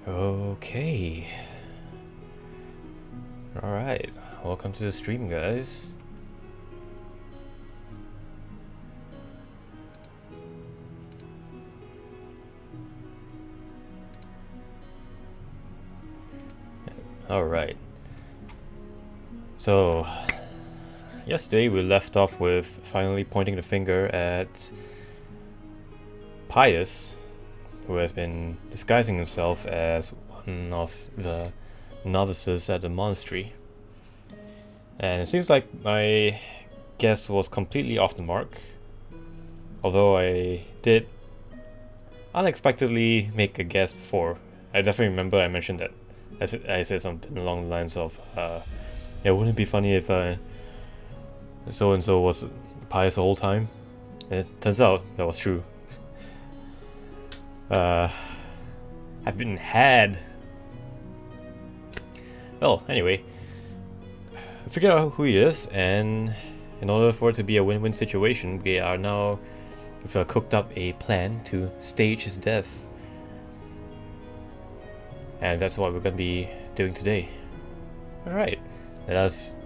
Okay. Alright, welcome to the stream, guys. Alright. So, yesterday we left off with finally pointing the finger at Pious, who has been disguising himself as one of the novices at the monastery. And it seems like my guess was completely off the mark, although I did unexpectedly make a guess before. I definitely remember I mentioned that. I said something along the lines of, yeah, wouldn't it be funny if so-and-so was Pious the whole time? And it turns out that was true. I've been had. Well, anyway, I figured out who he is, and in order for it to be a win-win situation, we've cooked up a plan to stage his death. And that's what we're going to be doing today. Alright, let us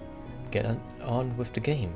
get on with the game.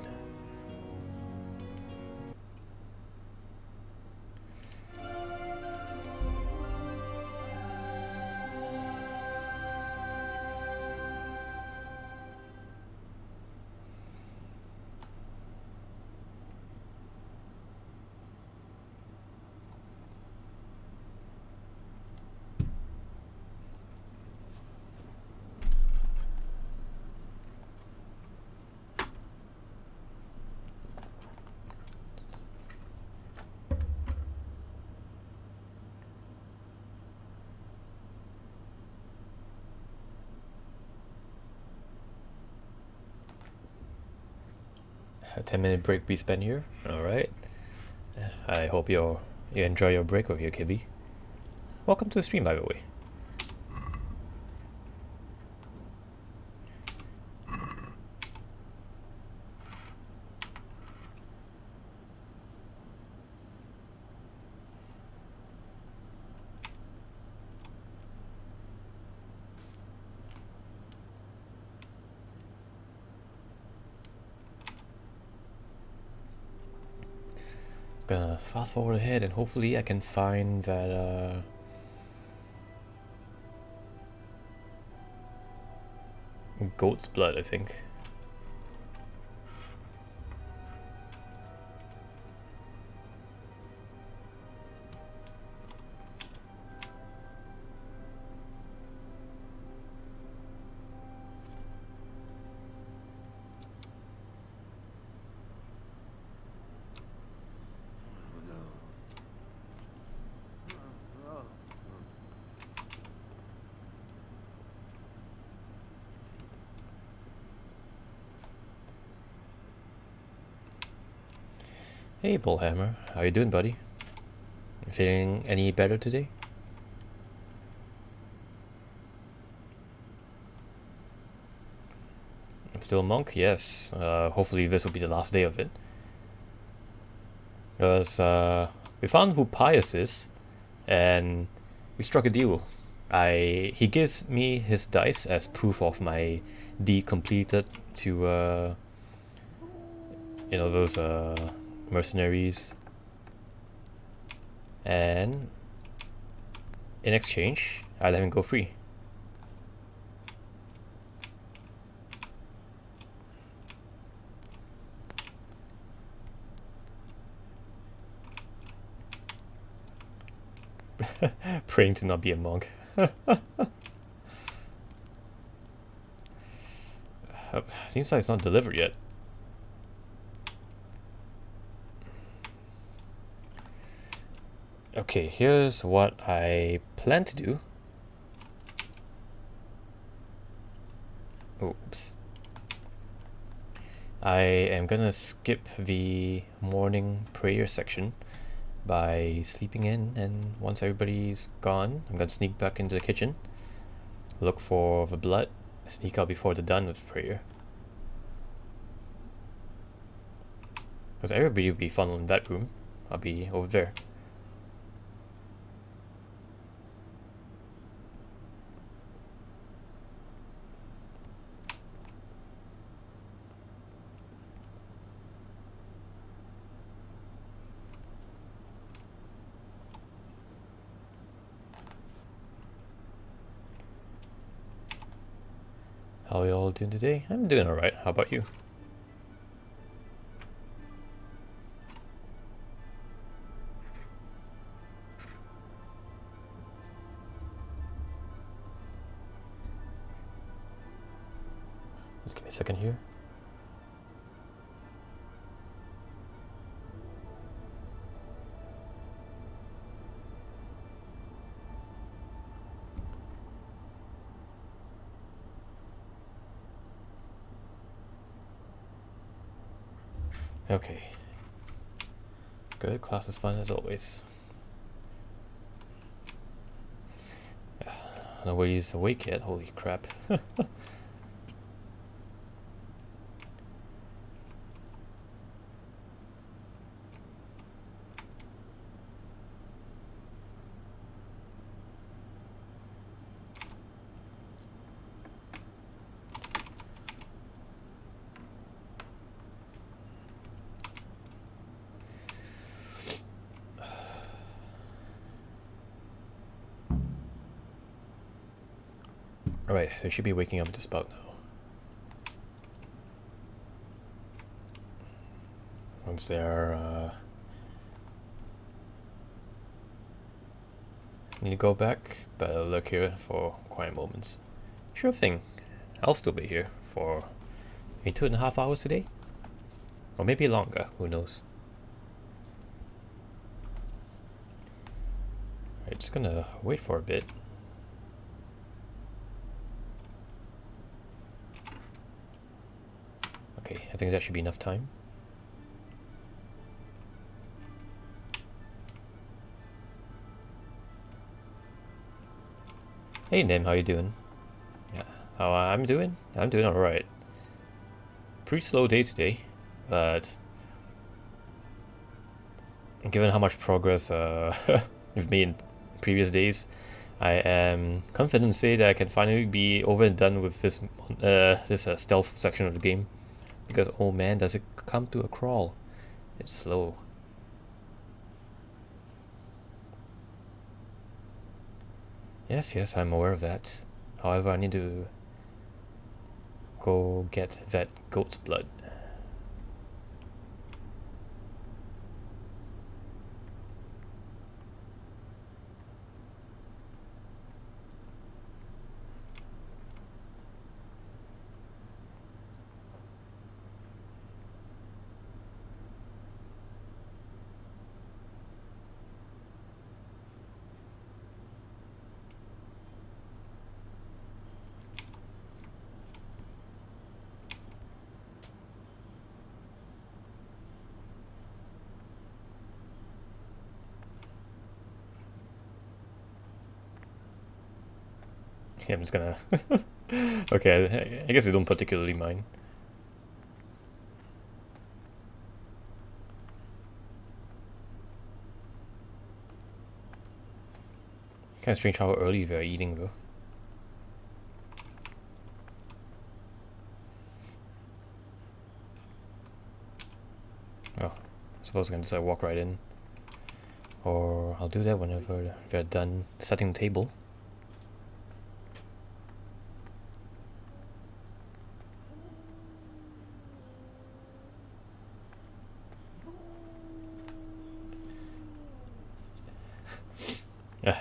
A 10-minute break we spent here. Alright. I hope you enjoy your break over here, Kibby. Welcome to the stream, by the way. Gonna fast forward ahead and hopefully I can find that goat's blood, I think. Hey Bullhammer, how you doing, buddy? Feeling any better today? I'm still a monk, yes. Hopefully this will be the last day of it. Because we found who Pious is, and we struck a deal. He gives me his dice as proof of my deed completed to you know, those mercenaries, and in exchange I let him go free. Praying to not be a monk. Seems like it's not delivered yet. Okay, here's what I plan to do. Oops. I am gonna skip the morning prayer section by sleeping in, and once everybody's gone, I'm gonna sneak back into the kitchen, look for the blood, sneak out before they're done with prayer. Because everybody will be funneled in that room. I'll be over there. How are you all doing today? I'm doing alright. How about you? Just give me a second here. Okay. Good, class is fun as always. Nobody's awake yet, holy crap. Alright, so I should be waking up just about now. Once they are, need to go back, but I'll look here for quiet moments. Sure thing. I'll still be here for maybe 2.5 hours today? Or maybe longer, who knows. Alright, just gonna wait for a bit. Okay, I think that should be enough time. Hey Nim, how you doing? Yeah, how I'm doing? I'm doing alright. Pretty slow day today, but given how much progress we've made in previous days, I am confident to say that I can finally be over and done with this stealth section of the game. Because, oh man, does it come to a crawl. It's slow. Yes, I'm aware of that. However, I need to go get that goat's blood. Yeah, I'm just gonna... Okay, I guess I don't particularly mind. Kinda strange how early they're eating though. Oh, I suppose I can just walk right in. Or I'll do that whenever they're done setting the table.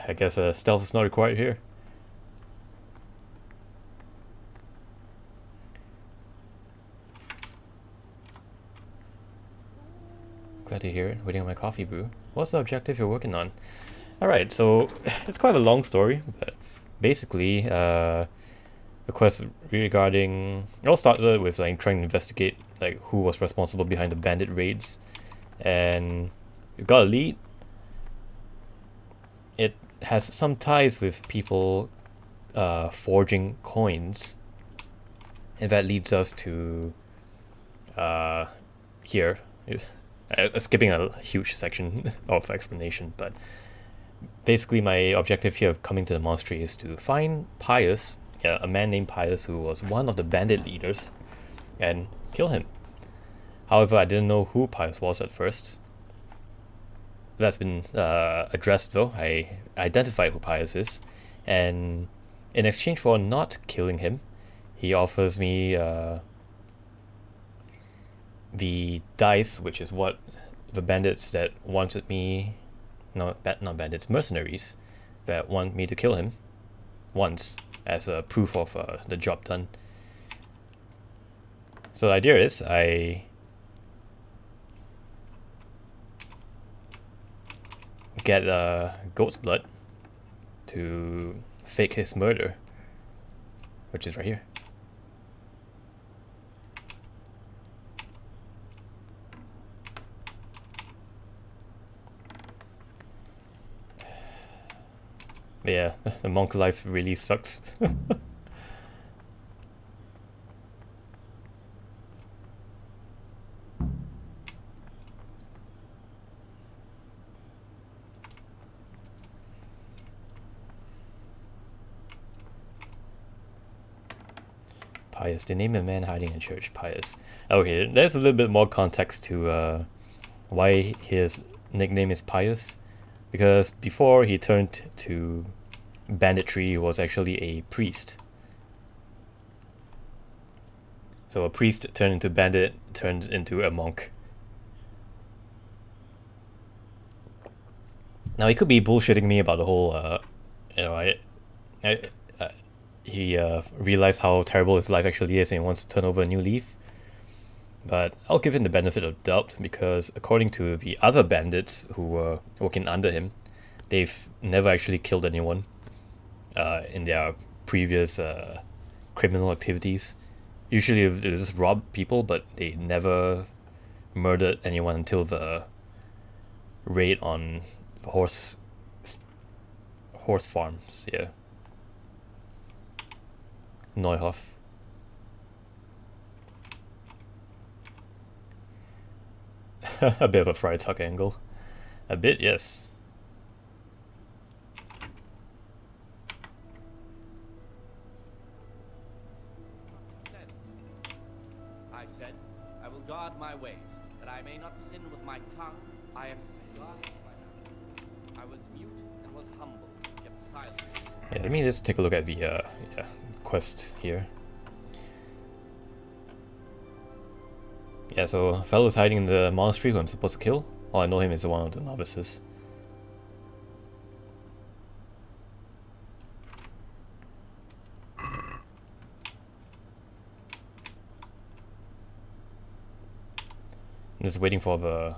I guess stealth is not required here. Glad to hear it. Waiting on my coffee brew. What's the objective you're working on? Alright, so it's quite a long story, but basically, the quest regarding... It all started with like trying to investigate like who was responsible behind the bandit raids, and we've got a lead. It has some ties with people forging coins, and that leads us to here. Skipping a huge section of explanation, but basically my objective here of coming to the monastery is to find Pious, a man named Pious who was one of the bandit leaders, and kill him. However, I didn't know who Pious was at first. That's been addressed though. I identified who Pious is, and in exchange for not killing him, he offers me the dice, which is what the bandits that wanted me, not bandits, mercenaries that want me to kill him once as a proof of the job done. So the idea is I get goat's blood to fake his murder, which is right here. Yeah, the monk life really sucks. Pious. They named a man hiding in church Pious. Okay, there's a little bit more context to why his nickname is Pious. Because before he turned to banditry, he was actually a priest. So a priest turned into bandit, turned into a monk. Now he could be bullshitting me about the whole, he realized how terrible his life actually is and he wants to turn over a new leaf. But I'll give him the benefit of doubt because according to the other bandits who were working under him, they've never actually killed anyone in their previous criminal activities. Usually they just rob people, but they never murdered anyone until the raid on horse farms, yeah. Neuhoff. A bit of a Friar Tuck angle. A bit, yes. I said, I will guard my ways, that I may not sin with my tongue. I have guarded my mouth. I was mute and was humble, kept silent. Yeah, let me just take a look at the quest here. Yeah, so a fellow's hiding in the monastery who I'm supposed to kill. All I know him is one of the novices. I'm just waiting for the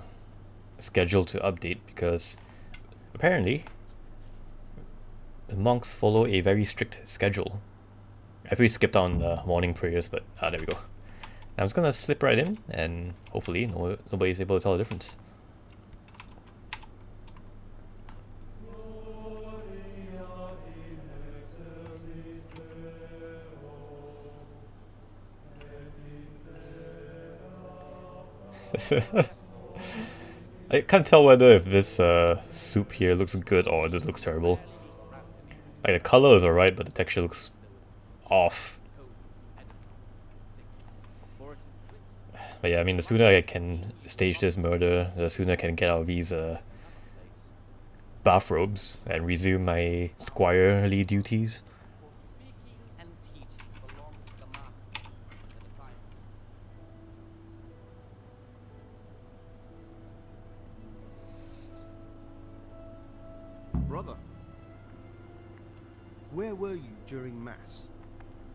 schedule to update because apparently the monks follow a very strict schedule. I've already skipped on the morning prayers, but there we go. I'm just gonna slip right in and hopefully nobody's able to tell the difference. I can't tell whether if this soup here looks good or this looks terrible. Like the color is alright, but the texture looks off. But yeah, I mean, the sooner I can stage this murder, the sooner I can get out of these bathrobes and resume my squirely duties. Brother, where were you during Mass?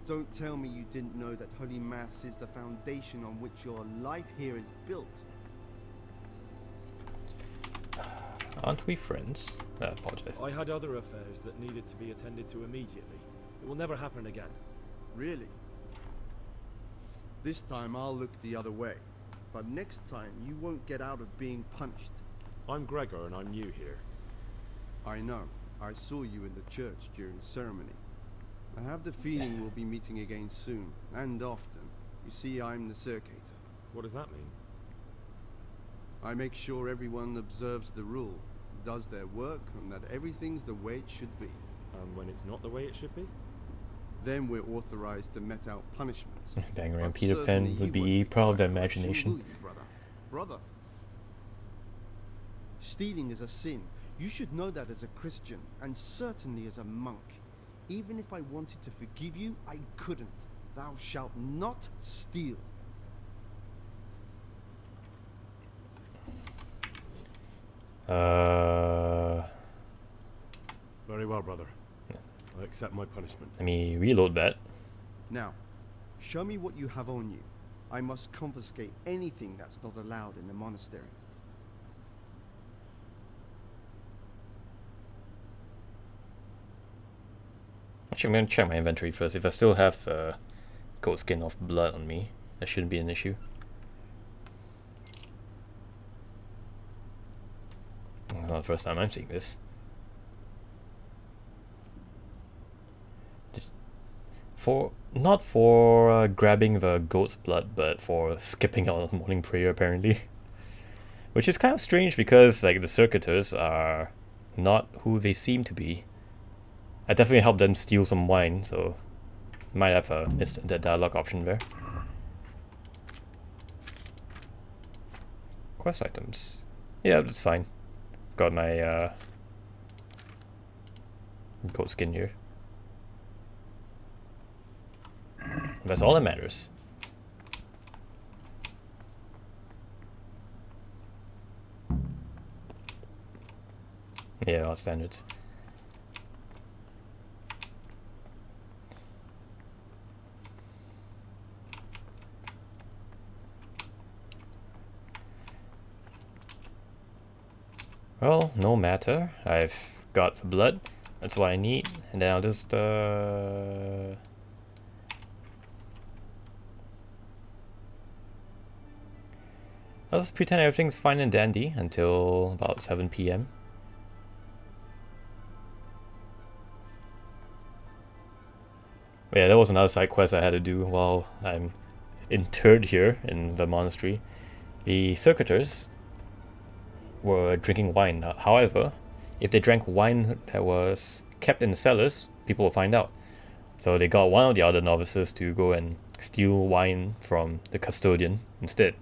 Don't tell me you didn't know that Holy Mass is the foundation on which your life here is built. Aren't we friends? I apologize. I had other affairs that needed to be attended to immediately. It will never happen again. Really? This time I'll look the other way. But next time you won't get out of being punished. I'm Gregor and I'm new here. I know. I saw you in the church during ceremony. I have the feeling we'll be meeting again soon, and often. You see, I'm the circator. What does that mean? I make sure everyone observes the rule, does their work, and that everything's the way it should be. And when it's not the way it should be? Then we're authorized to mete out punishments. Bang around But Peter Pan certainly would you be won't proud of their find much, imagination. will you, brother? Stealing is a sin. You should know that as a Christian, and certainly as a monk. Even if I wanted to forgive you, I couldn't. Thou shalt not steal. Very well, brother. I accept my punishment. Let me reload that. Now, show me what you have on you. I must confiscate anything that's not allowed in the monastery. Actually, I'm gonna check my inventory first. If I still have goat skin of blood on me, that shouldn't be an issue. It's not the first time I'm seeing this. Not for grabbing the goat's blood, but for skipping out on morning prayer apparently. Which is kind of strange because like the circuitors are not who they seem to be. I definitely helped them steal some wine, so might have missed the dialogue option there. Quest items. Yeah, that's fine. Got my goat skin here. That's all that matters. Yeah, all standards. Well, no matter. I've got the blood. That's what I need. And then I'll just I'll just pretend everything's fine and dandy until about 7 PM. But yeah, that was another side quest I had to do while I'm interred here in the monastery. The circuitors were drinking wine. However, if they drank wine that was kept in the cellars, people will find out. So they got one of the other novices to go and steal wine from the custodian instead.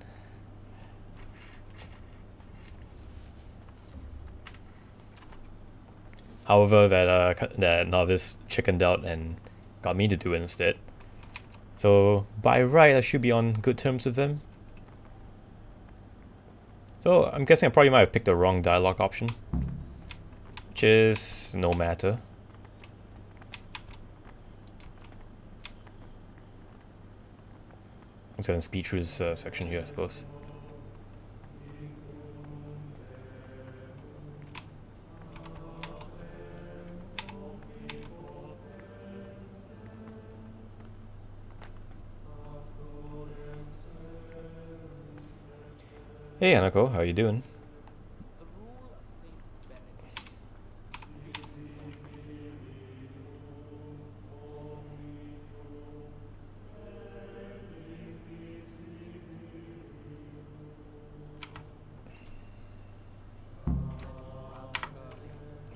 However, that novice chickened out and got me to do it instead. So by right, I should be on good terms with them. So I'm guessing I probably might have picked the wrong dialogue option, which is no matter. I'm just gonna speed through this section here, I suppose. Hey Anako, how you doing? The rule of Saint Benedict.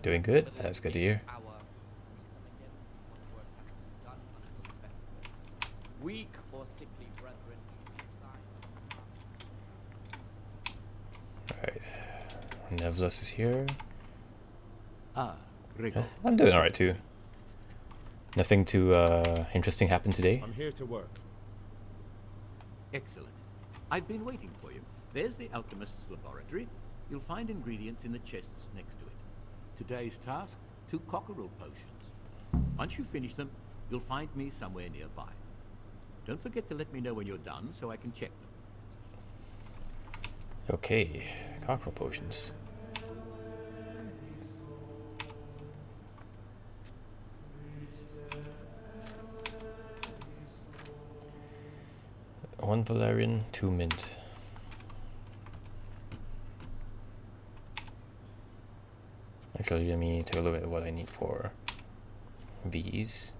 Doing good? That's good to hear. Weak or sickly brethren should be assigned. Alright. Nevlus is here. Ah, Rico. I'm doing alright too. Nothing too interesting happened today. I'm here to work. Excellent. I've been waiting for you. There's the alchemist's laboratory. You'll find ingredients in the chests next to it. Today's task, 2 cockerel potions. Once you finish them, you'll find me somewhere nearby. Don't forget to let me know when you're done so I can check them. Okay, cockerel potions. One valerian, 2 mint. Actually, let me take a look at what I need for these.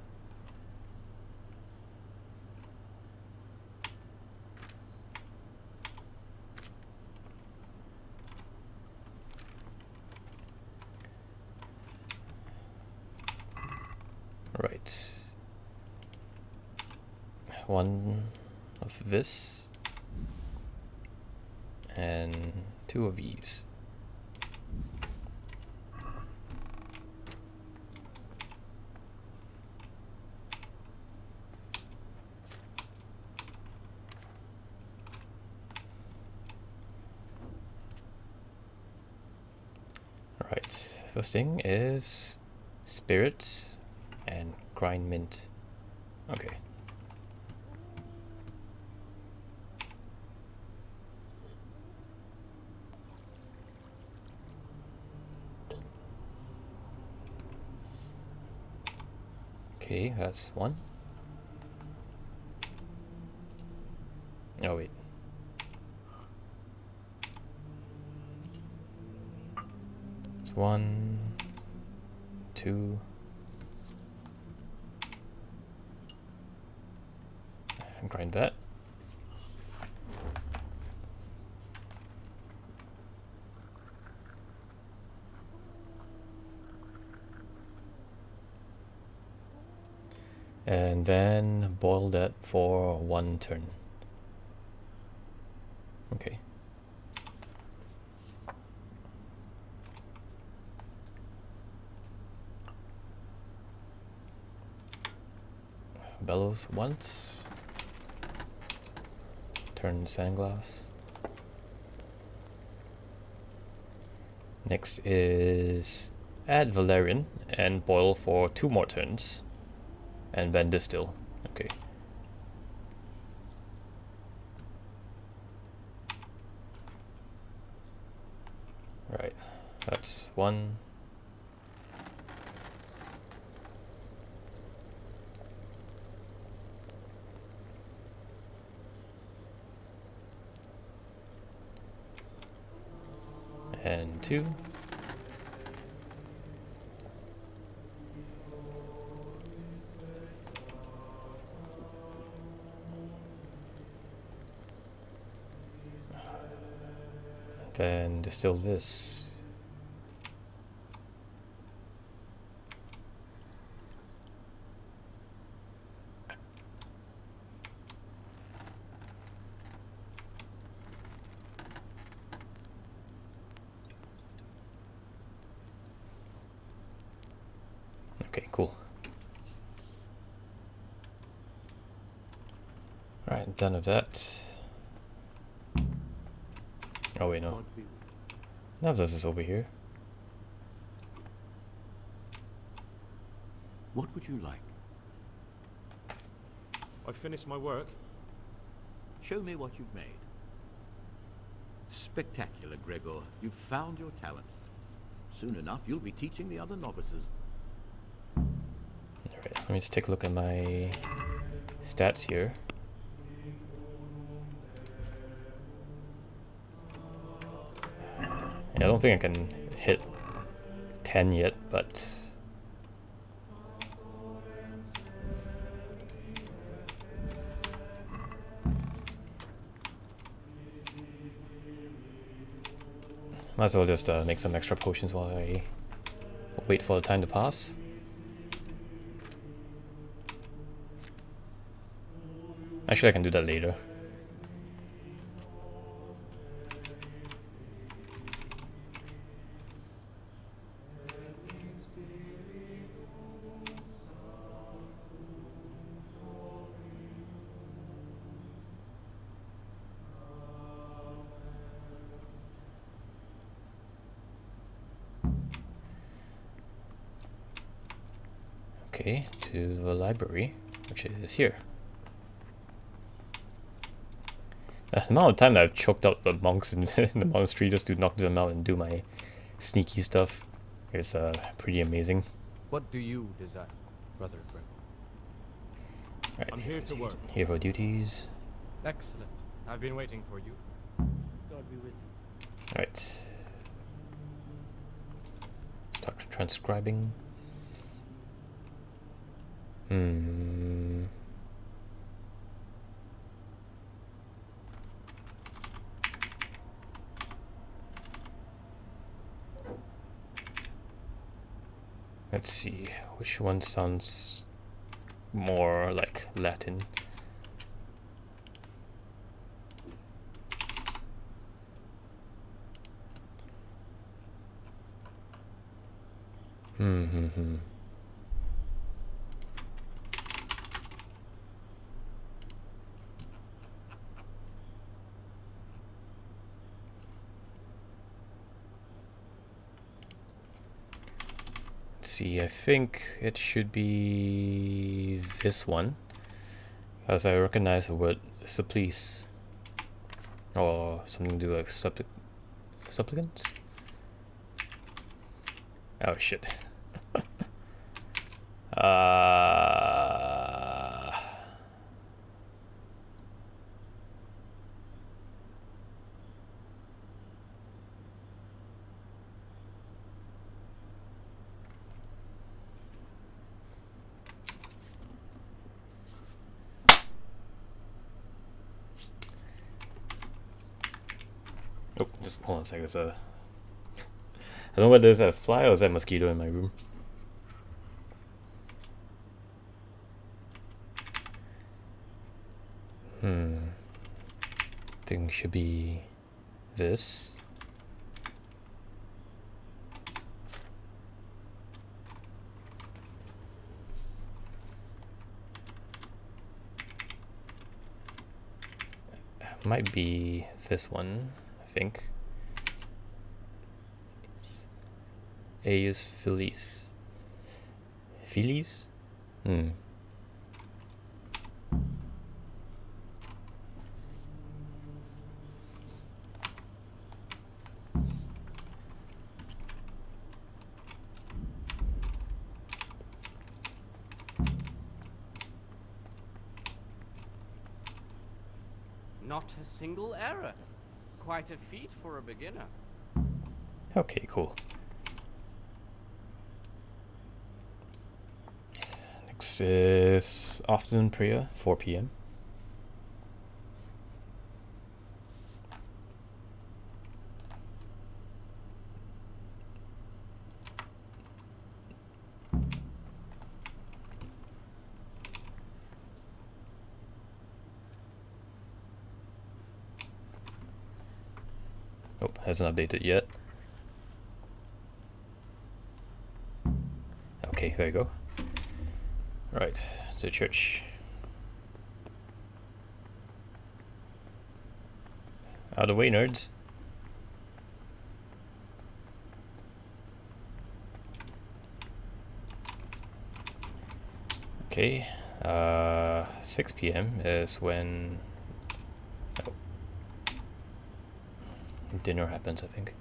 Right. 1 of this and 2 of these. first thing is spirits and grind mint. Okay. Okay, that's one. Oh wait. It's 1, 2. And grind that. And then boil that for 1 turn. Okay. Bellows once. Turn sandglass. Next is add Valerian and boil for 2 more turns. And then distill. Okay. Right. That's 1. And 2. Then distill this. Okay, cool. Alright, done with that. Oh wait, no. None of this is over here. What would you like? I've finished my work. Show me what you've made. Spectacular, Gregor. You've found your talent. Soon enough, you'll be teaching the other novices. Alright, let me just take a look at my stats here. Yeah, I don't think I can hit 10 yet, but might as well just make some extra potions while I wait for the time to pass. Actually, I can do that later. Okay, to the library, which is here. The amount of time that I've choked out the monks in the monastery just to knock them out and do my sneaky stuff is pretty amazing. What do you desire, Brother Gregor? Right, I'm here to work. here for duties. Excellent. I've been waiting for you. God be with you. Alright. Start transcribing. Let's see, which one sounds more like Latin? see, I think it should be this one, as I recognize the word supplice, or something to do like supplicants? Oh shit. Oh, just hold on a second. There's a... I don't know whether there's a fly or is that a mosquito in my room. Thing should be this. Might be this one, I think. Pious Felice. Felice? Not a single error. Quite a feat for a beginner. Okay, cool. Next is afternoon prayer, 4 p.m. Oh, hasn't updated yet. Okay, there you go. Right, to church. Out of the way, nerds. Okay, 6 p.m. is when dinner happens, I think.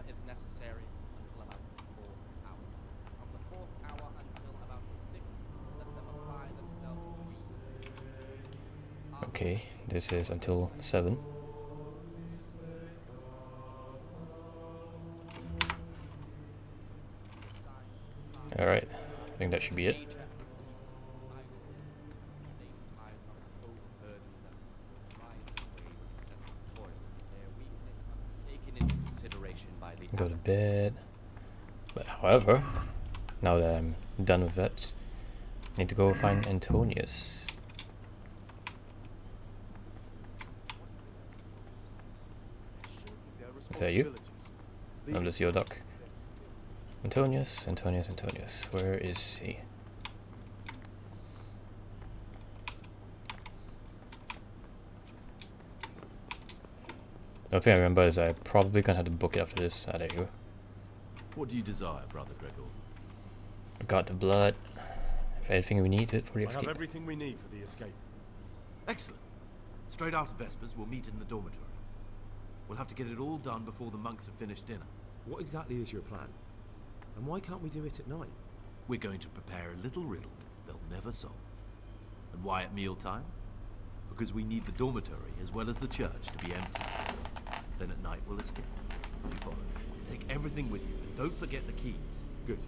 Is necessary until about the 4th hour. From the 4th hour until about the 6th, let them apply themselves to use. Okay, this is until 7. Alright, I think that should be it. Go to bed. But however, now that I'm done with that, I need to go find Antonius. Is that you? I'm just your duck. Antonius, Antonius, Antonius. Where is he? The thing I remember is I probably gonna have to book it after this. Ah, there you go. What do you desire, Brother Gregor? I got the blood. If anything we need it for the I escape. have everything we need for the escape. Excellent. Straight after Vespers, we'll meet in the dormitory. We'll have to get it all done before the monks have finished dinner. What exactly is your plan? And why can't we do it at night? We're going to prepare a little riddle they'll never solve. And why at mealtime? Because we need the dormitory as well as the church to be empty. Then at night we'll escape. You follow? Take everything with you, and don't forget the keys. Good.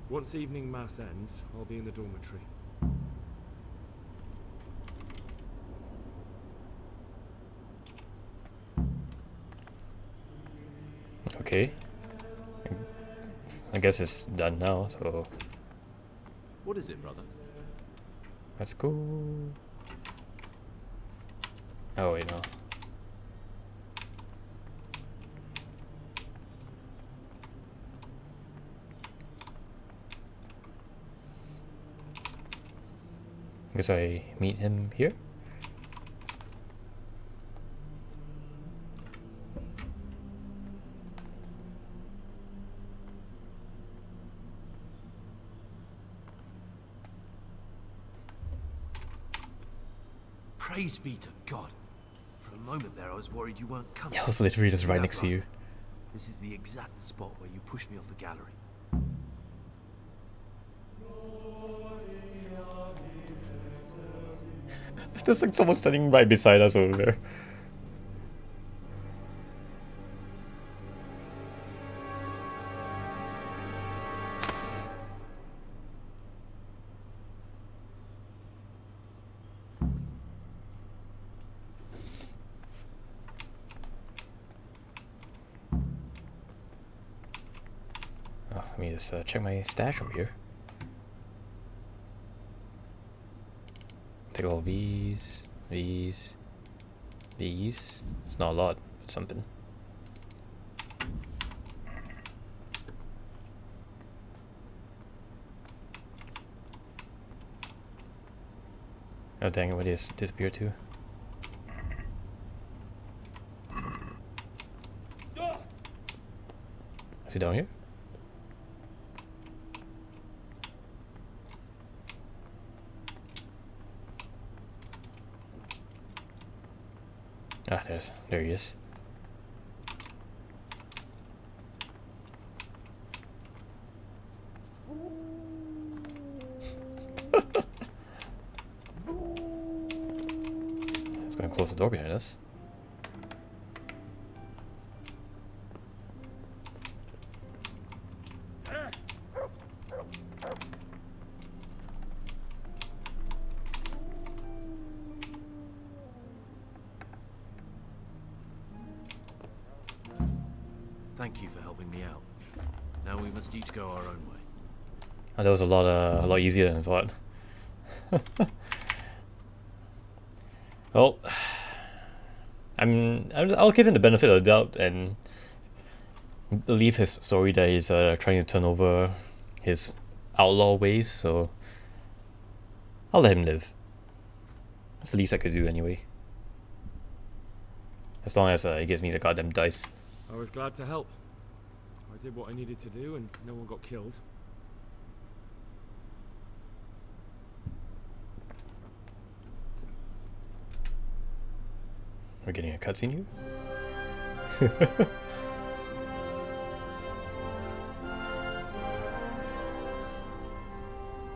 Once evening mass ends, I'll be in the dormitory. Okay. I guess it's done now, so... What is it, brother? Let's go. Oh wait, no. Guess I meet him here. Praise be to God. For a moment there, I was worried you weren't coming. I was literally just See right that next to you. This is the exact spot where you pushed me off the gallery. There's like someone standing right beside us over there. Oh, let me just check my stash over here. Take all these, these. It's not a lot, but something. Oh dang it, what is disappear too? Is he down here? Ah, there he is. It's gonna close the door behind us. Thank you for helping me out. Now we must each go our own way. Oh, that was a lot easier than I thought. Well, I'll give him the benefit of the doubt and believe his story that he's trying to turn over his outlaw ways. So I'll let him live. That's the least I could do anyway. As long as he gives me the goddamn dice. I was glad to help. I did what I needed to do and no one got killed. We're getting a cutscene here?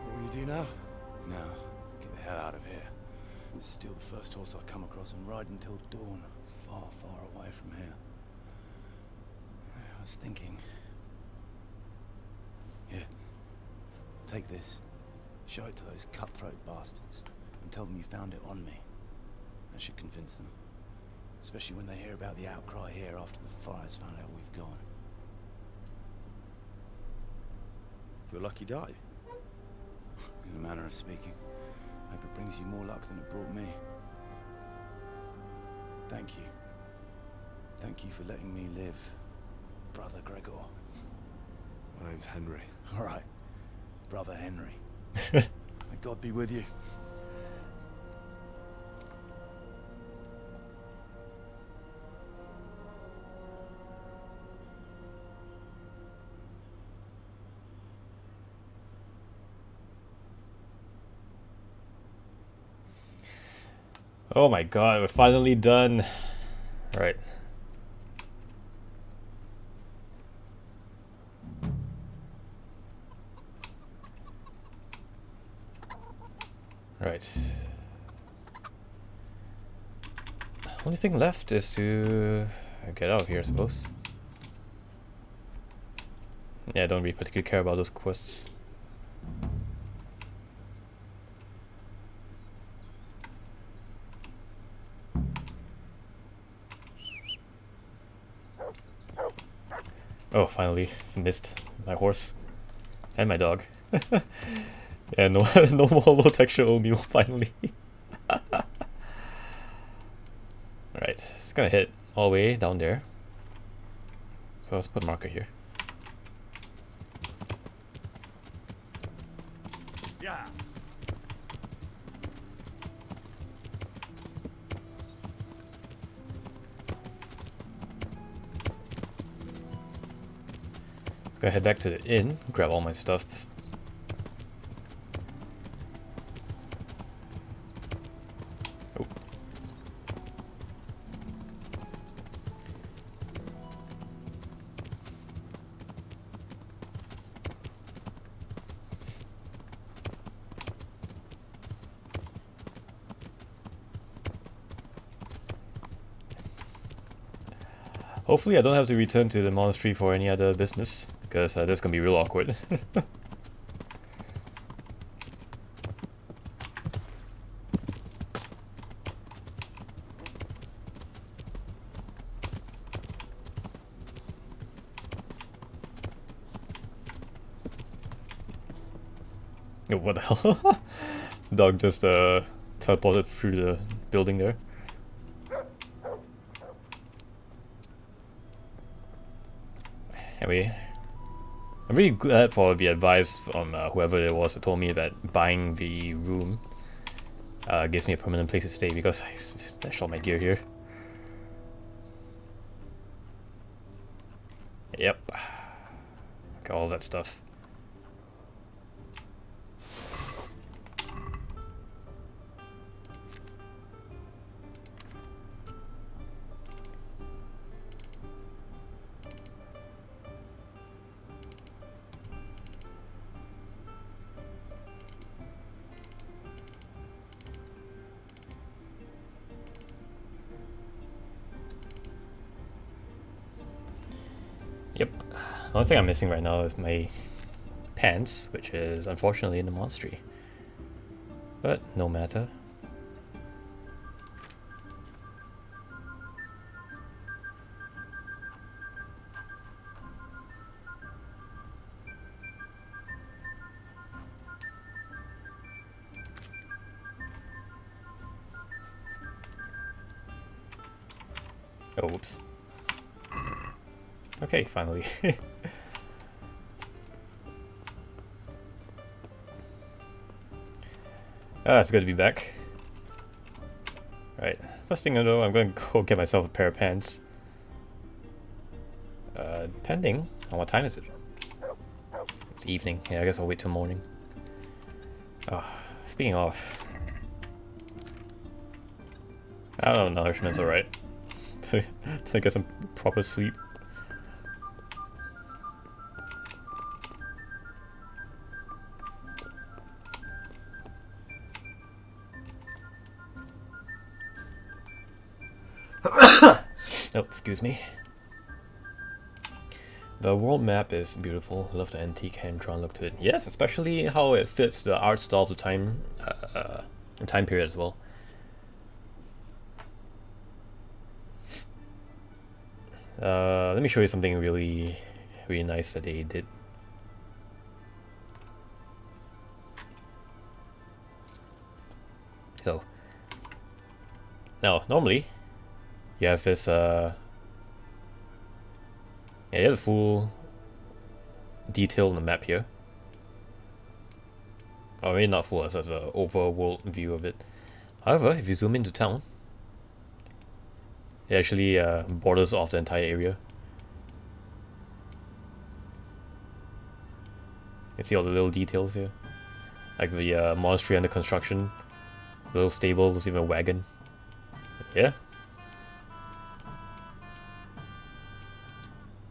What will you do now? Now, get the hell out of here. Steal the first horse I come across and ride until dawn, far, far away from here. I was thinking... Here. Take this. Show it to those cutthroat bastards and tell them you found it on me. That should convince them. Especially when they hear about the outcry here after the Friars found out we've gone. Your lucky die. In a manner of speaking. I hope it brings you more luck than it brought me. Thank you. Thank you for letting me live, Brother Gregor. My name's Henry. All right, Brother Henry. May God be with you. Oh my god, we're finally done. Alright. Right. Only thing left is to get out of here, I suppose. Yeah, I don't really particularly care about those quests. Oh, finally missed my horse and my dog. Yeah, no, no more low texture oatmeal finally. Alright, it's gonna hit all the way down there. So let's put marker here. Yeah. Gonna head back to the inn, grab all my stuff. Oh. Hopefully I don't have to return to the monastery for any other business, because that's gonna be real awkward. Oh, what the hell? Dog just teleported through the building there. Anyway, I'm really glad for the advice from whoever it was that told me that buying the room gives me a permanent place to stay, because I stashed all my gear here. Yep, got all that stuff. Yep. The only thing I'm missing right now is my pants, which is unfortunately in the monastery. But no matter. Oh, whoops. Okay, finally. It's good to be back. Right, first thing I know, I'm going to go get myself a pair of pants. Depending on what time is it. It's evening. Yeah, I guess I'll wait till morning. Oh, speaking of, I don't know, nourishment's alright. I get some proper sleep. Oh, excuse me. The world map is beautiful. I love the antique hand-drawn look to it. Yes, especially how it fits the art style of the time, and time period as well. Let me show you something really nice that they did. So, now normally you have this yeah, you have the full detail on the map here. Or maybe not full, as an overworld view of it. However, if you zoom into town, it actually borders off the entire area. You can see all the little details here. Like the monastery under construction, little stables, even a wagon. Yeah.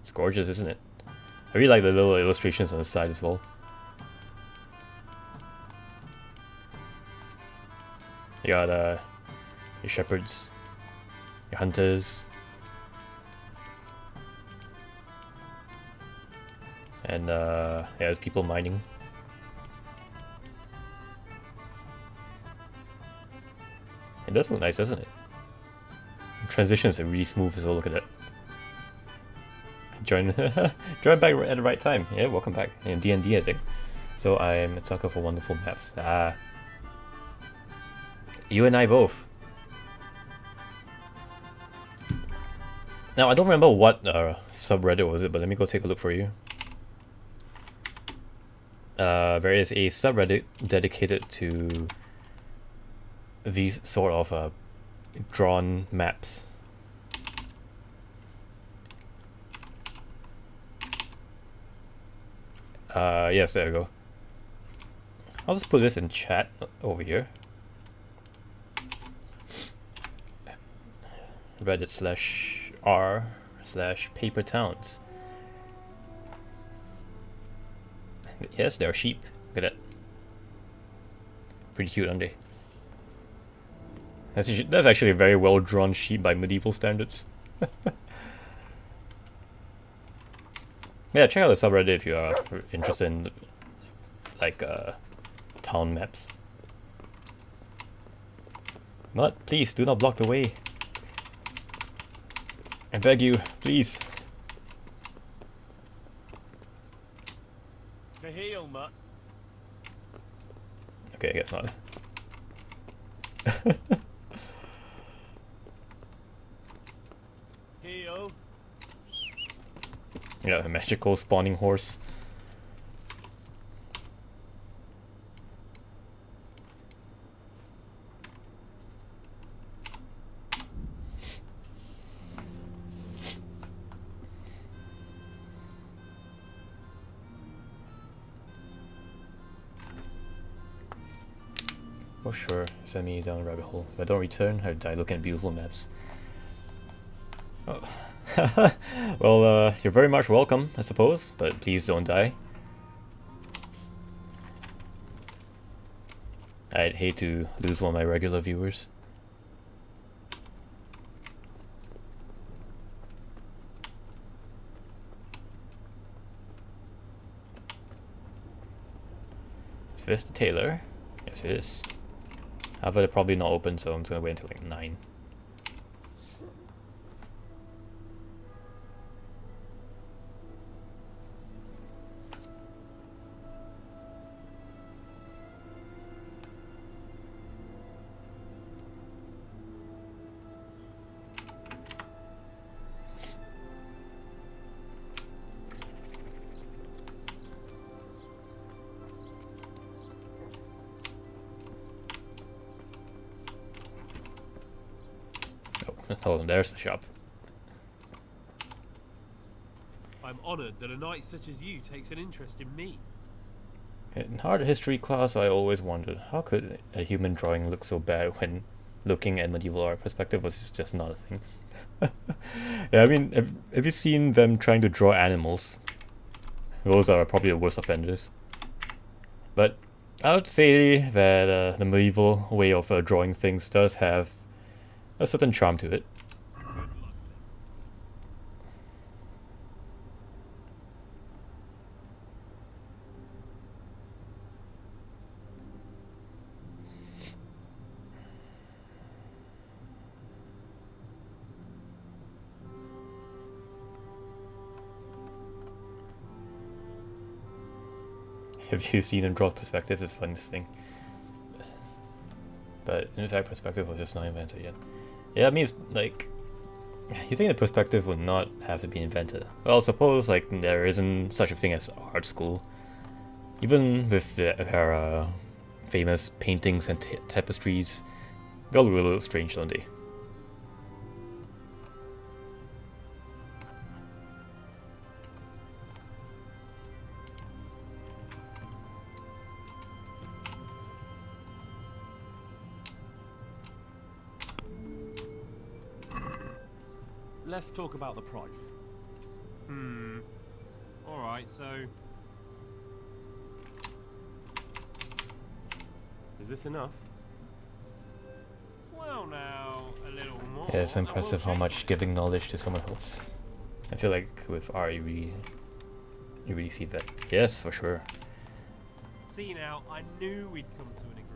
It's gorgeous, isn't it? I really like the little illustrations on the side as well. You got your shepherds, your hunters, and yeah, there's people mining. It does look nice, doesn't it? The transitions are really smooth as well. Look at that. Join back at the right time. Yeah, welcome back. In D&D, I think. So I'm a sucker for wonderful maps. Ah. You and I both. Now, I don't remember what subreddit was it, but let me go take a look for you. There is a subreddit dedicated to these sort of drawn maps. Yes, there we go. I'll just put this in chat over here. Reddit/r/paper towns. Yes, there are sheep. Look at that. Pretty cute, aren't they? That's actually a very well drawn sheep by medieval standards. Yeah, check out the subreddit if you are interested in like town maps. But please do not block the way. I beg you, please. The heel, Mutt. Okay, I guess not. Heel. Yeah, a magical spawning horse. Oh sure, send me down a rabbit hole. If I don't return, I die looking at beautiful maps. Oh. Well, you're very much welcome, I suppose, but please don't die. I'd hate to lose one of my regular viewers. Is this the tailor? Yes, it is. However, they're probably not open, so I'm just gonna wait until like 9. Oh, there's the shop. I'm honoured that a knight such as you takes an interest in me. In art history class, I always wondered, how could a human drawing look so bad when looking at medieval art? Perspective was just not a thing. Yeah, I mean, have you seen them trying to draw animals? Those are probably the worst offenders. But I would say that the medieval way of drawing things does have a certain charm to it. Have you seen him draw perspective? It's the funniest thing. But in fact, perspective was just not invented yet. Yeah, I mean, it's like, you think the perspective would not have to be invented? Well, suppose like there isn't such a thing as art school. Even with her famous paintings and tapestries, they all look a little strange, don't they? Let's talk about the price. Alright, so... Is this enough? Well now, a little more. Yeah, it's impressive how much giving knowledge to someone else. I feel like with art you really see that. Yes, for sure. See now, I knew we'd come to an agreement.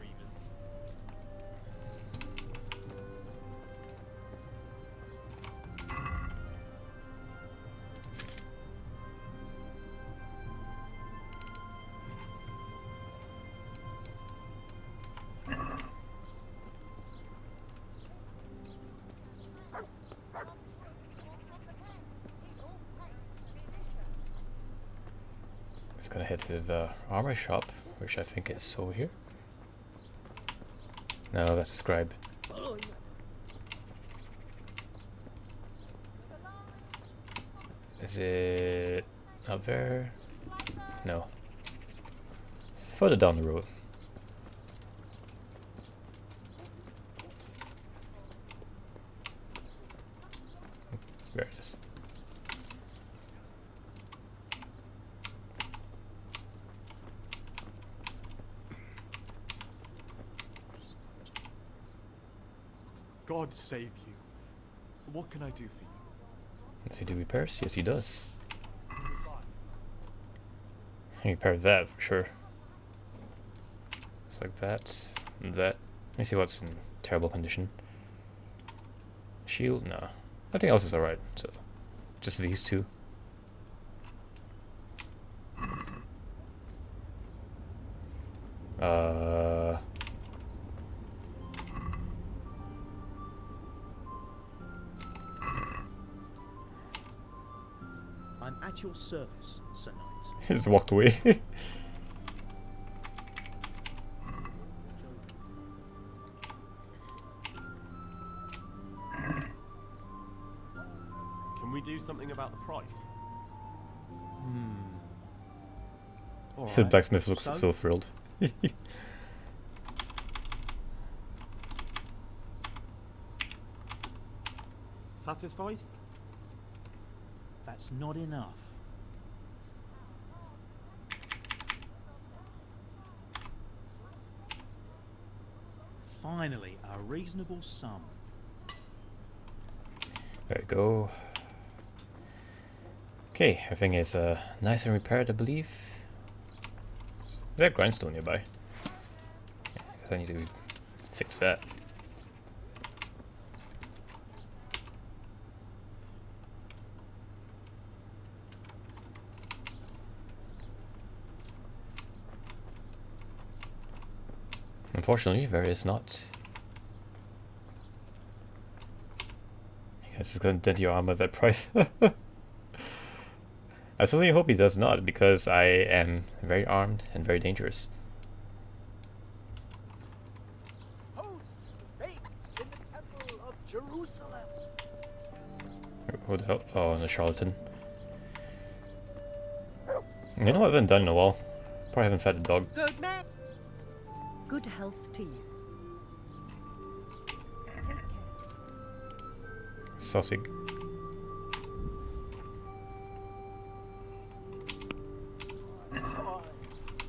Just gonna head to the armor shop, which I think is over here. No, that's the scribe. Is it up there? No. It's further down the road. There it is. God save you. What can I do for you? Does he do repairs? Yes, he does. He repaired that for sure. It's like that and that. Let me see what's in terrible condition. Shield? No. Everything else is alright, so just these two. I'm at your service, Sir Knight. He just walked away. Can we do something about the price? The blacksmith looks so thrilled. Satisfied? That's not enough. Finally, a reasonable sum. There we go. Okay, everything is nice and repaired, I believe. Is there a grindstone nearby? Yeah, I guess I need to fix that. Unfortunately, there is not. I guess it's gonna dent your armor at that price. I certainly hope he does not, because I am very armed and very dangerous. Hosts baked in the temple of Jerusalem. Who the hell? Oh, and a charlatan. You know what I haven't done in a while? Probably haven't fed a dog. Good man. Good health to you. Take care. Sausage.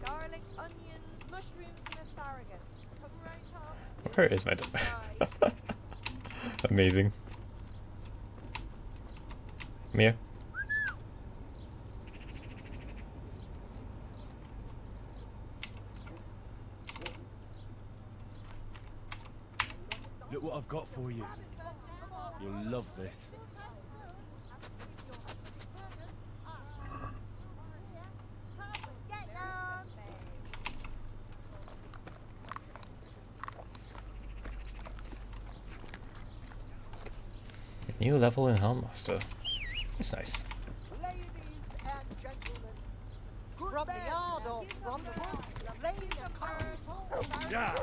Garlic, onions, mushrooms, and asparagus. Come right up. Where is my dog? Amazing. Come here. Look what I've got for you. You'll love this. New level in Helmmaster. That's nice. Ladies and gentlemen, from the yard or from the book, lay your cards. Yeah.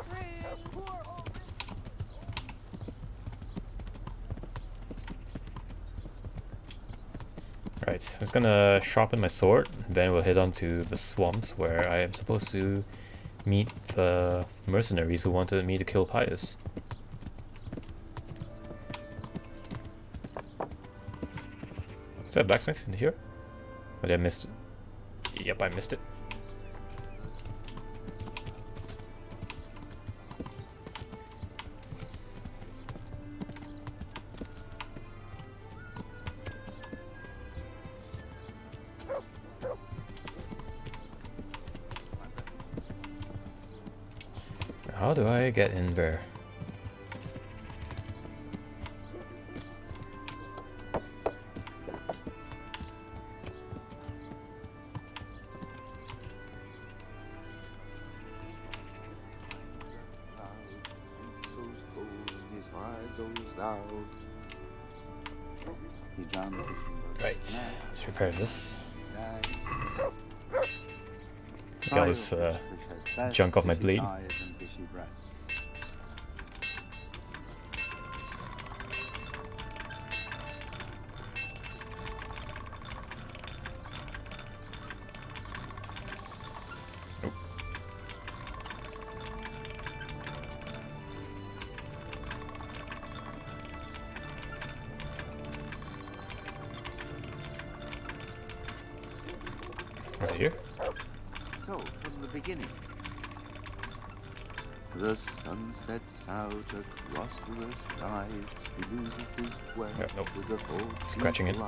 Right, I'm just gonna sharpen my sword, then we'll head on to the swamps where I am supposed to meet the mercenaries who wanted me to kill Pious. Is that a blacksmith in here? Or did I miss it? Yep, I missed it. How do I get in there? Right, let's repair this. that was junk off my blade. Is it here? So, from the beginning. The sun sets out across the skies. He loses his way with the thoughts Scratching it.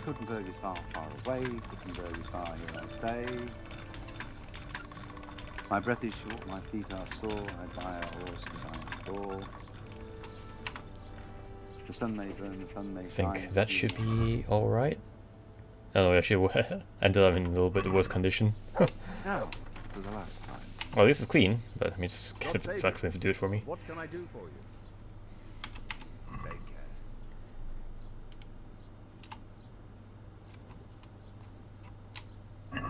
Kuttenberg is far, far away. Kuttenberg is far, here I stay. My breath is short, my feet are sore. I buy a horse and I adore. The sun may burn, the sun may shine. I think that should be alright. Oh, actually, ended up in a little bit worse condition. Now, for the last time. Well, this is clean, but I mean, just get the blacksmith to do it for me. What can I do for you? Take care.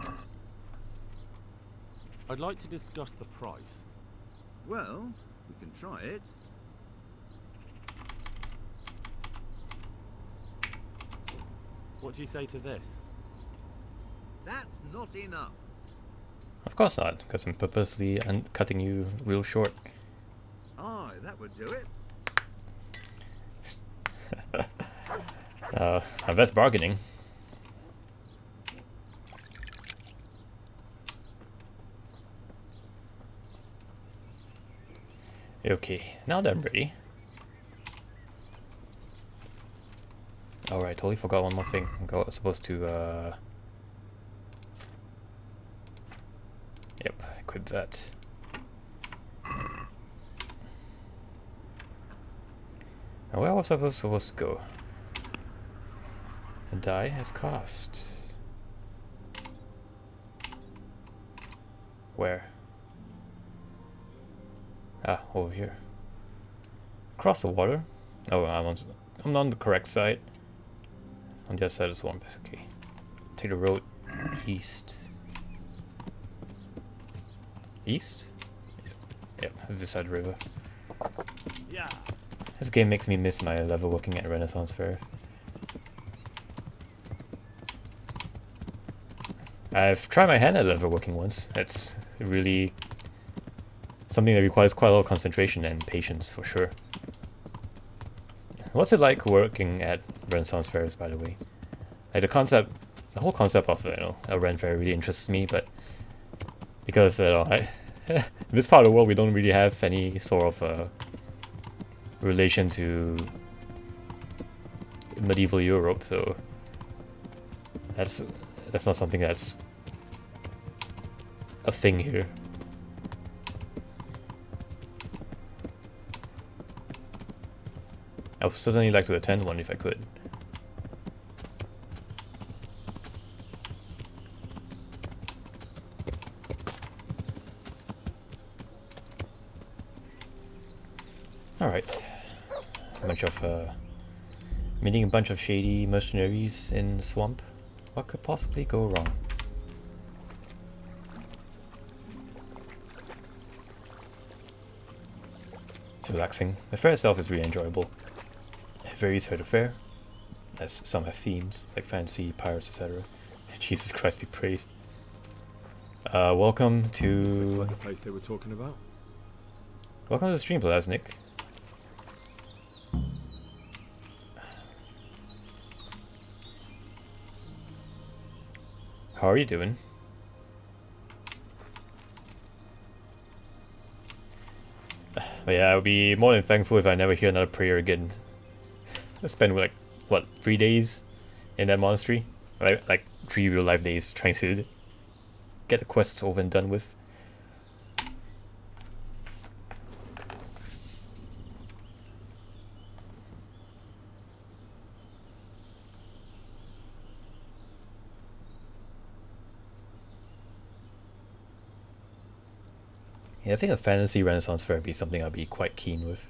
I'd like to discuss the price. Well, we can try it. What do you say to this? That's not enough. Of course not, because I'm purposely cutting you real short. Oh, that would do it. That's bargaining. Okay, now that I'm ready. Alright, totally forgot one more thing. I'm supposed to, yep, equip that. Now where was I supposed to go? A die has cost. Where? Ah, over here. Across the water? Oh, I'm on the correct side. On the other side of the swamp. Okay. Take the road east. East? Yep, this side of the river. Yeah. This game makes me miss my level working at Renaissance Fair. I've tried my hand at level working once. It's really something that requires quite a lot of concentration and patience for sure. What's it like working at Renaissance fairs, by the way? Like the whole concept of a Ren fair really interests me, but because this part of the world we don't really have any sort of relation to medieval Europe, so that's not something that's a thing here. I would certainly like to attend one if I could. Alright. Meeting a bunch of shady mercenaries in the swamp. What could possibly go wrong? It's relaxing. The fair itself is really enjoyable. It varies for the fair, as some have themes, like fantasy, pirates, etc. Jesus Christ be praised. Welcome to... the place they were talking about. Welcome to the stream, Blaznik. How are you doing? But yeah, I would be more than thankful if I never hear another prayer again. I spent like, what, 3 days in that monastery? Like 3 real life days trying to get the quests over and done with. Yeah, I think a fantasy Renaissance fair would be something I'd be quite keen with.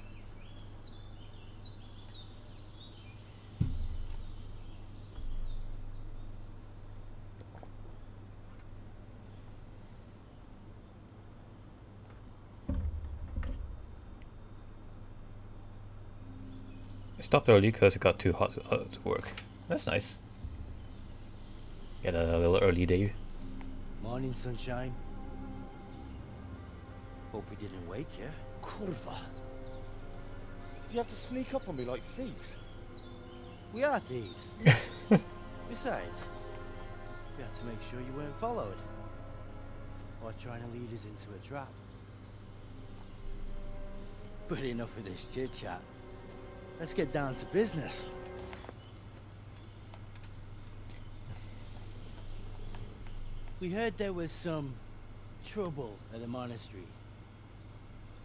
stopped early because it got too hot to work. That's nice. Get a little early day. Morning, sunshine. Hope we didn't wake you. Kurva. Did you have to sneak up on me like thieves? We are thieves. Besides, we had to make sure you weren't followed. Or trying to lead us into a trap. But enough of this chit-chat. Let's get down to business. We heard there was some trouble at the monastery.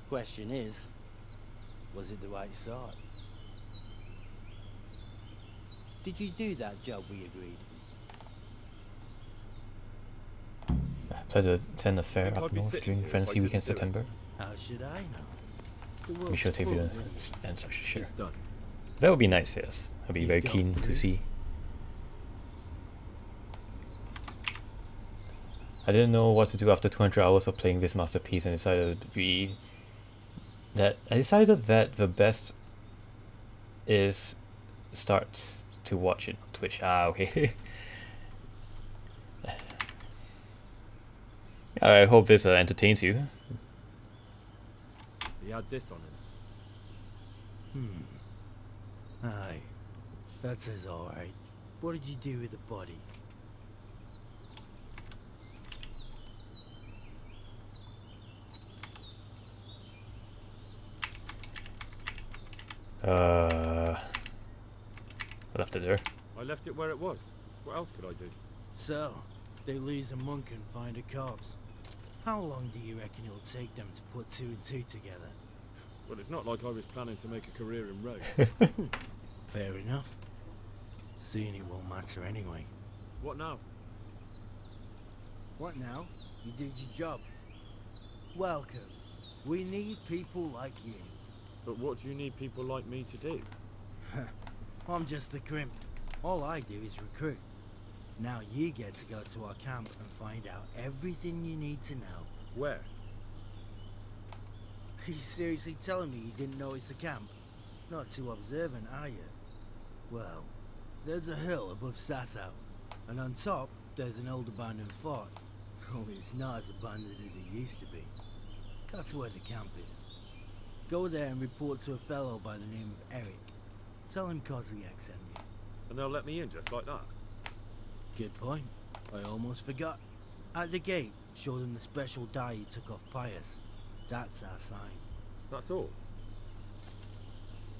Question is, was it the right sort? Did you do that job we agreed? I plan to attend a fair up north during Fantasy Week in September. How should I know? Be sure to take videos and such to share. That would be nice, yes. I'd be very keen to see. I didn't know what to do after 200 hours of playing this masterpiece and decided that the best is start to watch it on Twitch. Ah, okay. I hope this entertains you. He had this on him. Aye. That says alright. What did you do with the body? I left it there. I left it where it was. What else could I do? So, they lose a monk and find a corpse. How long do you reckon it'll take them to put two and two together? Well, it's not like I was planning to make a career in Rome. Fair enough. Soon it won't matter anyway. What now? What now? You did your job. Welcome. We need people like you. But what do you need people like me to do? I'm just a crimp. All I do is recruit. Now you get to go to our camp and find out everything you need to know. Where? Are you seriously telling me you didn't know it's the camp? Not too observant, are you? Well, there's a hill above Sasau, and on top there's an old abandoned fort. Only it's not as abandoned as it used to be. That's where the camp is. Go there and report to a fellow by the name of Eric. Tell him Kozliak sent you. And they'll let me in just like that? Good point. I almost forgot. At the gate, show them the special die you took off Pious. That's our sign. That's all?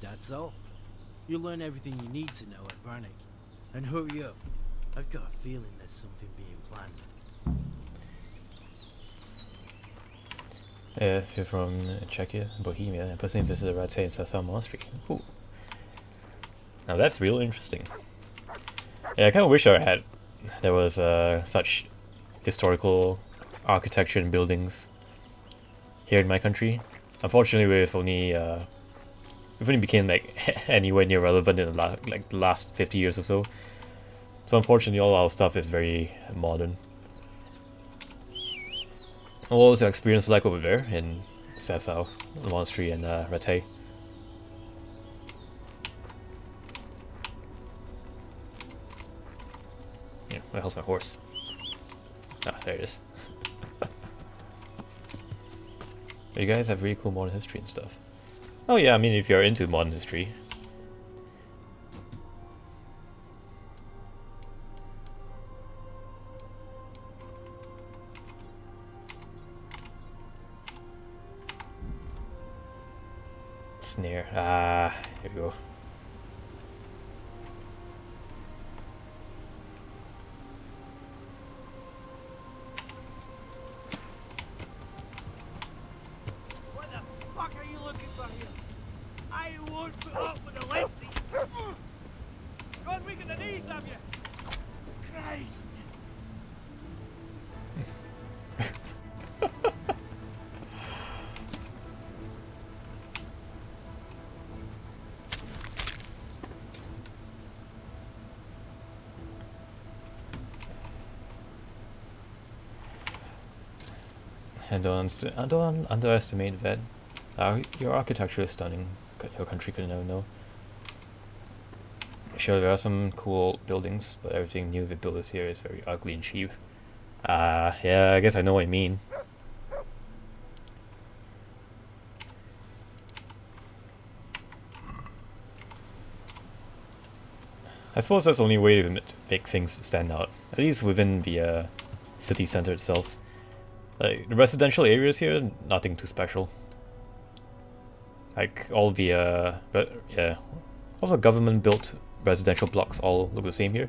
That's all. You'll learn everything you need to know at Vranik. And hurry up. I've got a feeling there's something being planned. If you're from Czechia, Bohemia, and personally visited Rate and Sasau Monastery. Ooh. Now that's real interesting. Yeah, I kind of wish there was such historical architecture and buildings here in my country. Unfortunately, we've only became like anywhere near relevant in the last 50 years or so. So unfortunately, all our stuff is very modern. What was your experience like over there in Sasau, the monastery, and Rate? Yeah, where the hell's my horse? Ah, there it is. You guys have really cool modern history and stuff. Oh yeah, I mean, if you're into modern history. Snare. Ah, here we go. What the fuck are you looking for here? I won't put up with a lefty. God, weaken the knees of you. Christ. And don't underestimate that. Your architecture is stunning. Your country could never know. Sure, there are some cool buildings, but everything new they build this here is very ugly and cheap. Yeah, I guess I know what you mean. I suppose that's the only way to make things stand out, at least within the city center itself. Like, the residential areas here, nothing too special. Like, all the, yeah, all the government-built residential blocks all look the same here.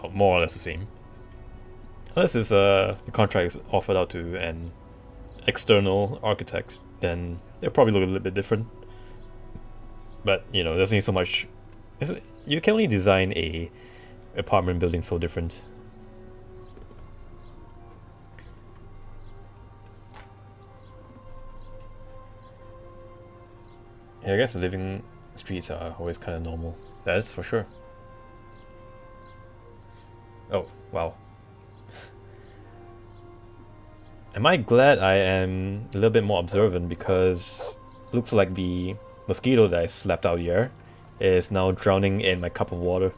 Oh, more or less the same. Unless the contract is offered out to an external architect, then they'll probably look a little bit different. But, you know, there's only so much... You can only design a apartment building so different. Yeah, I guess the living streets are always kind of normal. That's for sure. Oh, wow. Am I glad I am a little bit more observant, because it looks like the mosquito that I slapped out here is now drowning in my cup of water.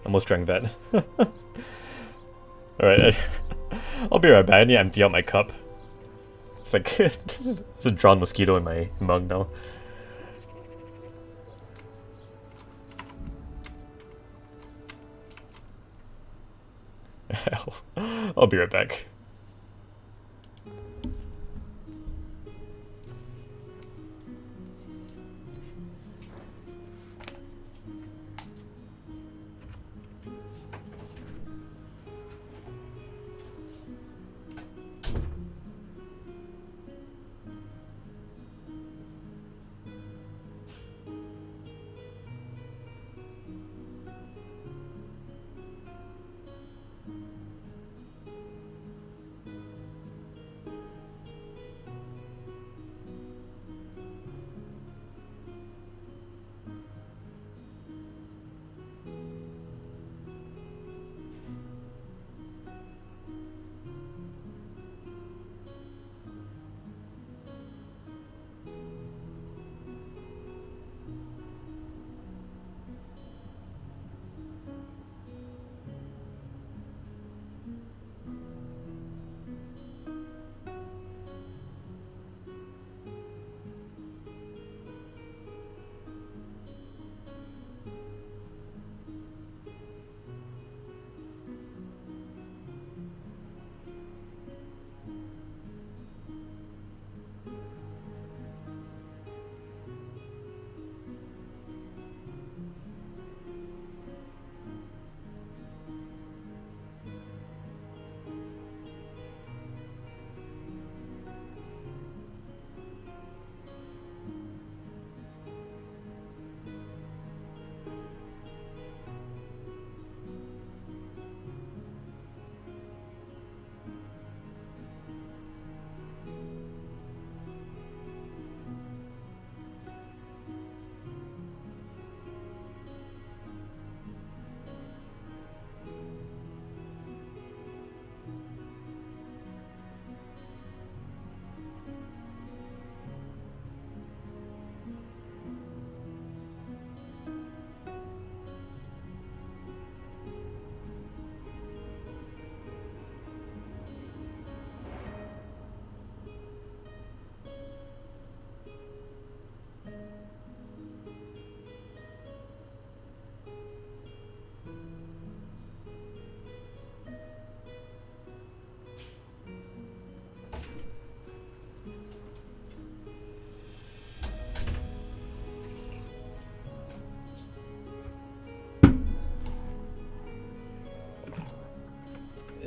Almost drank that. Alright, I'll be right back. I need to empty out my cup. It's like, there's a drowned mosquito in my mug now. I'll be right back.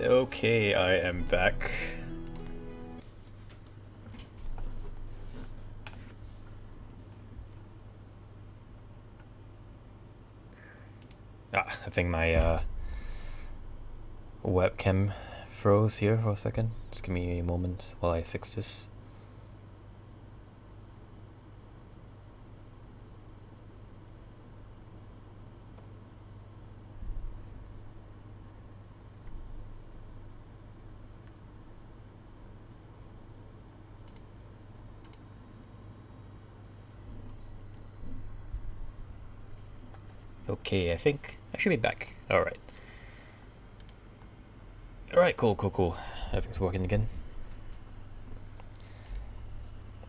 Okay, I am back. I think my webcam froze here for a second. Just give me a moment while I fix this. Okay, I think I should be back. Alright. Alright, cool. Everything's working again.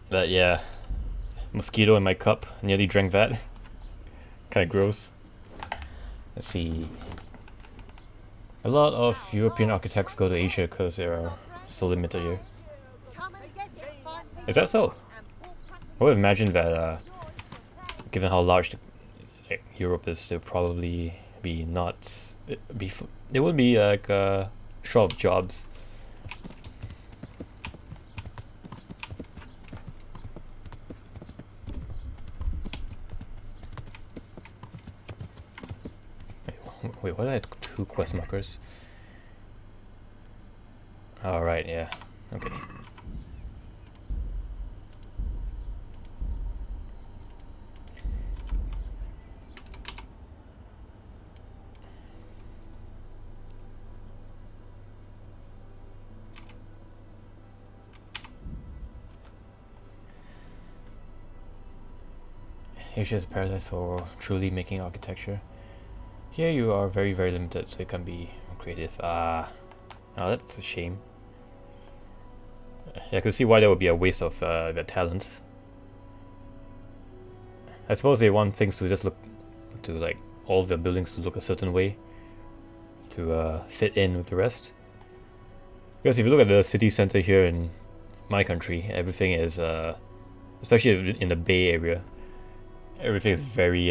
But yeah, mosquito in my cup. Nearly drank that. Kinda gross. Let's see. A lot of European architects go to Asia because they are so limited here. Is that so? I would imagine that, given how large Europe is, there probably be not there would be like short of jobs. Wait, what are the 2 quest markers? Alright, yeah. Okay. Asia is paradise for truly making architecture. Here you are very limited, so you can be creative. Oh, that's a shame. Yeah, I can see why that would be a waste of their talents. I suppose they want things to just look, to like all of their buildings to look a certain way, to fit in with the rest. Because if you look at the city center here in my country, everything is, especially in the Bay Area, everything is very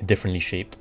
differently shaped.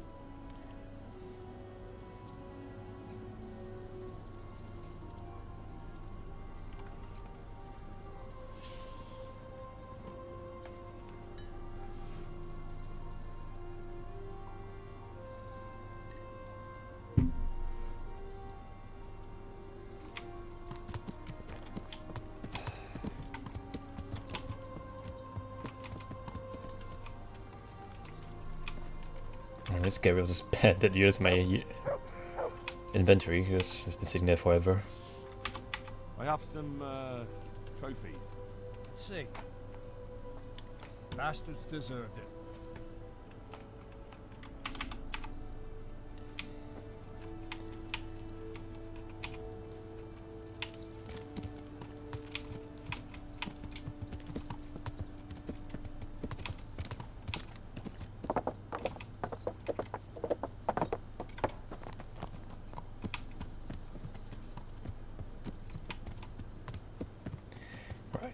Let's get rid of this pet that uses my inventory, because it's been sitting there forever. I have some trophies. See. Bastards deserved it.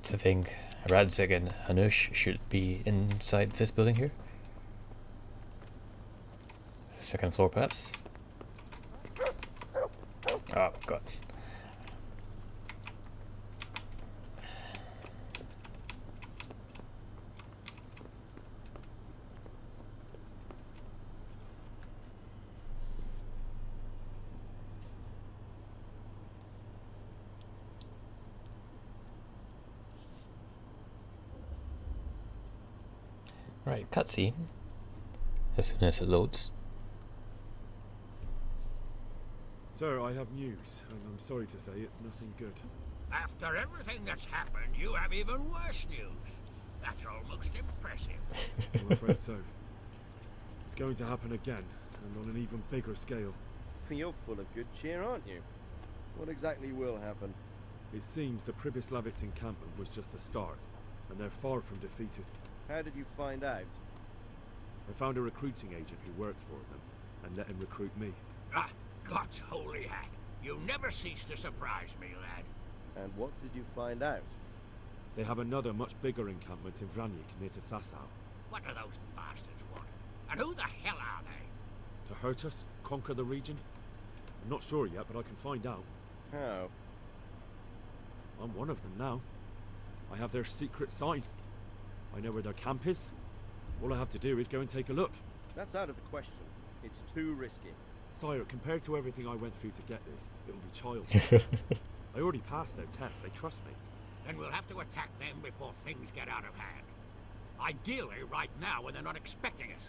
I think Radzig and Hanush should be inside this building here. 2nd floor, perhaps. Oh god. Right, cutscene. As soon as it loads. Sir, I have news, and I'm sorry to say it's nothing good. After everything that's happened, you have even worse news. That's almost impressive. I'm afraid so. It's going to happen again, and on an even bigger scale. You're full of good cheer, aren't you? What exactly will happen? It seems the Pribyslavic's encampment was just the start, and they're far from defeated. How did you find out? I found a recruiting agent who works for them, and let him recruit me. Ah, God's holy hat. You never cease to surprise me, lad. And what did you find out? They have another much bigger encampment in Vranyk near to Sasau. What do those bastards want? And who the hell are they? To hurt us? Conquer the region? I'm not sure yet, but I can find out. How? I'm one of them now. I have their secret sign. I know where their camp is. All I have to do is go and take a look. That's out of the question. It's too risky. Sire, compared to everything I went through to get this, it'll be childish. I already passed their test. They trust me. Then we'll have to attack them before things get out of hand. Ideally, right now when they're not expecting us.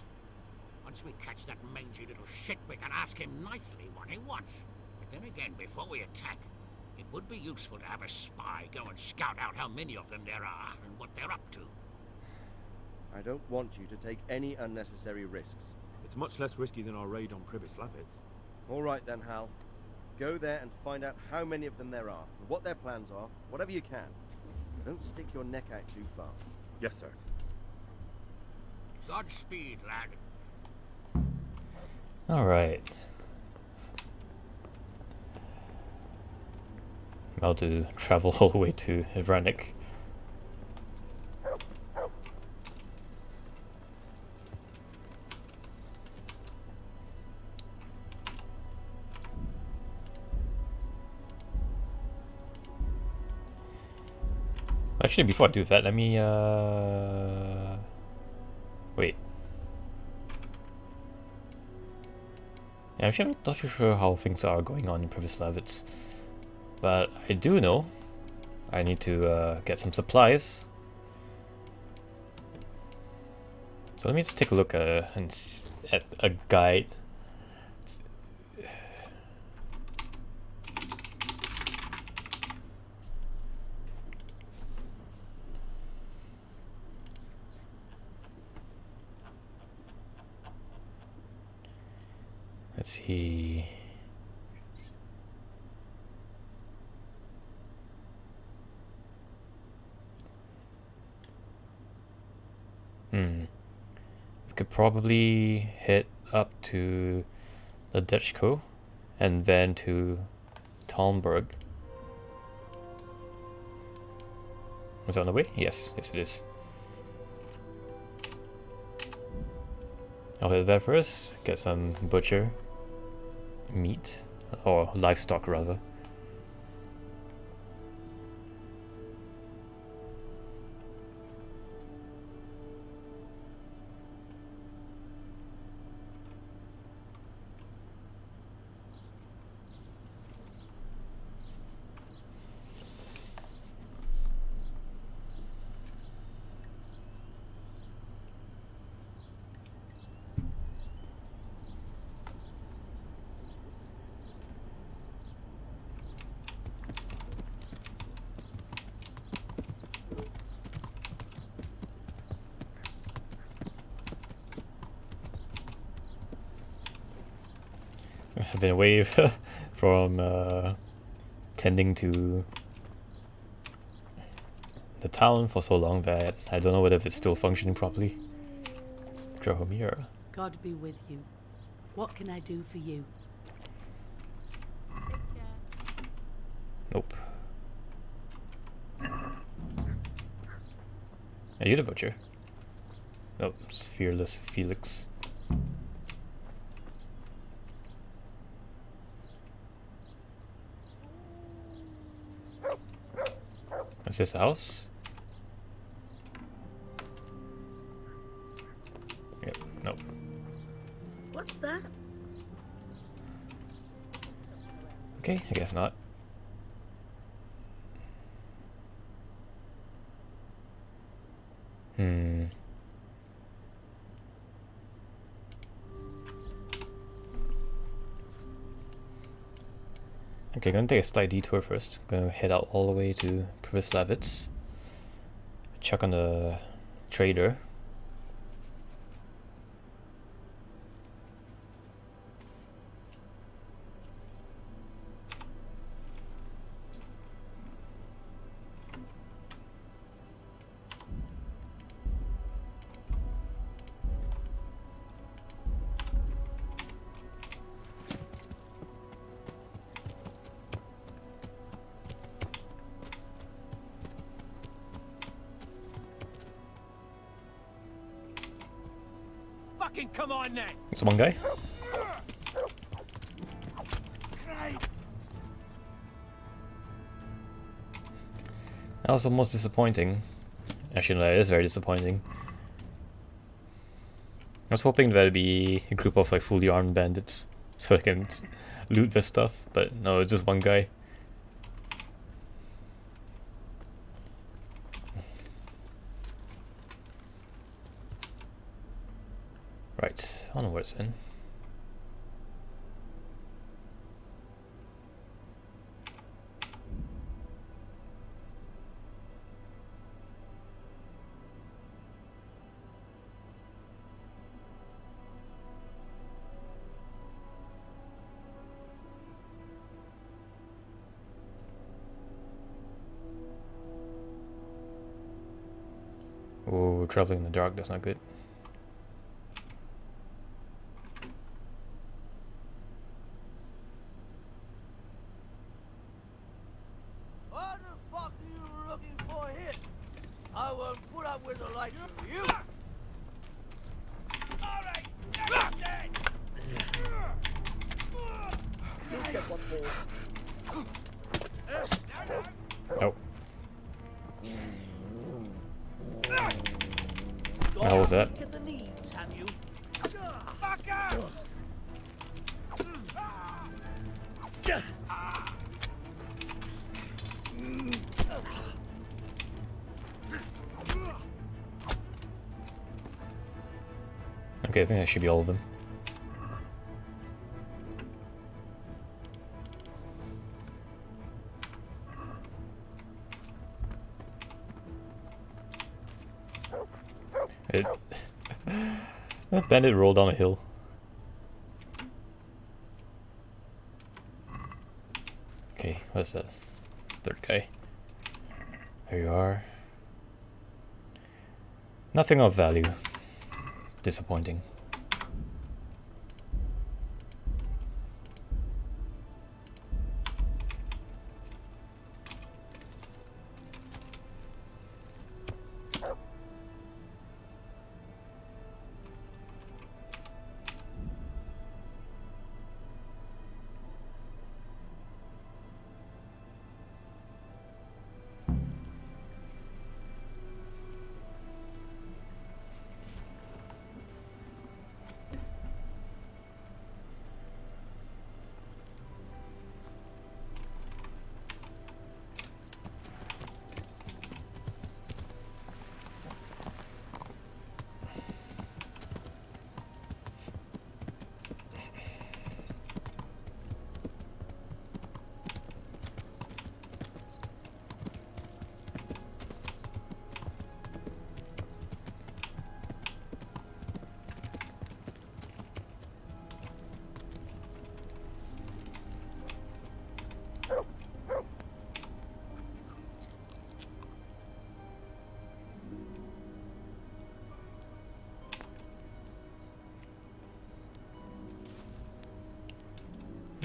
Once we catch that mangy little shit, we can ask him nicely what he wants. But then again, before we attack, it would be useful to have a spy go and scout out how many of them there are and what they're up to. I don't want you to take any unnecessary risks. It's much less risky than our raid on Privis Lavitz. All right then, Hal. Go there and find out how many of them there are, and what their plans are, whatever you can. Don't stick your neck out too far. Yes, sir. Godspeed, lad. Alright. About to travel all the way to Ivranik. Actually, before I do that, let me wait. Yeah, actually, I'm not too sure how things are going on in Privis Lavitz, but I do know I need to get some supplies. So let me just take a look at a guide. Let's see. We could probably head up to the Dutchko and then to Talmberg. Is that on the way? Yes, yes it is. I'll head there first, get some butcher meat, or livestock rather. I've been away from tending to the town for so long that I don't know whether it's still functioning properly. Drahomir. God be with you. What can I do for you? Nope. Are you the butcher? Nope, it's Fearless Felix. Is this house? Yep, nope. What's that? Okay, I guess not. Okay, gonna take a slight detour first. Gonna head out all the way to Privis Lavitz. Check on the trader. Fucking come on then! It's one guy. That was almost disappointing. Actually, no, it is very disappointing. I was hoping there'd be a group of like fully armed bandits so I can loot their stuff, but no, it's just one guy. Right, onwards then. traveling in the dark, that's not good. What the fuck are you looking for here? I won't put up with the likes of you. Alright, you're dead. You get what for? Nope. What the hell was that? Get the leads, have you? Fucker! Okay, I think that should be all of them. That bandit rolled down a hill. Okay, what's that? Third guy. There you are. Nothing of value. Disappointing.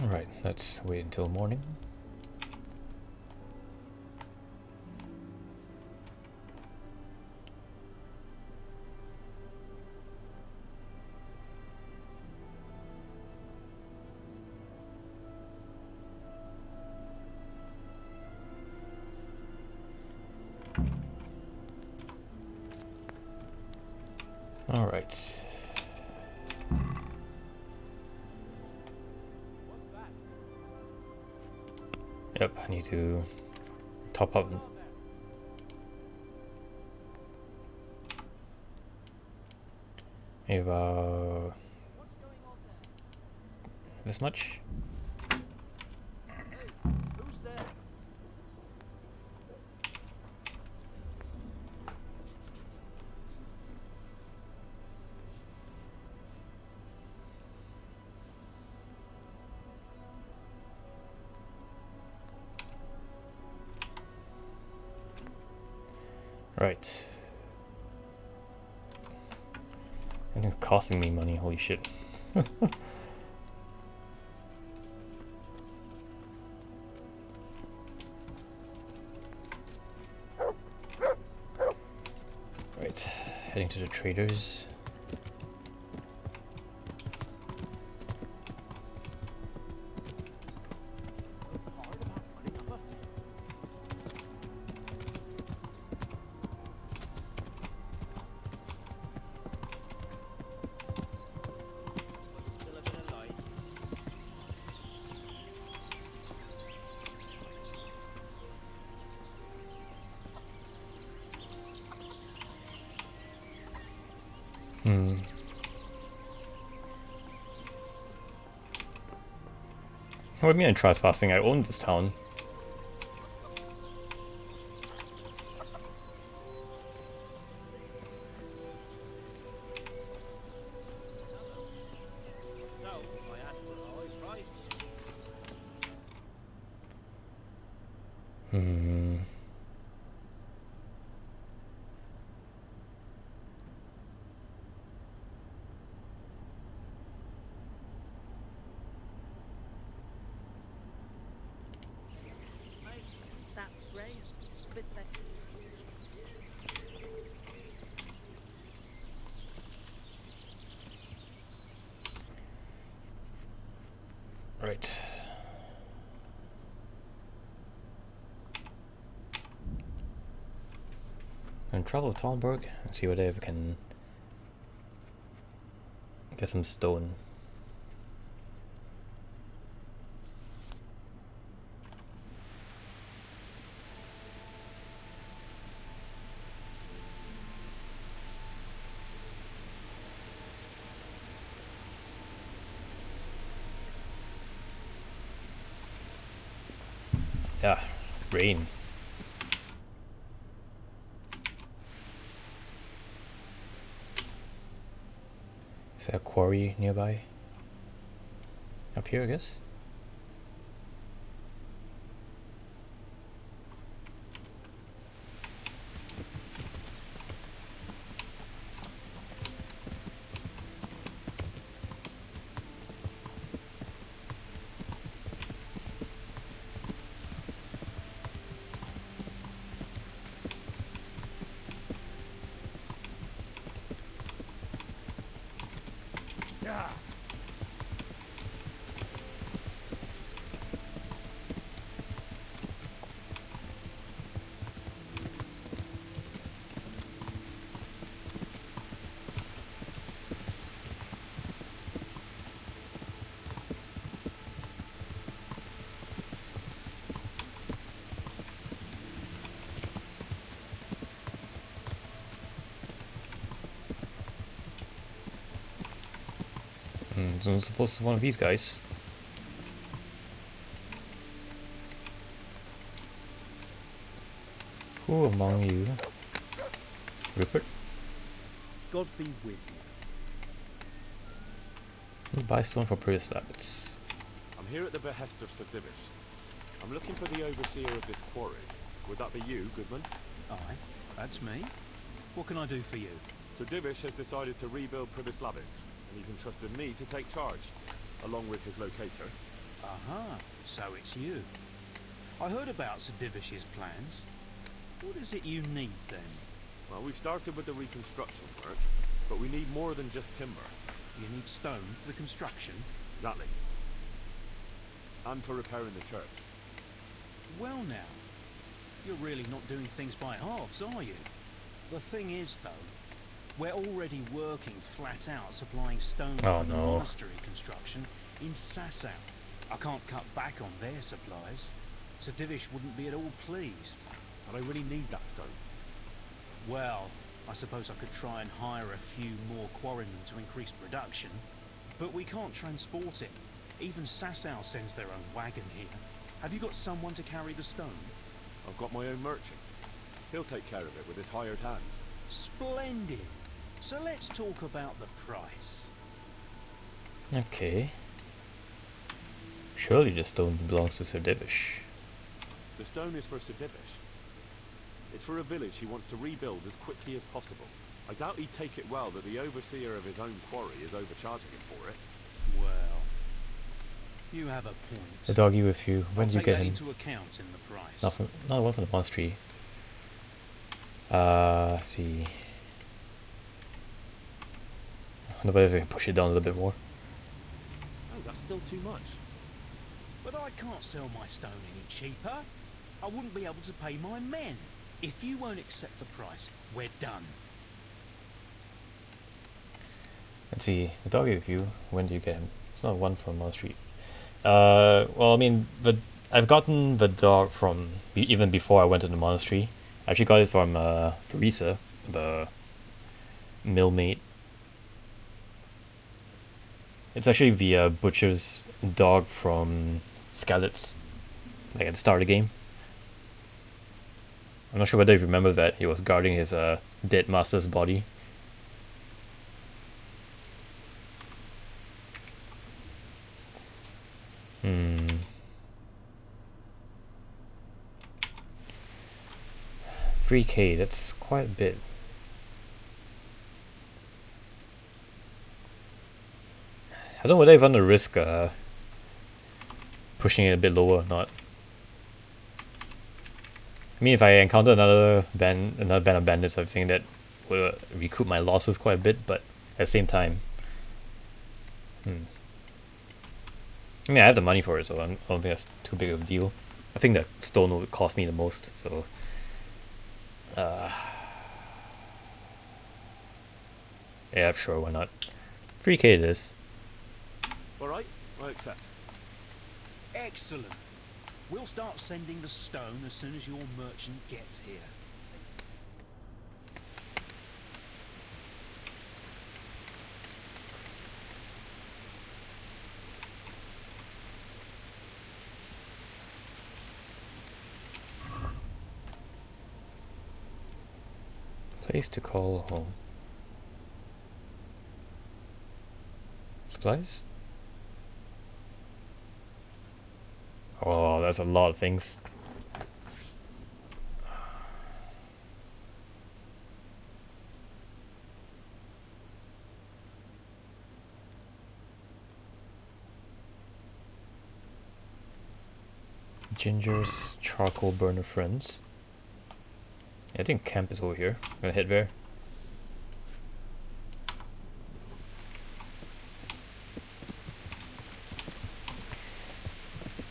Alright, let's wait until morning. Alright. Yep, I need to top up. Maybe about this much. Right. And it's costing me money, holy shit. Right, heading to the traders. What do you mean I'm trespassing? I own this town. Right. And travel to Talmberg and see whether we can get some stone. Yeah, rain. Is there a quarry nearby? Up here, I guess? So I'm supposed to be one of these guys. Who among you? Rupert? God be with You buy stone for Pious rabbits. I'm here at the behest of Sir Divish. I'm looking for the overseer of this quarry. Would that be you, Goodman? Aye, that's me. What can I do for you? Sir Divish has decided to rebuild Pious rabbits, and he's entrusted me to take charge, along with his locator. Aha, so it's you. I heard about Sir Divish's plans. What is it you need then? Well, we've started with the reconstruction work, but we need more than just timber. You need stone for the construction? Exactly. And for repairing the church. Well now, you're really not doing things by halves, are you? The thing is, though, we're already working flat out supplying stone for the monastery construction in Sasau. I can't cut back on their supplies. Sir Divish wouldn't be at all pleased. But I really need that stone. Well, I suppose I could try and hire a few more quarrymen to increase production. But we can't transport it. Even Sasau sends their own wagon here. Have you got someone to carry the stone? I've got my own merchant. He'll take care of it with his hired hands. Splendid. So let's talk about the price. Okay. Surely the stone belongs to Sir Divish. The stone is for Sir Divish. It's for a village he wants to rebuild as quickly as possible. I doubt he'd take it well that the overseer of his own quarry is overcharging him for it. Well, you have a point. The doggy with you. When did you get him? Into account in the price. Not one from the monastery. Let's see. I wonder if I can push it down a little bit more. Oh, that's still too much. But I can't sell my stone any cheaper. I wouldn't be able to pay my men. If you won't accept the price, we're done. Let's see. The doggy with you. When do you get him? It's not one from monastery. Well, I mean, I've gotten the dog from even before I went to the monastery. I actually got it from Teresa, the millmate. It's actually the butcher's dog from Skalitz, like at the start of the game. I'm not sure whether you remember that he was guarding his dead master's body. Hmm. 3K, that's quite a bit. I don't know whether I want to risk pushing it a bit lower or not. I mean, if I encounter another band of bandits, I think that will recoup my losses quite a bit, but at the same time, I mean, I have the money for it, so I don't think that's too big of a deal. I think that stone would cost me the most, so... yeah, sure, why not? 3k it is. Alright, I accept. Excellent. We'll start sending the stone as soon as your merchant gets here. Place to call home. Supplies? Oh, that's a lot of things. Ginger's charcoal burner friends. Yeah, I think camp is over here. I'm gonna head there.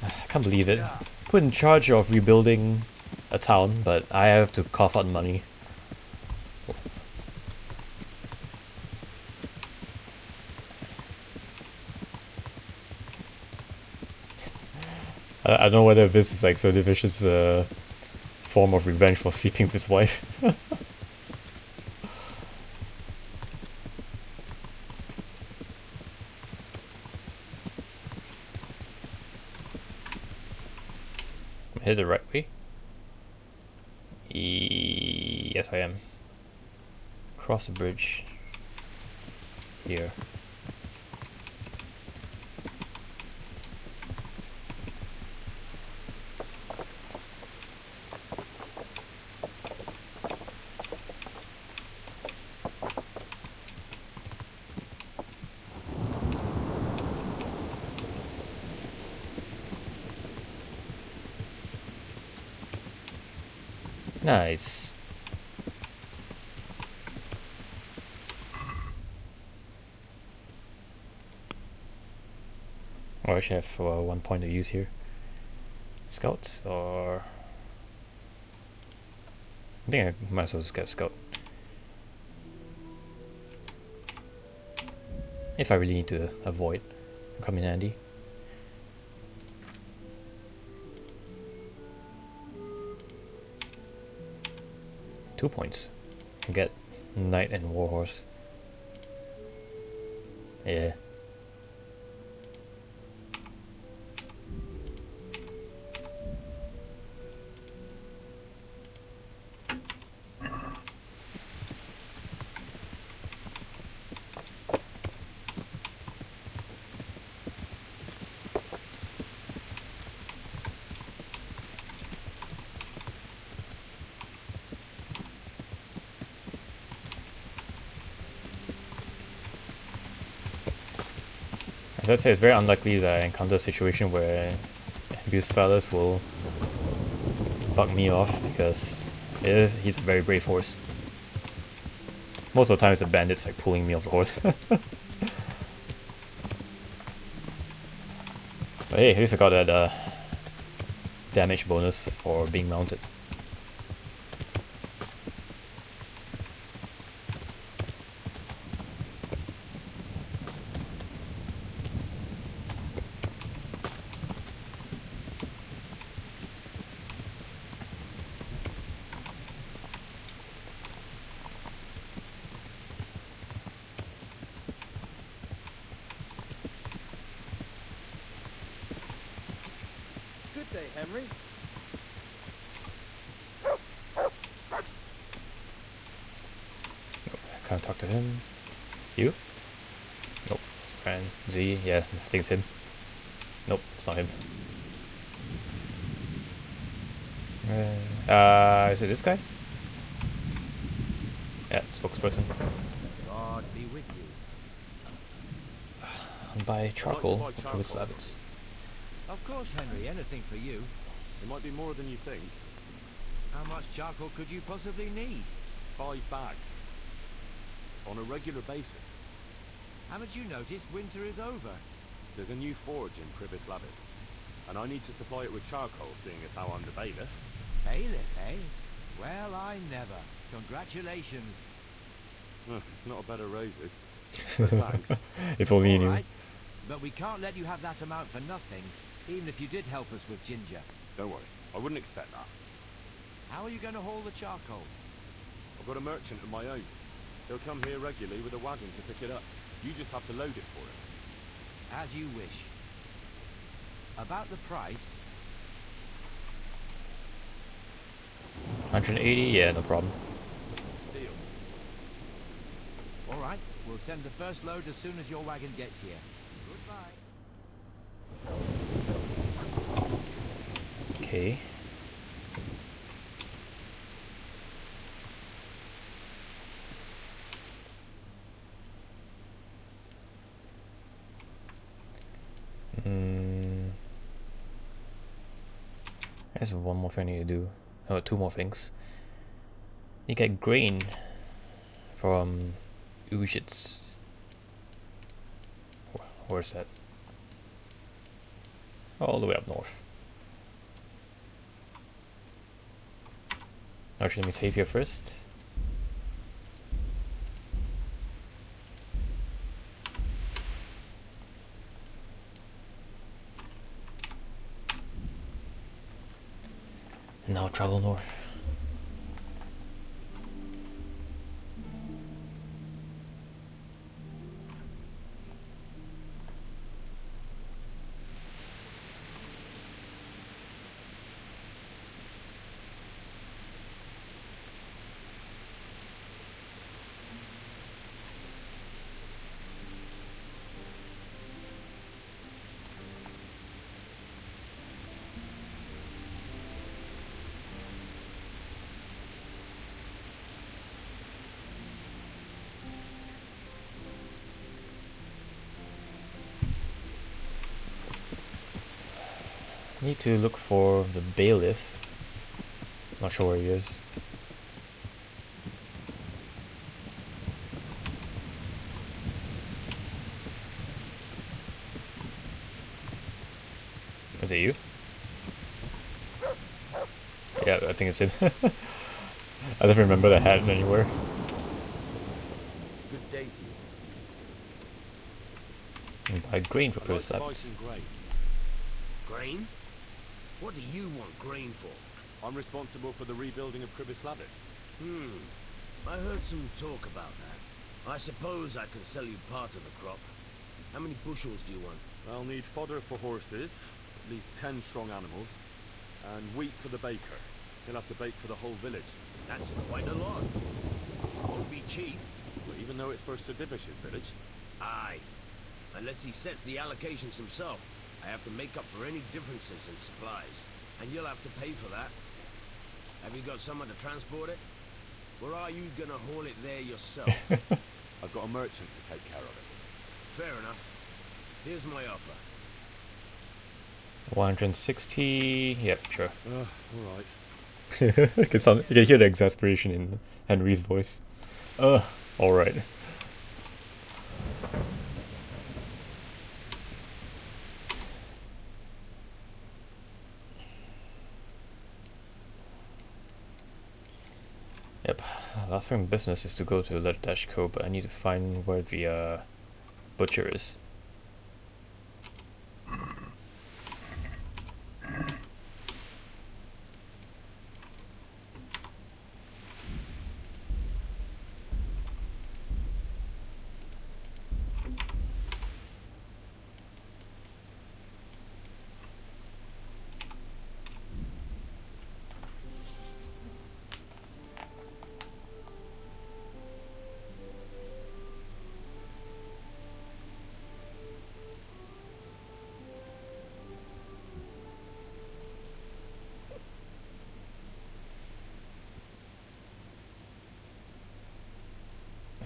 I can't believe it. Put in charge of rebuilding a town, but I have to cough out money. I don't know whether this is like so vicious form of revenge for sleeping with his wife. I'm headed the right way. Yes, I am. Cross the bridge here. Nice. Oh, I actually have one point of use here. Scout, or... I think I might as well just get a scout. If I really need to avoid, come in handy. Two points. Get Knight and Warhorse. Yeah. Let's say it's very unlikely that I encounter a situation where these fellas will bug me off, because he's a very brave horse. Most of the time it's the bandits like pulling me off the horse. But hey, at least I got that damage bonus for being mounted. Henry. Can't talk to him. You? Nope. It's Brian. Z. Yeah, I think it's him. Nope, it's not him. Is it this guy? Yeah, spokesperson. God be with you. Buy charcoal for his rabbits. Of course, Henry, anything for you. It might be more than you think. How much charcoal could you possibly need? 5 bags. On a regular basis. Haven't you noticed winter is over? There's a new forge in Privis Labis, and I need to supply it with charcoal, seeing as how I'm the bailiff. Bailiff, eh? Well, I never. Congratulations. It's not a bed of roses. So thanks. If only you knew. Alright, but we can't let you have that amount for nothing, even if you did help us with ginger. Don't worry, I wouldn't expect that. How are you going to haul the charcoal? I've got a merchant of my own. He'll come here regularly with a wagon to pick it up. You just have to load it for him. As you wish. About the price? 180, yeah, no problem. Deal. Alright, we'll send the first load as soon as your wagon gets here. Goodbye. Okay. There's one more thing I need to do. Oh, two more things. You get grain from Ujits. Where's that? All the way up north. Actually, let me save here first. And now travel north. Need to look for the bailiff. Not sure where he is. Is it you? Yeah, I think it's him. I don't remember the hat anywhere. Good day to you. And buy grain for Pious Labs. Grain? What do you want grain for? I'm responsible for the rebuilding of Privis Labis. I heard some talk about that. I suppose I can sell you part of the crop. How many bushels do you want? I'll need fodder for horses, at least 10 strong animals, and wheat for the baker. He'll have to bake for the whole village. That's quite a lot. Won't be cheap. Well, even though it's for Sir Divish's village. Aye. Unless he sets the allocations himself. I have to make up for any differences in supplies, and you'll have to pay for that. Have you got someone to transport it? Or are you gonna haul it there yourself? I've got a merchant to take care of it. Fair enough. Here's my offer. 160. Yep, sure. Alright. You can hear the exasperation in Henry's voice. Alright. Yep, last thing in business is to go to Leather Co, but I need to find where the butcher is.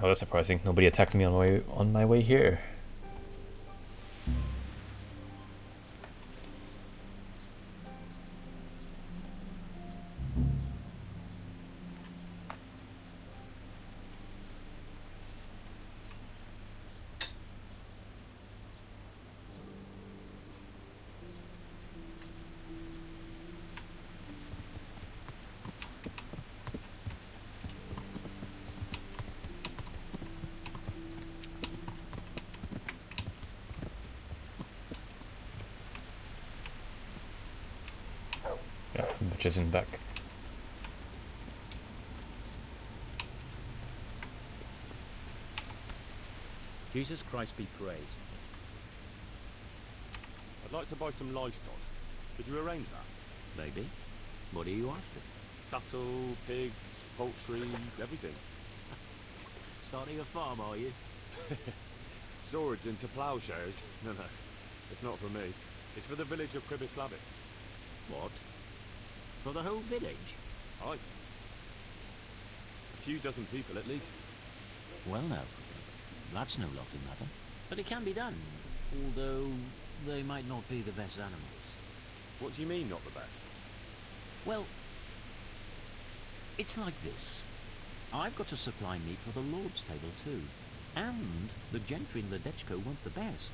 Oh, that's surprising. Nobody attacked me on my way here. just in back. Jesus Christ be praised. I'd like to buy some livestock. Could you arrange that? Maybe. What are you after? Cattle, pigs, poultry, everything. Starting a farm, are you? Swords into plowshares? No, it's not for me. It's for the village of Kribislavitz. What? For the whole village? Aye. A few dozen people at least. Well, no. That's no laughing matter. But it can be done, although they might not be the best animals. What do you mean, not the best? Well, it's like this. I've got to supply meat for the Lord's table too. And the gentry in Ledechko want the best.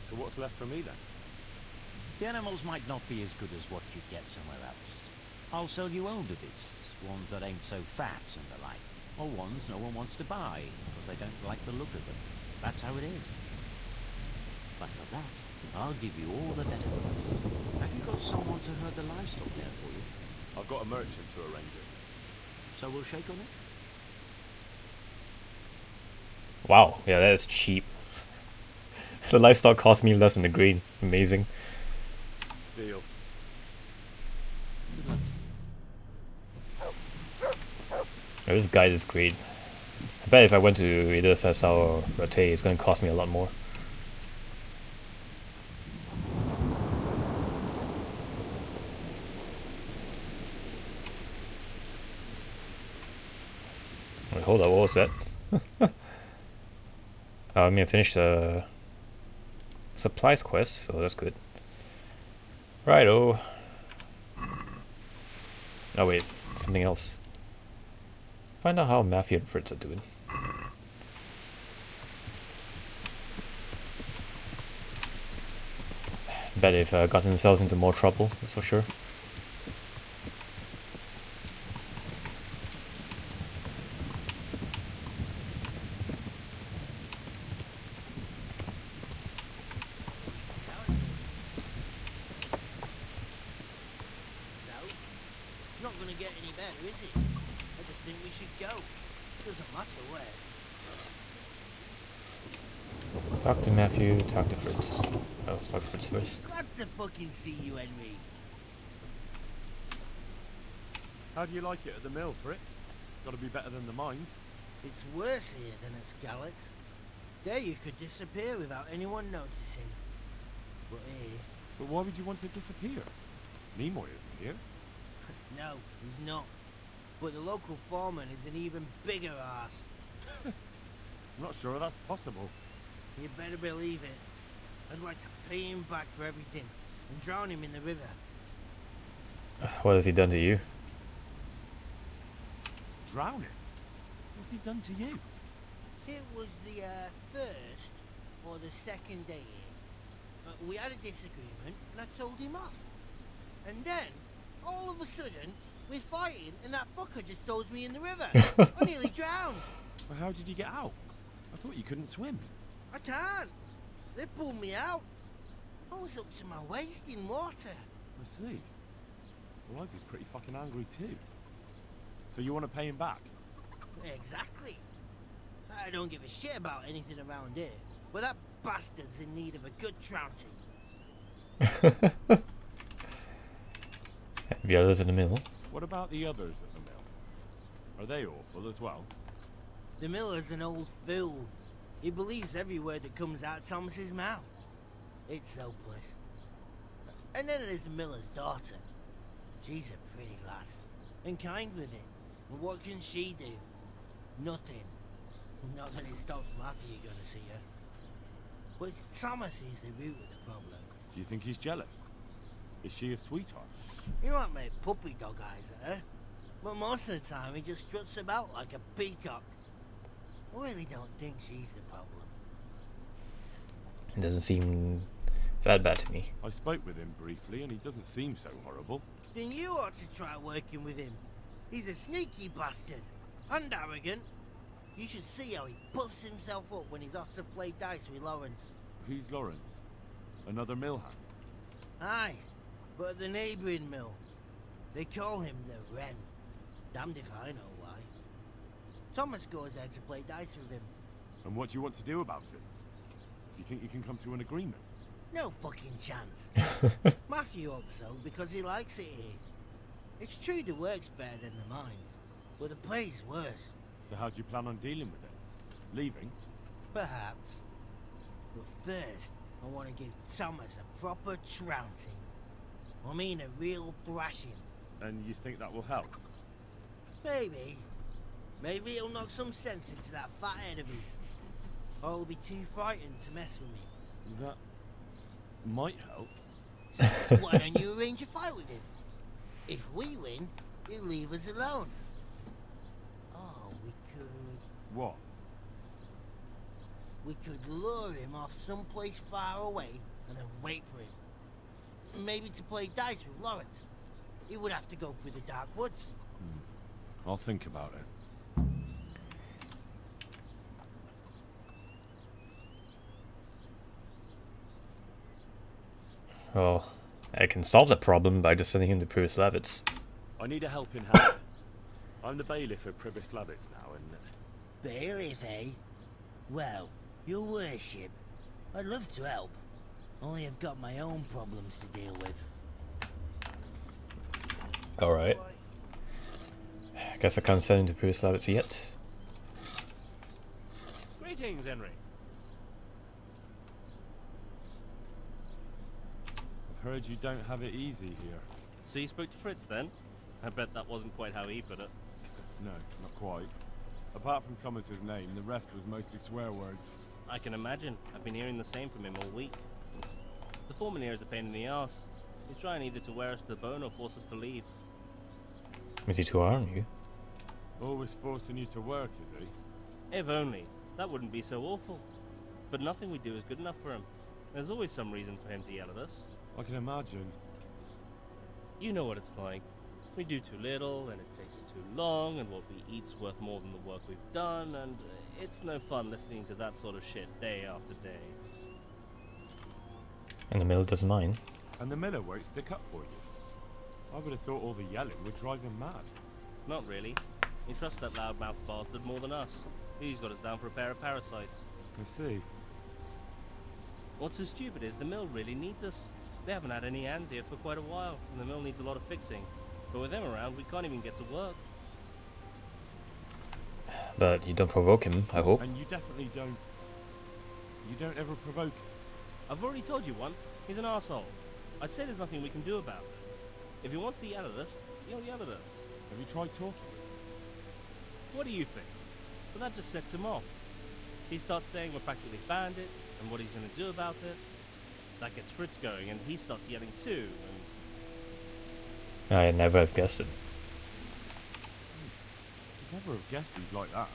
So what's left for me then? The animals might not be as good as what you'd get somewhere else. I'll sell you older beasts, ones that ain't so fat and the like. Or ones no one wants to buy, because they don't like the look of them. That's how it is. But for that, I'll give you all the better ones. Have you got someone to herd the livestock there for you? I've got a merchant to arrange it. So we'll shake on it? Wow, yeah, that is cheap. The livestock cost me less than the grain. Amazing. Deal. Yeah, this guide is great. I bet if I went to either Sasau or Rote, it's going to cost me a lot more. Wait, hold up, what was that? I mean, I finished the supplies quest, so that's good. Righto. Oh wait, something else. Find out how Matthew and Fritz are doing. Bet they've gotten themselves into more trouble, that's for sure. Not gonna get any better, is it? I just think we should go. Doesn't matter where. Talk to Matthew, talk to Fritz. Oh, let's talk to Fritz first. Glad to fucking see you, Henry. How do you like it at the mill, Fritz? Gotta be better than the mines. It's worse here than at Skalitz. There you could disappear without anyone noticing. But here... But why would you want to disappear? Nimoy isn't here. No, he's not. But the local foreman is an even bigger ass. I'm not sure that's possible. You better believe it. I'd like to pay him back for everything and drown him in the river. What has he done to you? Drown him? What's he done to you? It was the first or the second day here. We had a disagreement and I told him off. And then, all of a sudden, we're fighting and that fucker just throws me in the river. I nearly drowned. Well, how did you get out? I thought you couldn't swim. I can't. They pulled me out. I was up to my waist in water. I see. Well, I'd be pretty fucking angry too. So you want to pay him back? Exactly. I don't give a shit about anything around here, but that bastard's in need of a good trouncing. The others in the mill. What about the others at the mill? Are they awful as well? The miller's an old fool. He believes every word that comes out of Thomas's mouth. It's hopeless. And then there's the miller's daughter. She's a pretty lass, and kind with it. But what can she do? Nothing. Not that it stops Matthew going to see her. But Thomas is the root of the problem. Do you think he's jealous? Is she a sweetheart? He might make puppy dog eyes at her, but most of the time he just struts about like a peacock. I really don't think she's the problem. It doesn't seem that bad to me. I spoke with him briefly and he doesn't seem so horrible. Then you ought to try working with him. He's a sneaky bastard and arrogant. You should see how he puffs himself up when he's off to play dice with Lawrence. Who's Lawrence? Another mill hand? Aye, but at the neighbouring mill. They call him the Wren. Damned if I know why. Thomas goes there to play dice with him. And what do you want to do about it? Do you think you can come to an agreement? No fucking chance. Matthew hopes so because he likes it here. It's true the work's better than the mines, but the pay's worse. So how do you plan on dealing with it? Leaving? Perhaps. But first, I want to give Thomas a proper trouncing. I mean a real thrashing. And you think that will help? Maybe. Maybe it'll knock some sense into that fat head of his. Or he'll be too frightened to mess with me. That might help. So why don't you arrange a fight with him? If we win, he'll leave us alone. Oh, we could... What? We could lure him off someplace far away and then wait for him. Maybe to play dice with Lawrence. He would have to go through the dark woods. I'll think about it. Well, I can solve the problem by just sending him to Pious. I need a helping hand. I'm the bailiff of Pious now, and... Bailiff, eh? Well, your worship, I'd love to help. Only I've got my own problems to deal with. Alright. I guess I can't send him to Pious yet. Greetings, Henry. I've heard you don't have it easy here. So you spoke to Fritz then? I bet that wasn't quite how he put it. No, not quite. Apart from Thomas's name, the rest was mostly swear words. I can imagine. I've been hearing the same from him all week. The foreman here is a pain in the arse. He's trying either to wear us to the bone or force us to leave. Is he to harm you? Always forcing you to work, is he? If only. That wouldn't be so awful. But nothing we do is good enough for him. There's always some reason for him to yell at us. I can imagine. You know what it's like. We do too little, and it takes too long, and what we eat's worth more than the work we've done, and it's no fun listening to that sort of shit day after day. And the miller doesn't mind. And the miller won't stick up for you. I would have thought all the yelling would drive him mad. Not really. He trusts that loudmouth bastard more than us. He's got us down for a pair of parasites. I see. What's so stupid is the mill really needs us. They haven't had any hands here for quite a while, and the mill needs a lot of fixing. But with them around, we can't even get to work. But you don't provoke him, I hope. And you definitely don't... You don't ever provoke him. I've already told you once, he's an arsehole. I'd say there's nothing we can do about it. If he wants to yell at us, he'll yell at us. Have you tried talking? What do you think? But that just sets him off. He starts saying we're practically bandits, and what he's going to do about it. That gets Fritz going, and he starts yelling too, and... I never have guessed it. I'd never have guessed he's like that.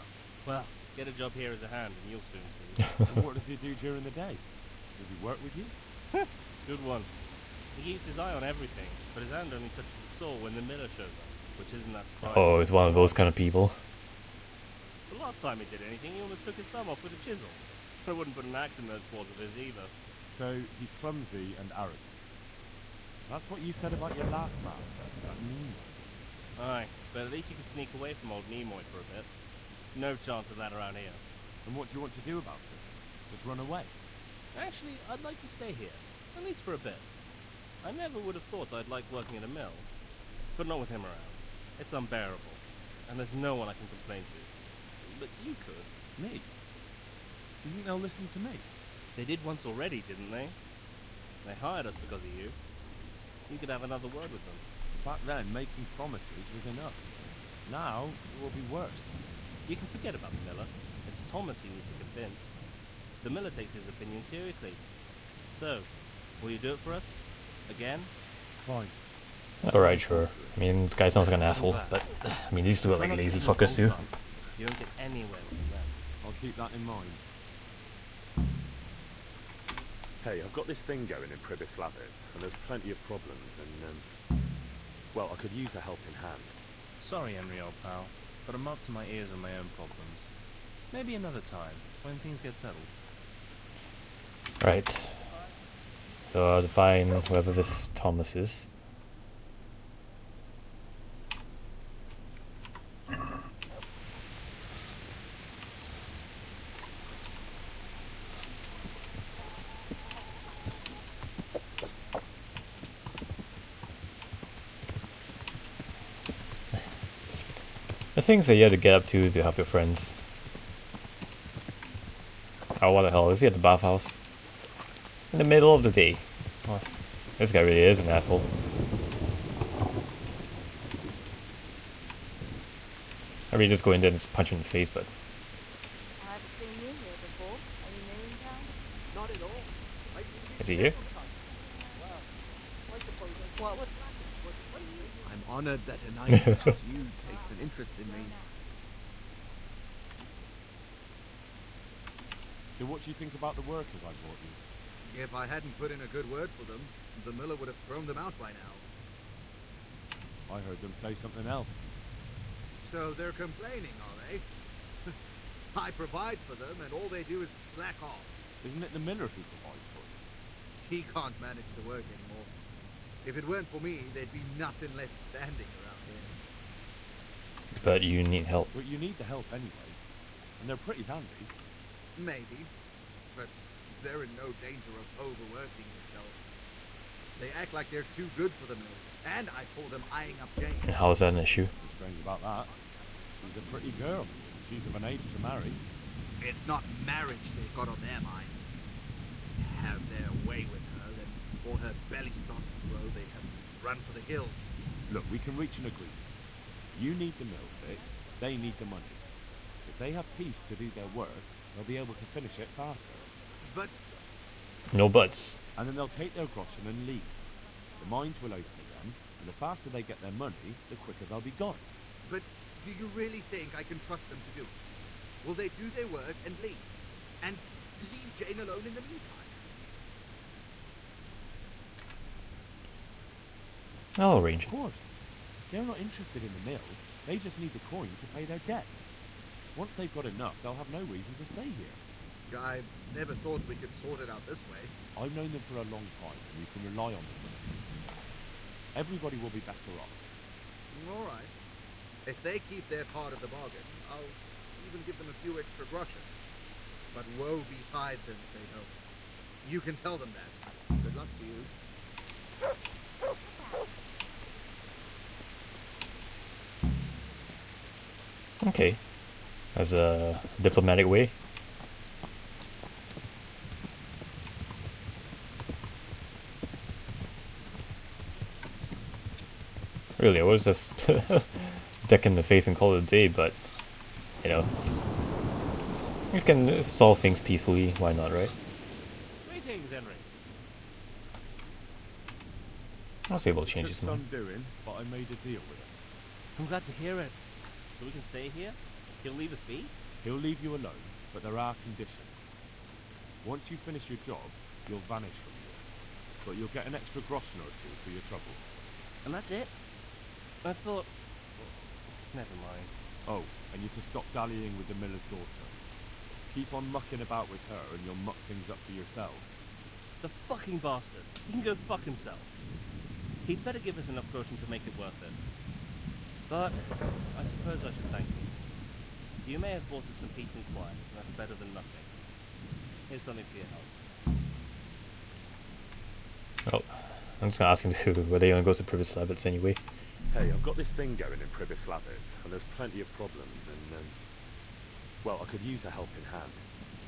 Well, get a job here as a hand, and you'll soon see. And what does he do during the day? Does he work with you? Good one. He keeps his eye on everything, but his hand only touches the saw when the miller shows up, which isn't that surprising. Oh, he's one of those kind of people. The last time he did anything, he almost took his thumb off with a chisel. I wouldn't put an axe in those paws of his either. So, he's clumsy and arrogant. That's what you said about your last master, that Nimoy. Aye, but at least you could sneak away from old Nimoy for a bit. No chance of that around here. And what do you want to do about it? Just run away? Actually, I'd like to stay here, at least for a bit. I never would have thought I'd like working at a mill, but not with him around. It's unbearable, and there's no one I can complain to. But you could. Me? Do you think they'll listen to me? They did once already, didn't they? They hired us because of you. You could have another word with them. Back then, making promises was enough. Now, it will be worse. You can forget about the miller. It's Thomas you need to convince. The miller takes his opinion seriously. So, will you do it for us? Again? Fine. Alright, sure. I mean, this guy sounds like an asshole, but I mean, these two are like lazy fuckers too. You don't get anywhere with that. I'll keep that in mind. Hey, I've got this thing going in Pious, and there's plenty of problems, and, well, I could use a helping hand. Sorry, Henry, old pal, but I'm up to my ears on my own problems. Maybe another time, when things get settled. Right. So I'll define whoever this Thomas is. The things that you have to get up to help your friends. Oh, what the hell? Is he at the bathhouse? In the middle of the day. Oh, this guy really is an asshole. I really just go in there and just punch him in the face, but... I haven't seen you here before. Are you new in town? Not at all. Is he here? What was I'm honored that a knight such as you takes an interest in me. So what do you think about the workers I brought you? If I hadn't put in a good word for them, the miller would have thrown them out by now. I heard them say something else. So they're complaining, are they? I provide for them, and all they do is slack off. Isn't it the miller who provides for you? He can't manage the work anymore. If it weren't for me, there'd be nothing left standing around here. But you need help. But you need the help anyway. And they're pretty handy. Maybe. But they're in no danger of overworking themselves. They act like they're too good for the mill. And I saw them eyeing up Jane. And how is that an issue? What's strange about that? She's a pretty girl. She's of an age to marry. It's not marriage they've got on their minds. Have their way with her, then before her belly starts to grow, they have run for the hills. Look, we can reach an agreement. You need the mill fixed, they need the money. If they have peace to do their work, they'll be able to finish it faster. But... No buts. And then they'll take their groschen and leave. The mines will open again, and the faster they get their money, the quicker they'll be gone. But do you really think I can trust them to do it? Will they do their work and leave? And leave Jane alone in the meantime? I'll arrange. Of course. They're not interested in the mill. They just need the coin to pay their debts. Once they've got enough, they'll have no reason to stay here. I never thought we could sort it out this way. I've known them for a long time, and you can rely on them. Everybody will be better off. All right. If they keep their part of the bargain, I'll even give them a few extra groschen. But woe betide them if they don't. You can tell them that. Good luck to you. Okay. As a diplomatic way. Really, I was just deck in the face and call it a day, but, you know, we can solve things peacefully, why not, right? Greetings, Henry. I'll say we'll change his mind. Some doing, but I made a deal with him. I'm glad to hear it. So we can stay here? He'll leave us be? He'll leave you alone, but there are conditions. Once you finish your job, you'll vanish from here. But you'll get an extra groschen or two for your troubles. And that's it? I thought... Oh, never mind. Oh, and you're to stop dallying with the miller's daughter. Keep on mucking about with her and you'll muck things up for yourselves. The fucking bastard. He can go fuck himself. He'd better give us enough groschen to make it worth it. But I suppose I should thank you. You may have brought us some peace and quiet, and that's better than nothing. Here's something for your help. Oh, I'm just gonna ask him whether he goes to Pious Lavitz anyway. Hey, I've got this thing going in Pious Lavitz, and there's plenty of problems, and, well, I could use a helping hand.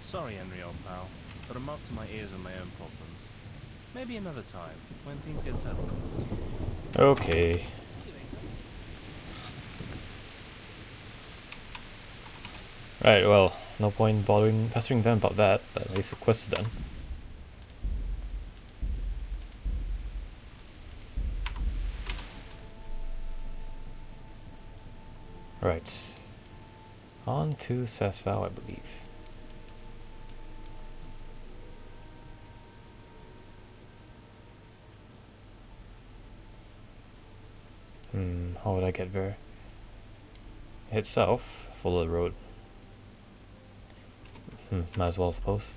Sorry, Henry, old pal, but I'm up to my ears in my own problems. Maybe another time, when things get settled. Okay. Right, well, no point pestering them about that, but at least the quest is done. Right. On to Sasau, I believe. How would I get there? Head south, follow the road. Might as well, I suppose.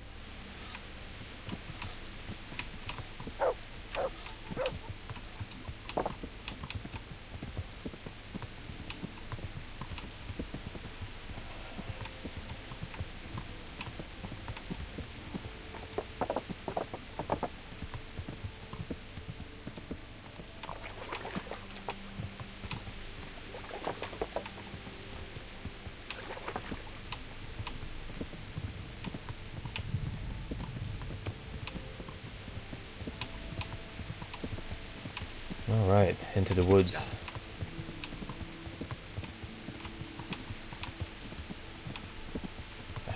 Alright, into the woods.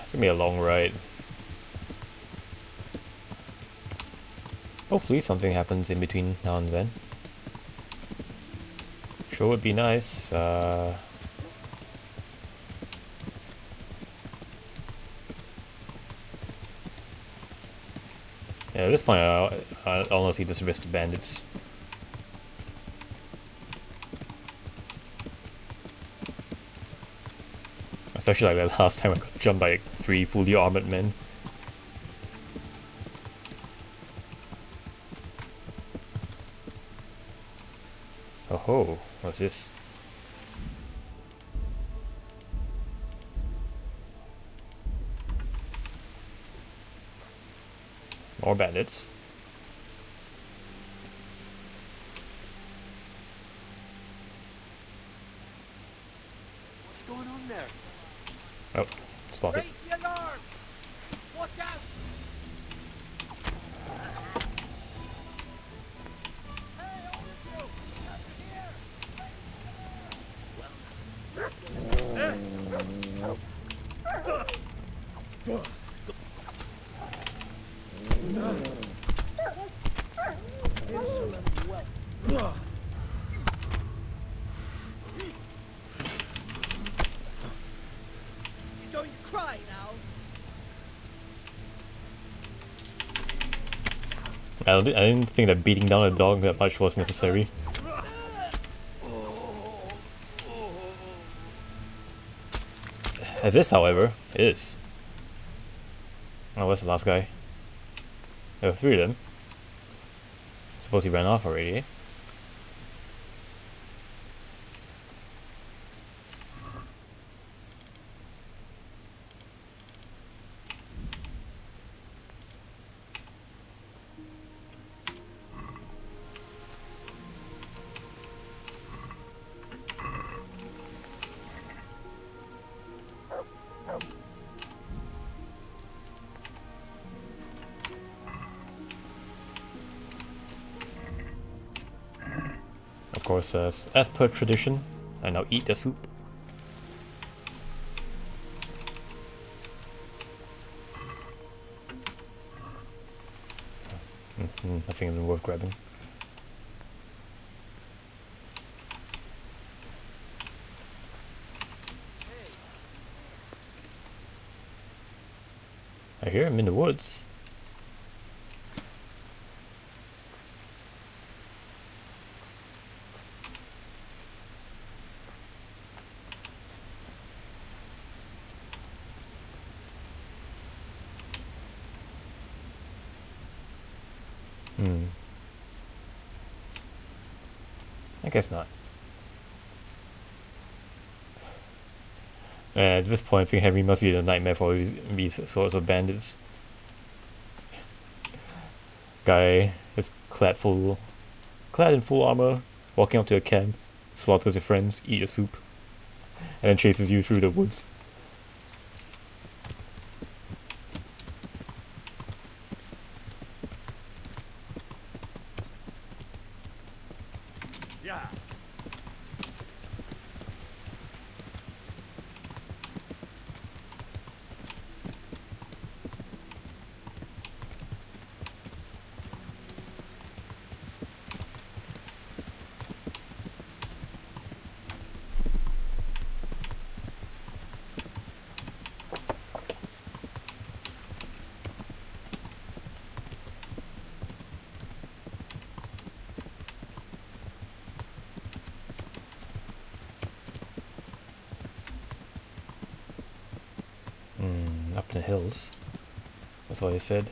It's gonna be a long ride. Hopefully something happens in between now and then. Sure would be nice. Yeah, at this point I honestly just risk the bandits. Especially like that last time I got jumped by like 3 fully armored men. Oh ho, what's this? More bandits. What's going on there? Oh, spotted. Raise the alarm! Watch out! You're going to cry now. I didn't think that beating down a dog that much was necessary. This, however, is. Oh, where's the last guy? There were 3 of them. Suppose he ran off already, eh? Of course, as per tradition, I now eat the soup. Nothing even worth grabbing. I hear him in the woods. I guess not. At this point, I think Henry must be the nightmare for these sorts of bandits. Guy is clad in full armor, walking up to a camp, slaughters your friends, eat your soup, and then chases you through the woods. Yeah. Up in the hills. That's what I said.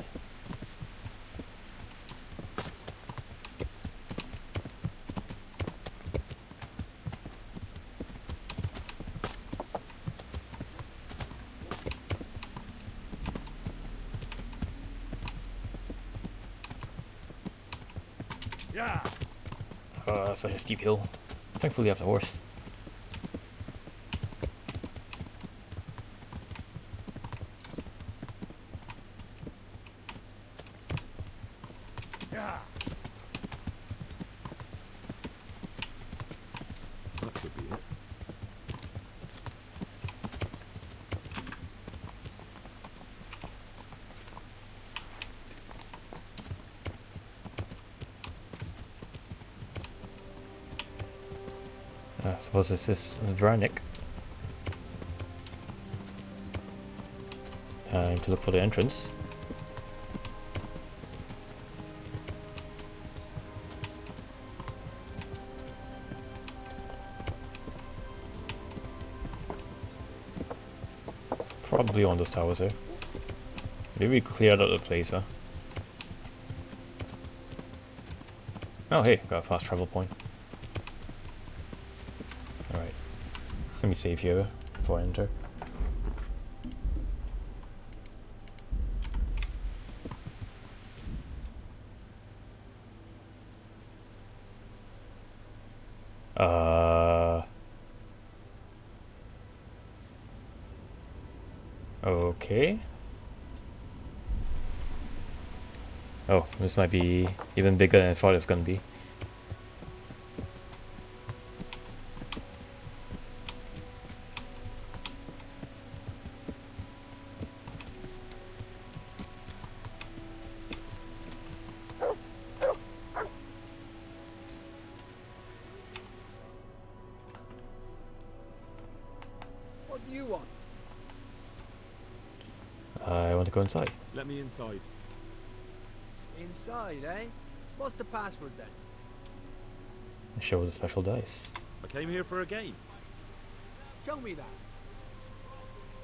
Yeah. Such a steep hill. Thankfully I have the horse. I suppose this is Vranik. Time to look for the entrance. Probably on those towers here. Maybe we cleared out the place, huh? Oh hey, got a fast travel point. Alright. Let me save here before I enter. Okay. Oh, this might be even bigger than I thought it's gonna be. What do you want? I want to go inside. Let me inside. Inside, eh? What's the password then? Show the special dice. I came here for a game. Show me that.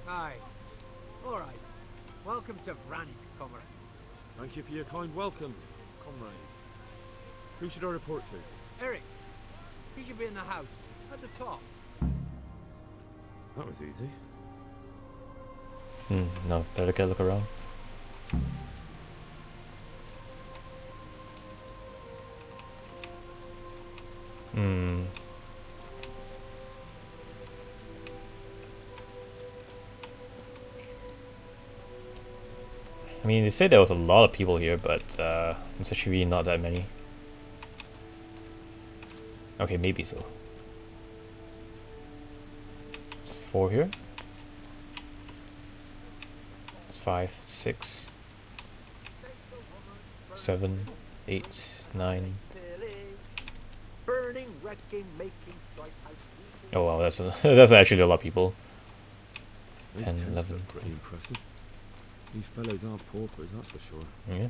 Aye. Alright. Welcome to Vranik, comrade. Thank you for your kind welcome, comrade. Who should I report to? Eric. He should be in the house. At the top. That was easy. No, better get a look around. I mean, they say there was a lot of people here, but it's actually not that many. Okay, maybe so. It's 4 here. It's 5, 6, 7, 8, 9. Oh wow, that's that's actually a lot of people. 10, 11. Pretty impressive. These fellows are paupers, that's for sure. Yeah.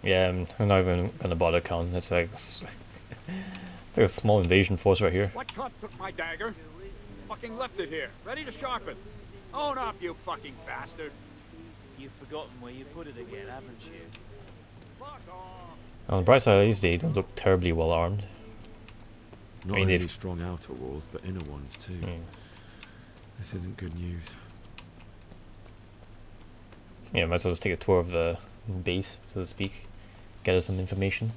Yeah, I'm not even gonna bother count. It's like a small invasion force right here. What cunt took my dagger? Fucking left it here, ready to sharpen. Own up, you fucking bastard. You've forgotten where you put it again, haven't you? Fuck off. On the bright side, at least they don't look terribly well armed. Not I mean, only strong outer walls, but inner ones too. This isn't good news. Yeah, might as well just take a tour of the base, so to speak. Gather some information.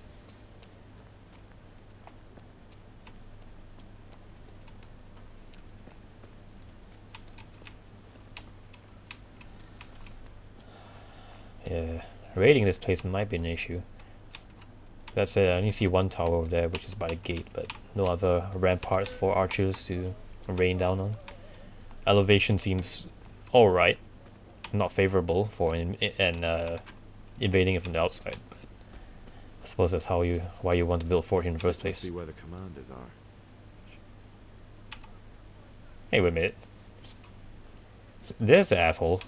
Yeah, raiding this place might be an issue. That said, I only see one tower over there, which is by the gate, but no other ramparts for archers to rain down on. Elevation seems alright. Not favorable for invading it from the outside, but I suppose that's why you want to build a fort here in the first place. See where the commanders are. Hey, wait a minute. There's an asshole.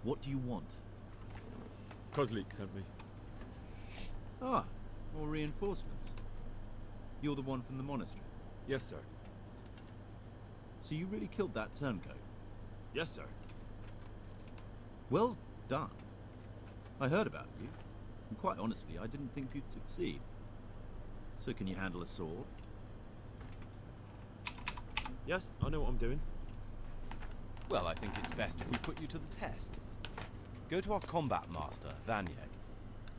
What do you want? Kozlik sent me. Ah, more reinforcements. You're the one from the monastery? Yes, sir. So you really killed that turncoat? Yes, sir. Well done. I heard about you, and quite honestly, I didn't think you'd succeed. So can you handle a sword? Yes, I know what I'm doing. Well, I think it's best if we put you to the test. Go to our combat master, Vanyek.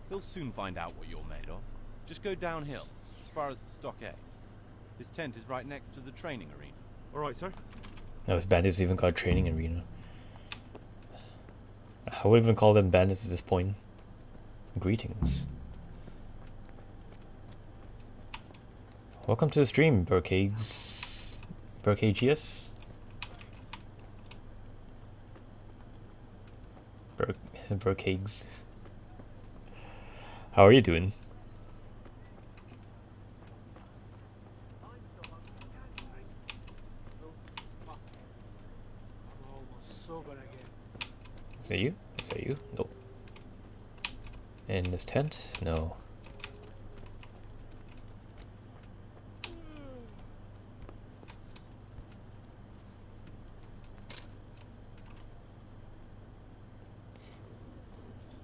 He'll soon find out what you're made of. Just go downhill, as far as the stockade. His tent is right next to the training arena. Alright, sir. Now this bandit's even got a training arena. I wouldn't even call them bandits at this point. Greetings. Welcome to the stream, Burcages. Burcagius? Burcages. How are you doing? Is that you? Is that you? Nope. In this tent? No.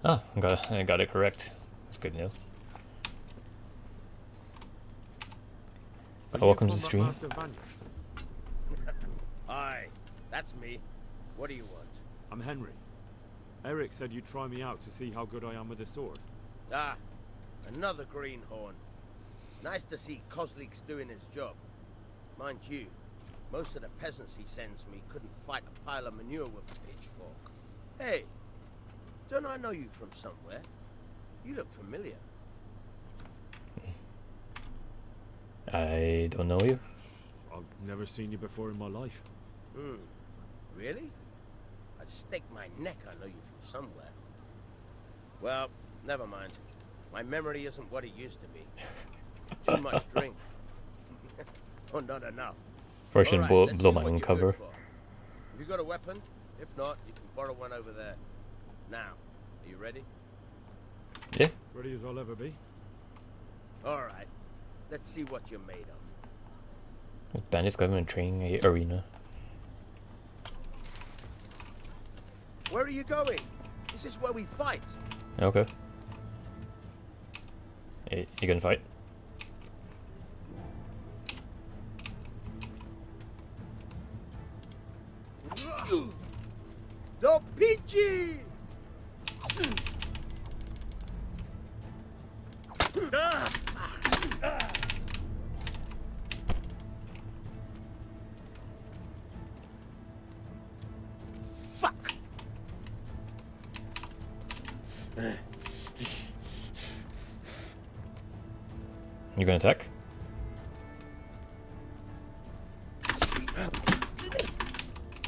Oh, I got it correct. That's good to know. Welcome to the stream. Hi, that's me. What do you want? I'm Henry. Eric said you'd try me out to see how good I am with the sword. Ah, another greenhorn. Nice to see Kozlik's doing his job. Mind you, most of the peasants he sends me couldn't fight a pile of manure with a pitchfork. Hey, don't I know you from somewhere? You look familiar. I don't know you. I've never seen you before in my life. Really? I'd stake my neck I know you from somewhere. Well, never mind. My memory isn't what it used to be. Too much drink. Or not enough. Probably shouldn't blow my own you're cover. good for. Have you got a weapon? If not, you can borrow one over there. Now, are you ready? Yeah. Ready as I'll ever be. Alright. Let's see what you're made of. Bandits government training arena. Where are you going? This is where we fight. Okay. Hey, you gonna fight? The Pichi! Fuck! You gonna attack?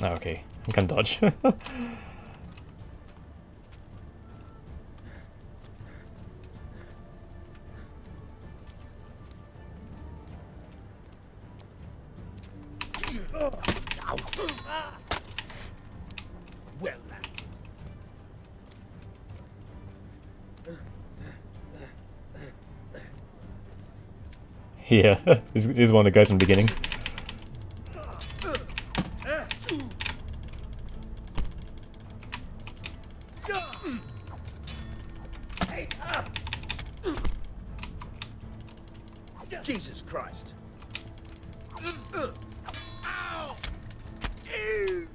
Oh, okay, I can dodge. Well, yeah, this is one of the guys from the beginning. Jesus Christ. Ow! Ew!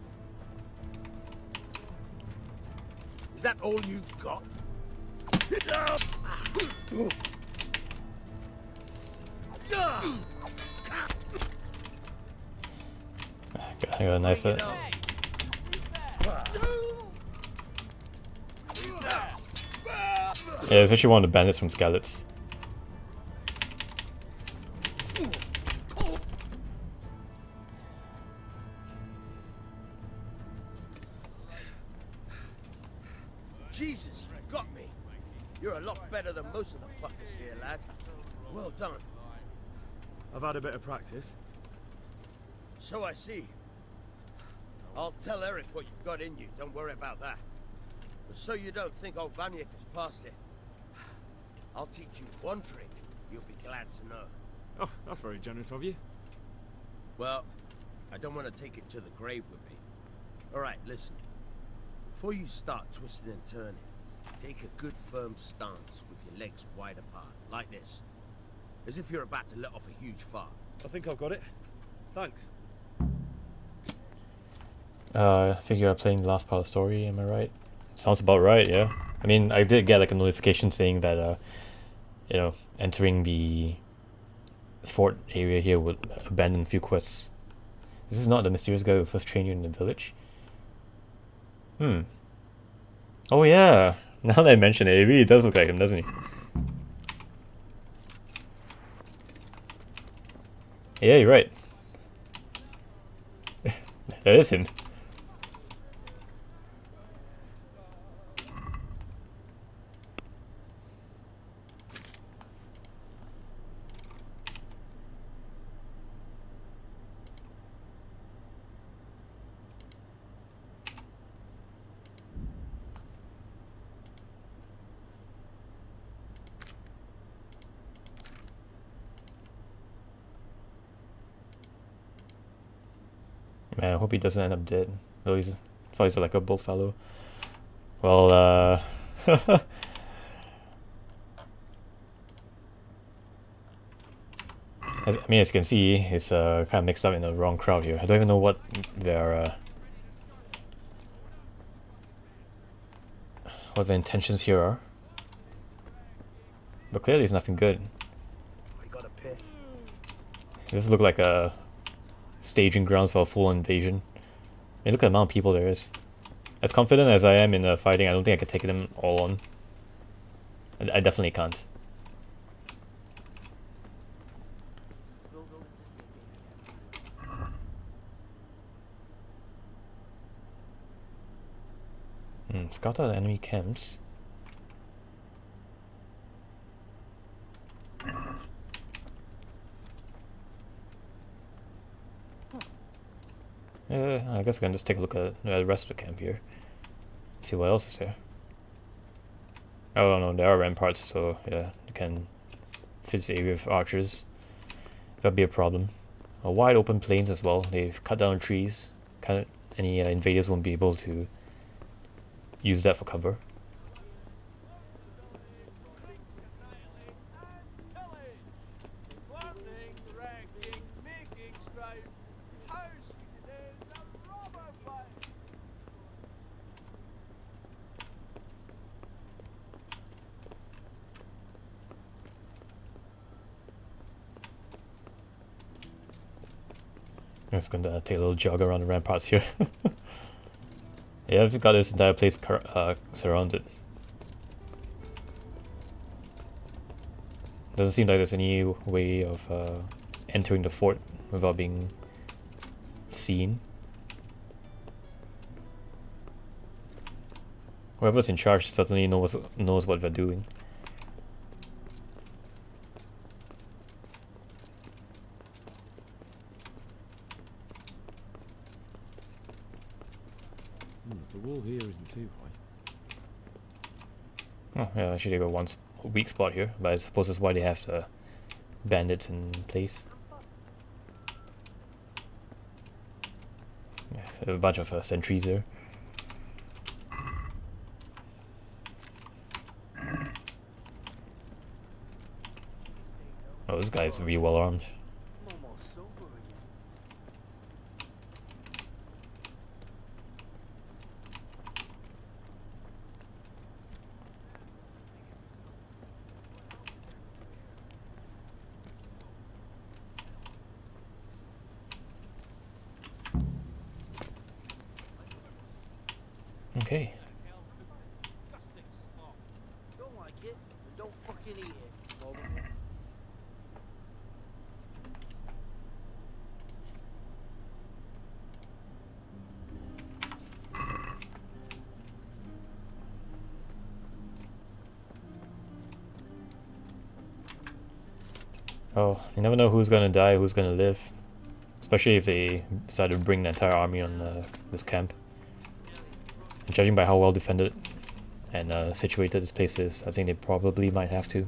Is that all you've got? I got a nice yeah, it's actually one of the bandits from Skalitz. Jesus, you got me. You're a lot better than most of the fuckers here, lad. Well done. I've had a bit of practice. So I see. I'll tell Eric what you've got in you. Don't worry about that. But so you don't think old Vanyek has passed it, I'll teach you one trick you'll be glad to know. Oh, that's very generous of you. Well, I don't want to take it to the grave with me. Alright, listen. Before you start twisting and turning, take a good firm stance with your legs wide apart, like this. As if you're about to let off a huge fart. I think I've got it. Thanks. I think you're playing the last part of the story, am I right? Sounds about right, yeah. I mean, I did get like a notification saying that, you know, entering the fort area here would abandon a few quests. This is not the mysterious guy who first trained you in the village? Oh yeah, now that I mention it, it really does look like him, doesn't he? Yeah, you're right. That is him. Man, I hope he doesn't end up dead. Though he's a likable fellow. Well, as you can see, it's kind of mixed up in the wrong crowd here. I don't even know what their intentions here are. But clearly it's nothing good. I gotta piss. This looks like a staging grounds for a full invasion. I mean, look at the amount of people there is. As confident as I am in fighting, I don't think I can take them all on. I definitely can't. Scout out enemy camps. I guess I can just take a look at the rest of the camp here. See what else is there. Oh no, there are ramparts, so yeah, you can fit this area with archers. That'd be a problem. Wide open plains as well. They've cut down trees. Any invaders won't be able to use that for cover. I'm just gonna take a little jog around the ramparts here. Yeah, we've got this entire place surrounded. Doesn't seem like there's any way of entering the fort without being seen. Whoever's in charge certainly knows what they're doing. The wall here isn't too high. Oh yeah, actually they got one weak spot here, but I suppose that's why they have the bandits in place. Yeah, a bunch of sentries there. Oh, this guy's really well armed. Okay. Don't like it, then don't fucking eat it. Oh, you never know who's gonna die, who's gonna live. Especially if they decide to bring the entire army on this camp. And judging by how well defended and situated this place is, I think they probably might have to.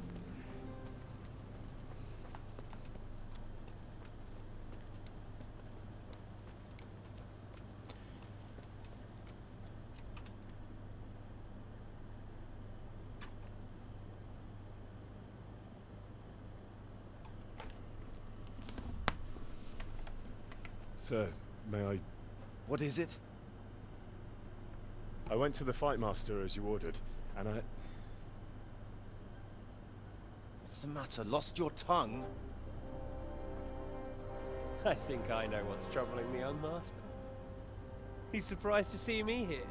Sir, may I... What is it? I went to the fight master as you ordered, and I... What's the matter? Lost your tongue? I think I know what's troubling the young master. He's surprised to see me here.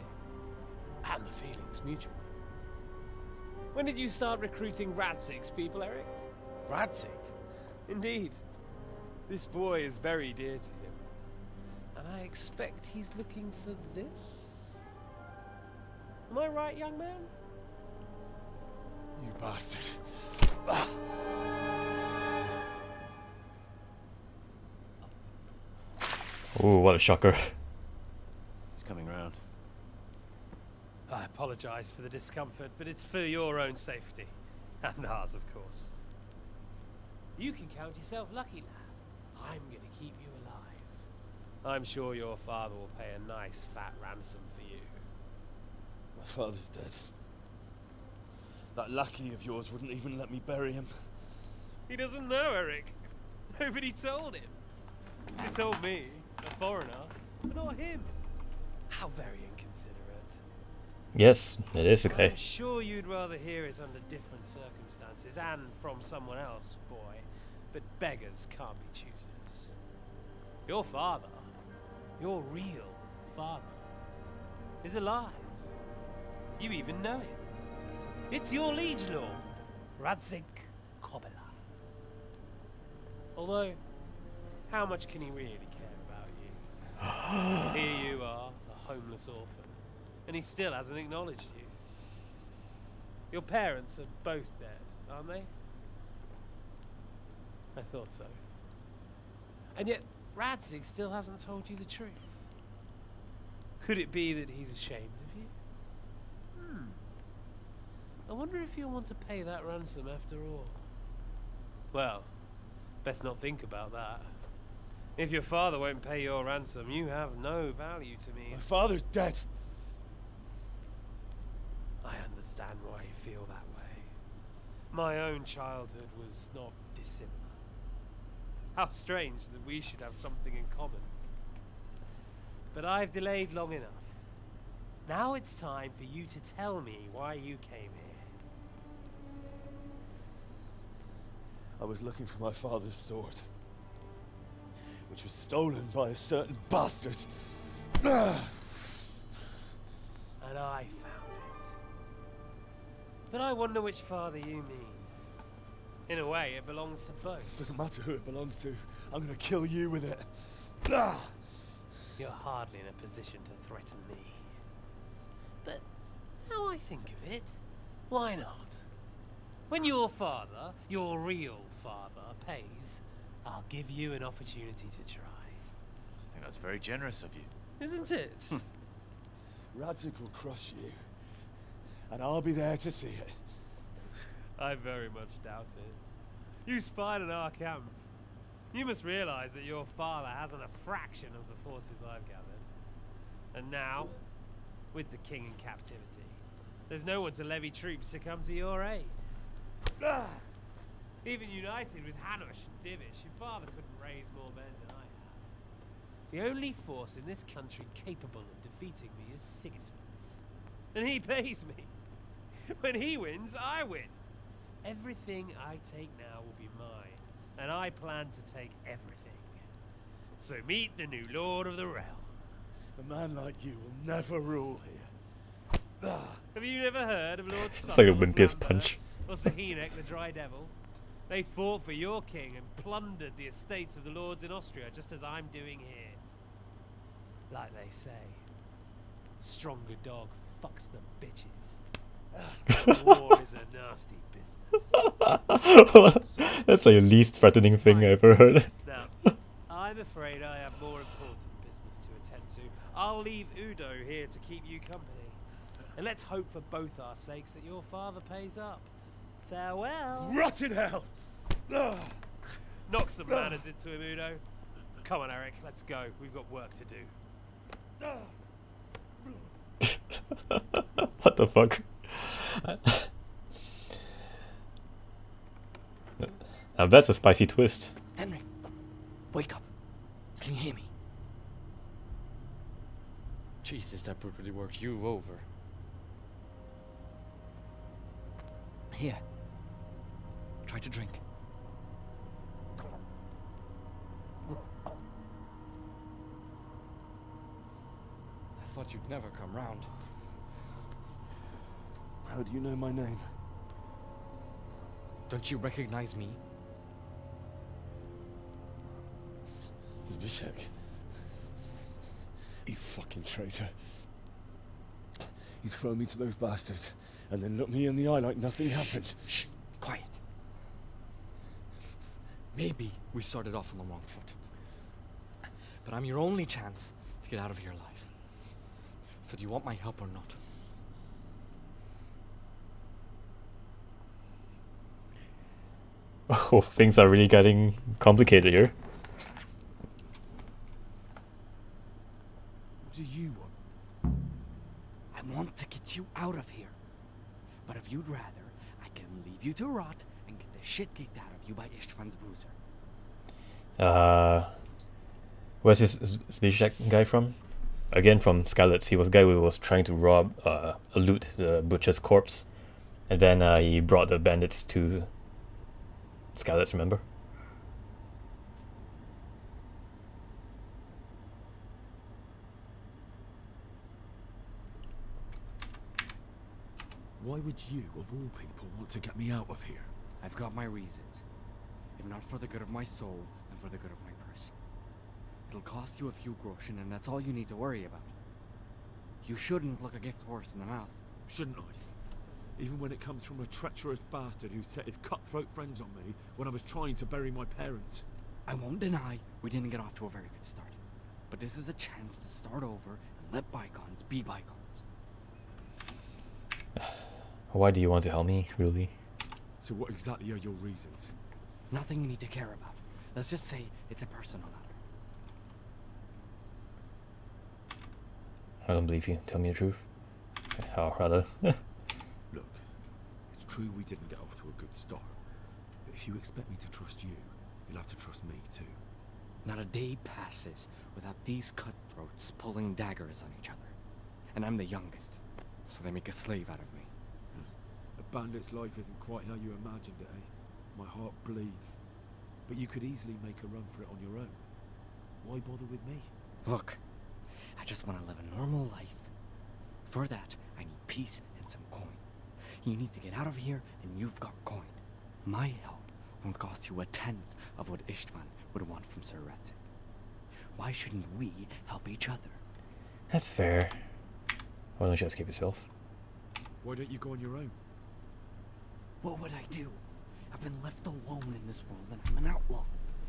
And the feeling Looks mutual. When did you start recruiting Radzig's people, Eric? Radzig? Indeed. This boy is very dear to him. And I expect he's looking for this? Am I right, young man? You bastard. Ooh, what a shocker. He's coming round. I apologize for the discomfort, but it's for your own safety. And ours, of course. You can count yourself lucky, lad. I'm gonna keep you alive. I'm sure your father will pay a nice fat ransom for you. My father's dead. That lackey of yours wouldn't even let me bury him. He doesn't know, Eric. Nobody told him. He told me, a foreigner, but not him. How very inconsiderate. Yes, it is okay. I'm sure you'd rather hear it under different circumstances and from someone else, boy. But beggars can't be choosers. Your father, your real father, is alive. You even know him. It's your liege lord, Radzig Kobyla. Although, how much can he really care about you? Here you are, a homeless orphan, and he still hasn't acknowledged you. Your parents are both dead, aren't they? I thought so. And yet, Radzig still hasn't told you the truth. Could it be that he's ashamed of you? I wonder if you'll want to pay that ransom after all. Well, best not think about that. If your father won't pay your ransom, you have no value to me. My father's dead. I understand why you feel that way. My own childhood was not dissimilar. How strange that we should have something in common. But I've delayed long enough. Now it's time for you to tell me why you came here. I was looking for my father's sword, which was stolen by a certain bastard. And I found it. But I wonder which father you mean. In a way, it belongs to both. Doesn't matter who it belongs to. I'm gonna kill you with it. You're hardly in a position to threaten me. But now I think of it, why not? When your father, your real father, pays, I'll give you an opportunity to try. I think that's very generous of you. Isn't it? Radzig will crush you, and I'll be there to see it. I very much doubt it. You spied on our camp. You must realize that your father hasn't a fraction of the forces I've gathered. And now, with the king in captivity, there's no one to levy troops to come to your aid. Even united with Hanush and Divish, your father couldn't raise more men than I have. The only force in this country capable of defeating me is Sigismund's. And he pays me. When he wins, I win. Everything I take now will be mine, and I plan to take everything. So meet the new Lord of the Realm. A man like you will never rule here. Have you never heard of Lord It's like a Pious punch. or Sahinek the Dry Devil? They fought for your king and plundered the estates of the lords in Austria, just as I'm doing here. Like they say, stronger dog fucks the bitches. War is a nasty business. That's like the least threatening thing I ever heard. Now, I'm afraid I have more important business to attend to. I'll leave Udo here to keep you company. And let's hope for both our sakes that your father pays up. Farewell. Rot in hell! Knock some manners into him, Udo. Come on, Eric, let's go. We've got work to do. What the fuck? Now that's a spicy twist. Henry, wake up. Can you hear me? Jesus, that brutally worked you over. Here. Try to drink. I thought you'd never come round. How do you know my name? Don't you recognize me? Zbyszek. You fucking traitor. You throw me to those bastards, and then look me in the eye like nothing happened. Shh, quiet. Maybe we started off on the wrong foot. But I'm your only chance to get out of here alive. So do you want my help or not? Oh, things are really getting complicated here. What do you want? I want to get you out of here. But if you'd rather, I can leave you to rot and get the shit kicked out of you by István's bruiser. Where's this Zbyszek guy from? Again from Skylets. He was a guy who was trying to rob, loot the butcher's corpse. And then he brought the bandits to Skylets, remember? Why would you, of all people, want to get me out of here? I've got my reasons. If not for the good of my soul, and for the good of my purse. It'll cost you a few groschen, and that's all you need to worry about. You shouldn't look a gift horse in the mouth. Shouldn't I? Even when it comes from a treacherous bastard who set his cutthroat friends on me when I was trying to bury my parents. I won't deny we didn't get off to a very good start. But this is a chance to start over and let bygones be bygones. Why do you want to help me, really? So what exactly are your reasons? Nothing you need to care about. Let's just say it's a personal matter. I don't believe you. Tell me the truth. Or rather... Look, it's true we didn't get off to a good start. But if you expect me to trust you, you'll have to trust me too. Not a day passes without these cutthroats pulling daggers on each other. And I'm the youngest, so they make a slave out of me. A bandit's life isn't quite how you imagined it, eh? My heart bleeds. But you could easily make a run for it on your own. Why bother with me? Look, I just want to live a normal life. For that, I need peace and some coin. You need to get out of here, and you've got coin. My help won't cost you a tenth of what István would want from Sir Radzig. Why shouldn't we help each other? That's fair. Why don't you escape yourself? Why don't you go on your own? What would I do? I've been left alone in this world, and I'm an outlaw.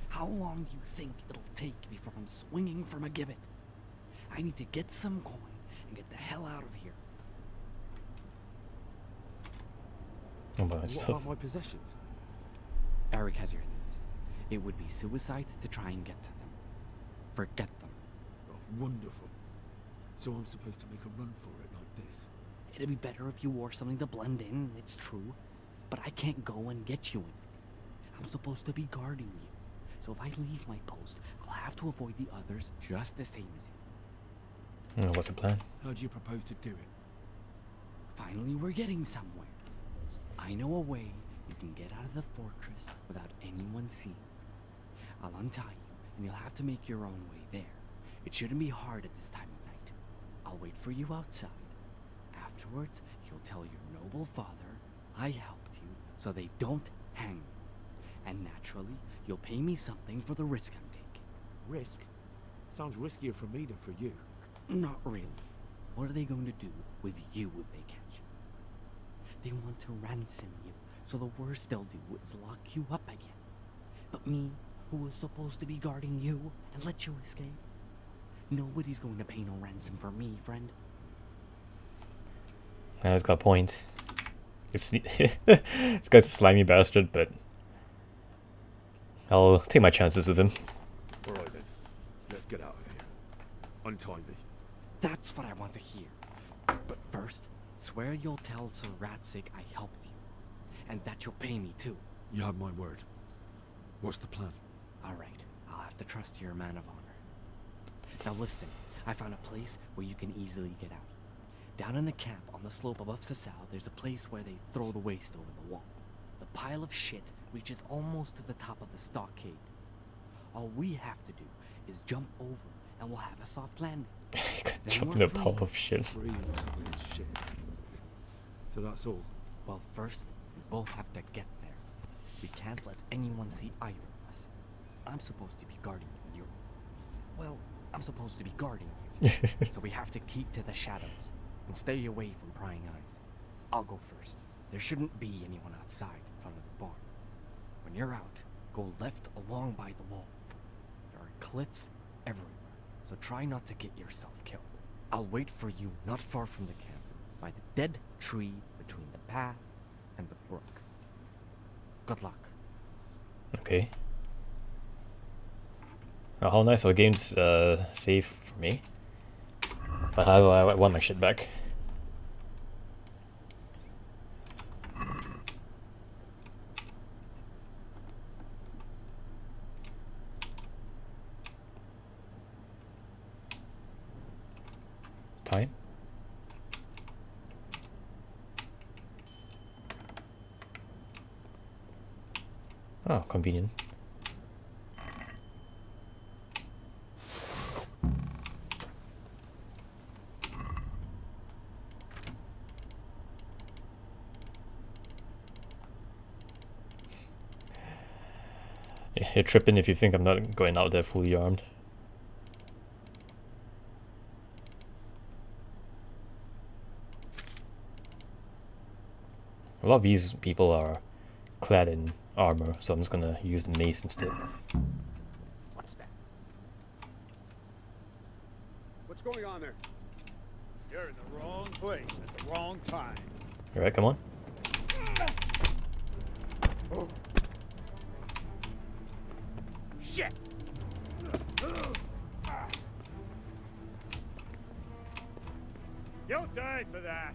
How long do you think it'll take before I'm swinging from a gibbet? I need to get some coin and get the hell out of here. What about my possessions? Eric has your things. It would be suicide to try and get to them. Forget them. Oh, wonderful. So I'm supposed to make a run for it like this? It'd be better if you wore something to blend in, it's true. But I can't go and get you anything. I'm supposed to be guarding you. So if I leave my post, I'll have to avoid the others just the same as you. What's the plan? How do you propose to do it? Finally, we're getting somewhere. I know a way you can get out of the fortress without anyone seeing. I'll untie you, and you'll have to make your own way there. It shouldn't be hard at this time of night. I'll wait for you outside. Afterwards, you'll tell your noble father I helped you so they don't hang me. And naturally, you'll pay me something for the risk I'm taking. Risk? Sounds riskier for me than for you. Not really. What are they going to do with you if they catch you? They want to ransom you, so the worst they'll do is lock you up again. But me, who was supposed to be guarding you and let you escape? Nobody's going to pay no ransom for me, friend. He's got a point. This guy's a slimy bastard, but I'll take my chances with him. Alright then, let's get out of here. Untie me. That's what I want to hear. But first, swear you'll tell Sir Radzig I helped you. And that you'll pay me too. You have my word. What's the plan? Alright, I'll have to trust you're a man of honor. Now listen, I found a place where you can easily get out. Down in the camp on the slope above Sasau, there's a place where they throw the waste over the wall. The pile of shit reaches almost to the top of the stockade. All we have to do is jump over and we'll have a soft landing. Jump in a pile of shit. Free and covered in shit. So that's all? Well, first, we both have to get there. We can't let anyone see either of us. I'm supposed to be guarding you, and you're... Well, I'm supposed to be guarding you. So we have to keep to the shadows and stay away from prying eyes. I'll go first. There shouldn't be anyone outside in front of the barn. When you're out, go left along by the wall. There are cliffs everywhere, so try not to get yourself killed. I'll wait for you not far from the camp, by the dead tree between the path and the brook. Good luck. Okay. Now, how nice our game's safe for me. But however, I want my shit back. Time? Oh, convenient. You're tripping if you think I'm not going out there fully armed. A lot of these people are clad in armor, so I'm just gonna use the mace instead. What's that? What's going on there? You're in the wrong place at the wrong time. Alright, come on. Oh. Shit! You'll die for that!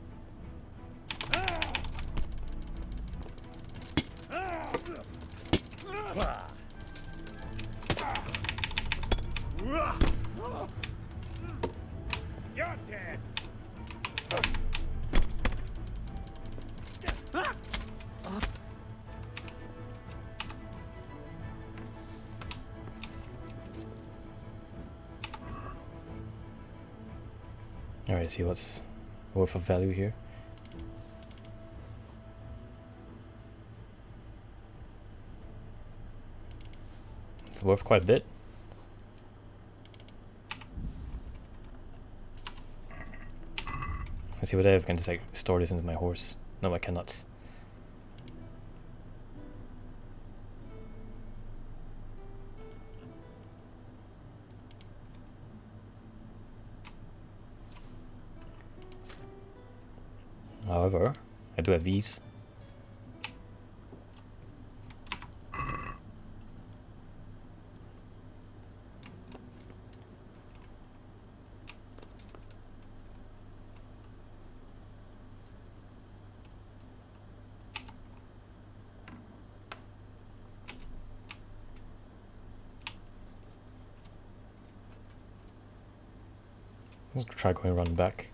You're dead! Alright, see what's worth of value here. It's worth quite a bit. Let's see whether I can just like store this into my horse. No, I cannot. However, I do have these. Let's try going around back.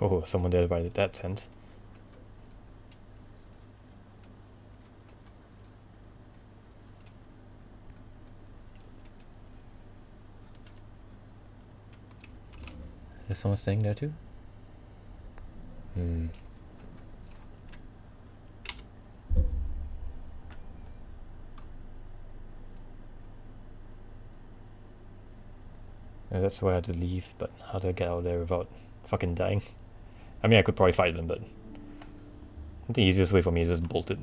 Oh, someone there by that tent. Is someone staying there too? Hmm. Yeah, that's why I had to leave, but how do I get out of there without fucking dying? I mean, I could probably fight them, but I think the easiest way for me is just bolt it.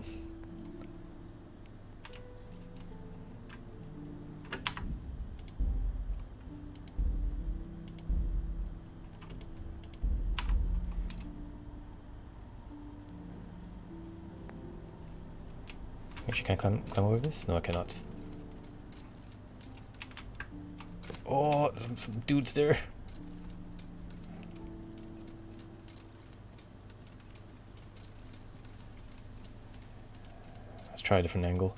Actually, can I climb over this? No, I cannot. Oh, there's some dudes there. Let's try a different angle.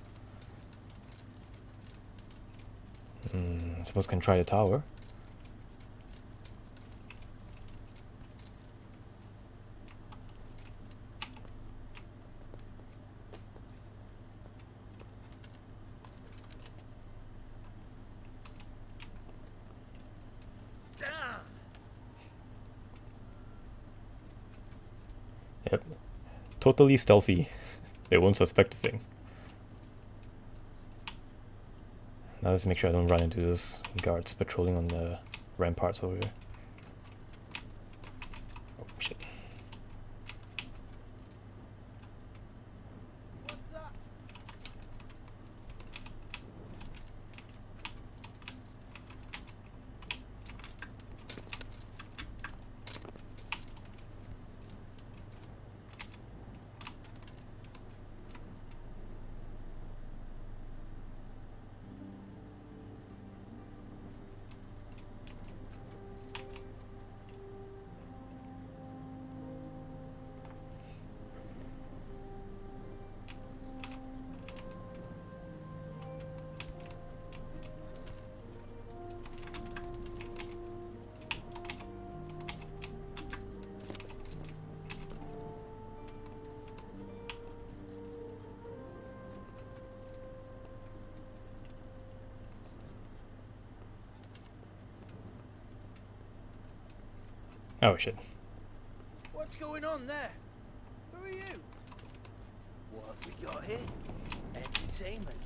I suppose I can try the tower. Yep. Totally stealthy. They won't suspect a thing. Now let's make sure I don't run into those guards patrolling on the ramparts over here. Oh shit. Oh shit. What's going on there? Who are you? What have we got here? Entertainment.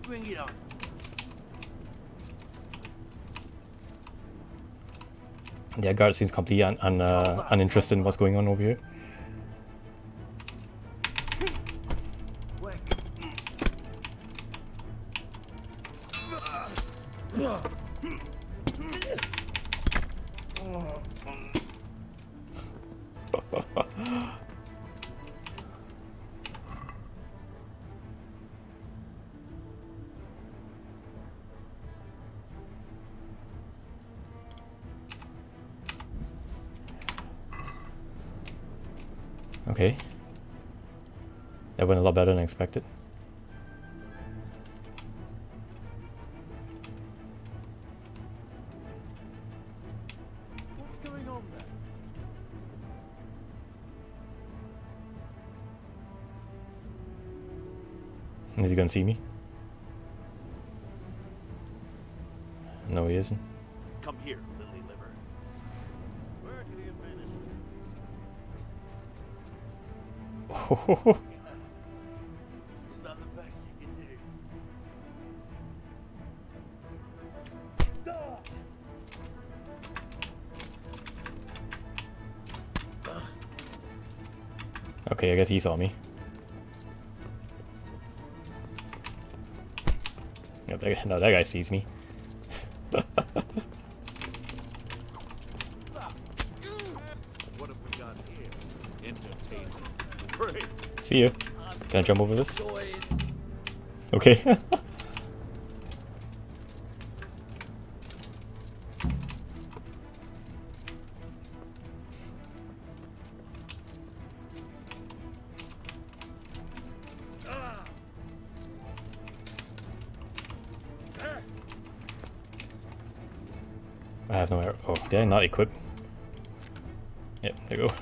Bring it on. Yeah, guard seems completely uninterested in what's going on over here. Okay. That went a lot better than expected. What's going on there? Is he gonna see me? No, he isn't. Come here, lily liver. Where did he vanish? Is that the best you can do? Okay, I guess he saw me. Yep, no, that guy sees me. What have we got here? Entertainment. Great. See ya. Can I jump over this? Okay. I have no arrow. Oh, did I not equip? Yep, there you go.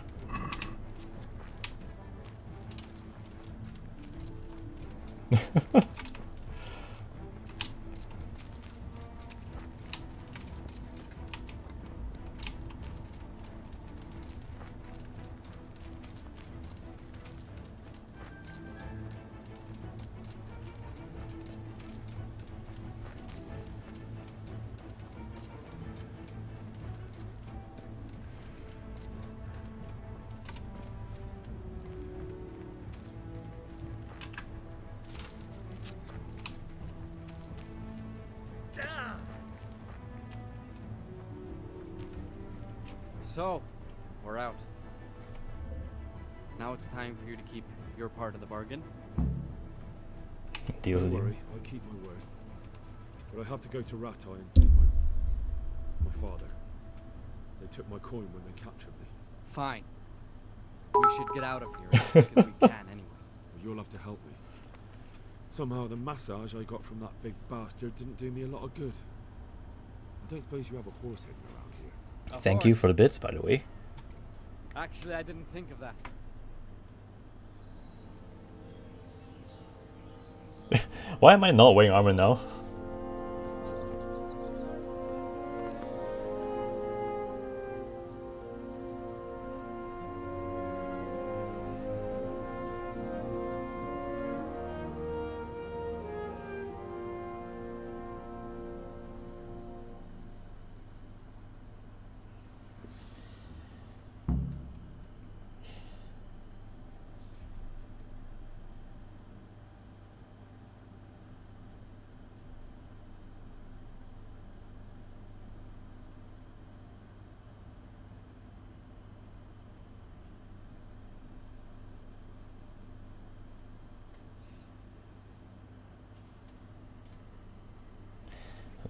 So, we're out. Now it's time for you to keep your part of the bargain. Deal's a Don't deal. worry, I keep my word. But I have to go to Ratai and see my father. They took my coin when they captured me. Fine. We should get out of here as quick as we can anyway. Well, you'll have to help me. Somehow the massage I got from that big bastard didn't do me a lot of good. I don't suppose you have a horse hidden around here. Thank you for the bits, by the way. Actually, I didn't think of that. Why am I not wearing armor now?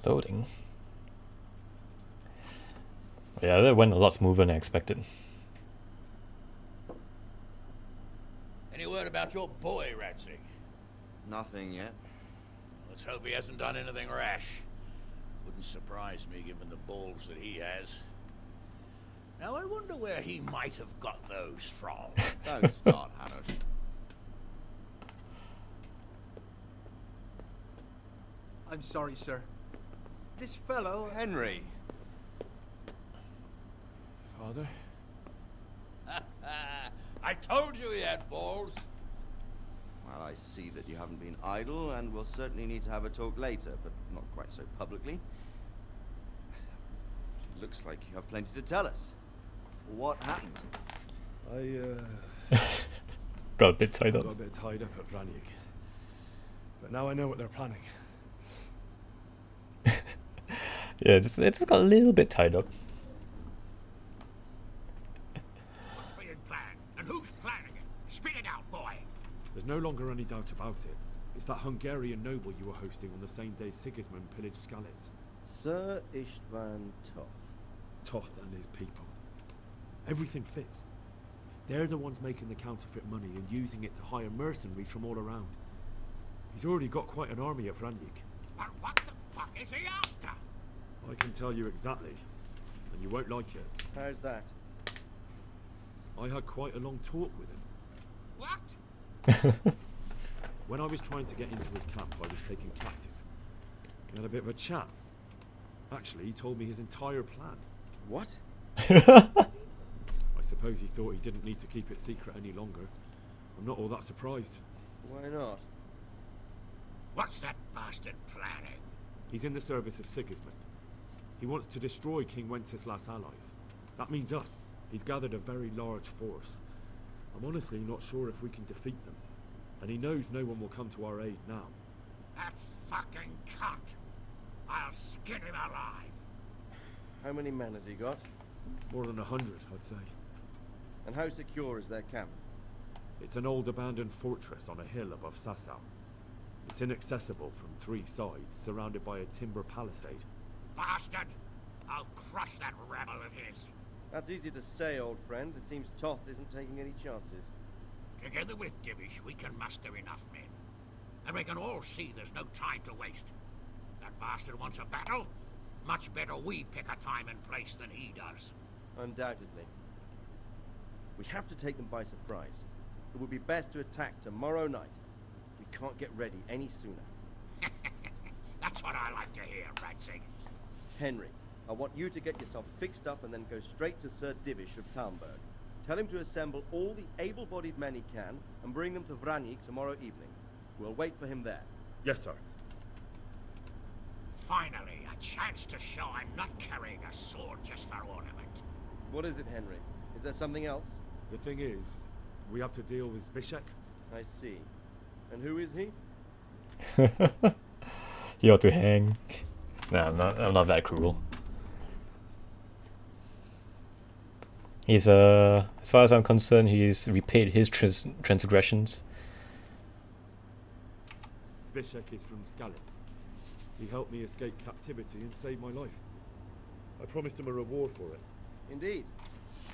Loading. Yeah, that went a lot smoother than I expected. Any word about your boy, Ratsig? Nothing yet. Let's hope he hasn't done anything rash. Wouldn't surprise me given the balls that he has. Now I wonder where he might have got those from. Don't start, Hanush. I'm sorry, sir. This fellow... Henry. Father? I told you he had balls. Well, I see that you haven't been idle, and we'll certainly need to have a talk later, but not quite so publicly. It looks like you have plenty to tell us. What happened? Got a bit tied up. Got a bit tied up at Vranyik. But now I know what they're planning. Yeah, it just got a little bit tied up. What's being planned? And who's planning it? Spit it out, boy. There's no longer any doubt about it. It's that Hungarian noble you were hosting on the same day Sigismund pillaged Skalitz. Sir Istvan Toth. Toth and his people. Everything fits. They're the ones making the counterfeit money and using it to hire mercenaries from all around. He's already got quite an army at Vranyik. But what the fuck is he after? I can tell you exactly, and you won't like it. How's that? I had quite a long talk with him. What? When I was trying to get into his camp, I was taken captive. We had a bit of a chat. Actually, he told me his entire plan. What? I suppose he thought he didn't need to keep it secret any longer. I'm not all that surprised. Why not? What's that bastard planning? He's in the service of Sigismund. He wants to destroy King Wenceslas' allies. That means us. He's gathered a very large force. I'm honestly not sure if we can defeat them. And he knows no one will come to our aid now. That fucking cunt! I'll skin him alive! How many men has he got? More than 100, I'd say. And how secure is their camp? It's an old abandoned fortress on a hill above Sasau. It's inaccessible from 3 sides, surrounded by a timber palisade. Bastard! I'll crush that rebel of his. That's easy to say, old friend. It seems Toth isn't taking any chances. Together with Divish, we can muster enough men. And we can all see there's no time to waste. That bastard wants a battle. Much better we pick a time and place than he does. Undoubtedly. We have to take them by surprise. It would be best to attack tomorrow night. We can't get ready any sooner. That's what I like to hear, Ratsig. Henry, I want you to get yourself fixed up and then go straight to Sir Divish of Talmberg. Tell him to assemble all the able-bodied men he can and bring them to Vranyik tomorrow evening. We'll wait for him there. Yes, sir. Finally, a chance to show I'm not carrying a sword just for ornament. What is it, Henry? Is there something else? The thing is, we have to deal with Zbyszek. I see. And who is he? He ought to hang. Nah, I'm not that cruel. He's as far as I'm concerned, he's repaid his transgressions. Zbyszek is from Skalitz. He helped me escape captivity and saved my life. I promised him a reward for it. Indeed.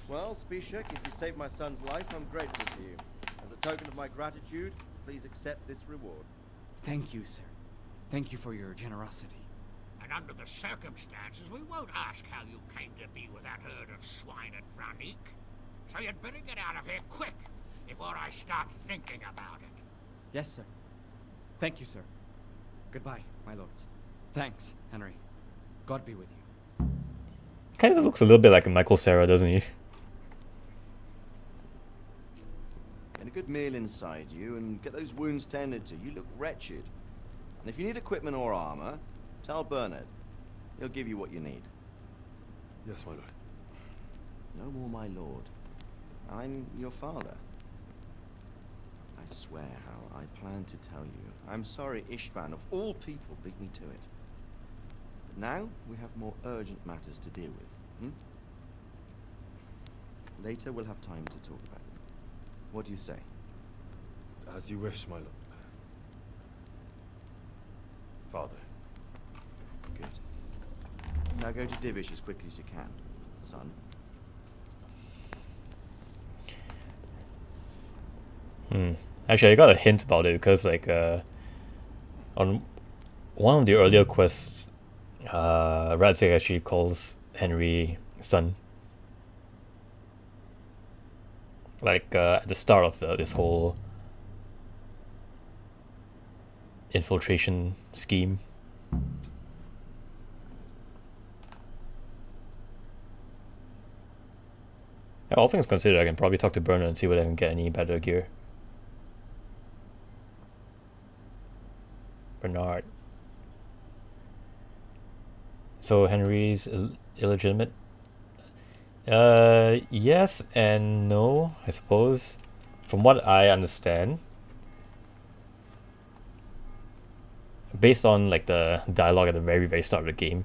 Well, Zbyszek, if you saved my son's life, I'm grateful to you. As a token of my gratitude, please accept this reward. Thank you, sir. Thank you for your generosity. And under the circumstances, we won't ask how you came to be with that herd of swine at Vranyik. So you'd better get out of here quick, before I start thinking about it. Yes, sir. Thank you, sir. Goodbye, my lords. Thanks, Henry. God be with you. Kind of looks a little bit like a Michael Cera, doesn't he? Get a good meal inside you and get those wounds tended to. You look wretched. And if you need equipment or armor, tell Bernard. He'll give you what you need. Yes, my lord. No more, my lord. I'm your father. I swear, Hal, I plan to tell you. I'm sorry Ishvan, of all people, beat me to it. But now, we have more urgent matters to deal with. Later, we'll have time to talk about them. What do you say? As you wish, my lord. Father. Good. Now go to Divish as quickly as you can, son. Actually, I got a hint about it because, like, on one of the earlier quests, Radzig actually calls Henry son. Like, at the start of this whole infiltration scheme. Yeah, all things considered, I can probably talk to Bernard and see whether I can get any better gear. Bernard. So Henry's illegitimate? Yes and no, I suppose. From what I understand, based on like the dialogue at the very start of the game,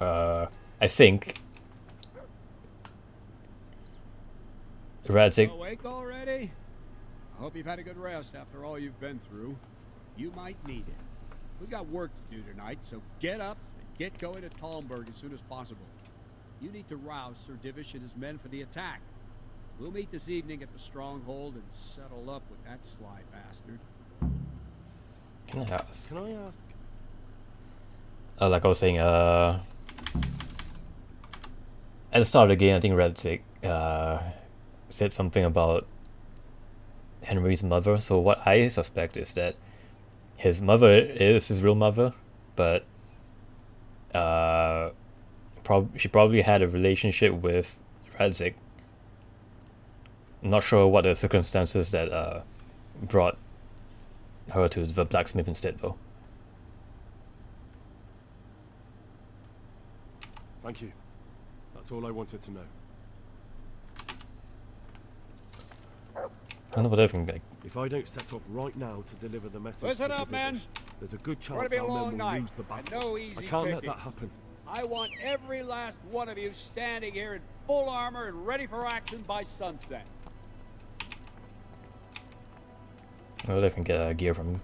I think Radzig. Awake already? I hope you've had a good rest after all you've been through. You might need it. We've got work to do tonight, so get up and get going to Talmberg as soon as possible. You need to rouse Sir Divish and his men for the attack. We'll meet this evening at the stronghold and settle up with that sly bastard. Can I ask? Can I ask? Like I was saying, at the start of the game, I think Radzig said something about Henry's mother. So what I suspect is that his mother is his real mother, but she probably had a relationship with Radzig. I'm not sure what the circumstances that brought her to the blacksmith instead, though. Thank you. That's all I wanted to know. I don't know what everything like. If I don't set off right now to deliver the message Listen to up, men. Divish, there's a good It's going chance to be a our men long will night. lose the battle. No easy I can't let picking. that happen. I want every last one of you standing here in full armor and ready for action by sunset. I wonder if I can get gear from him.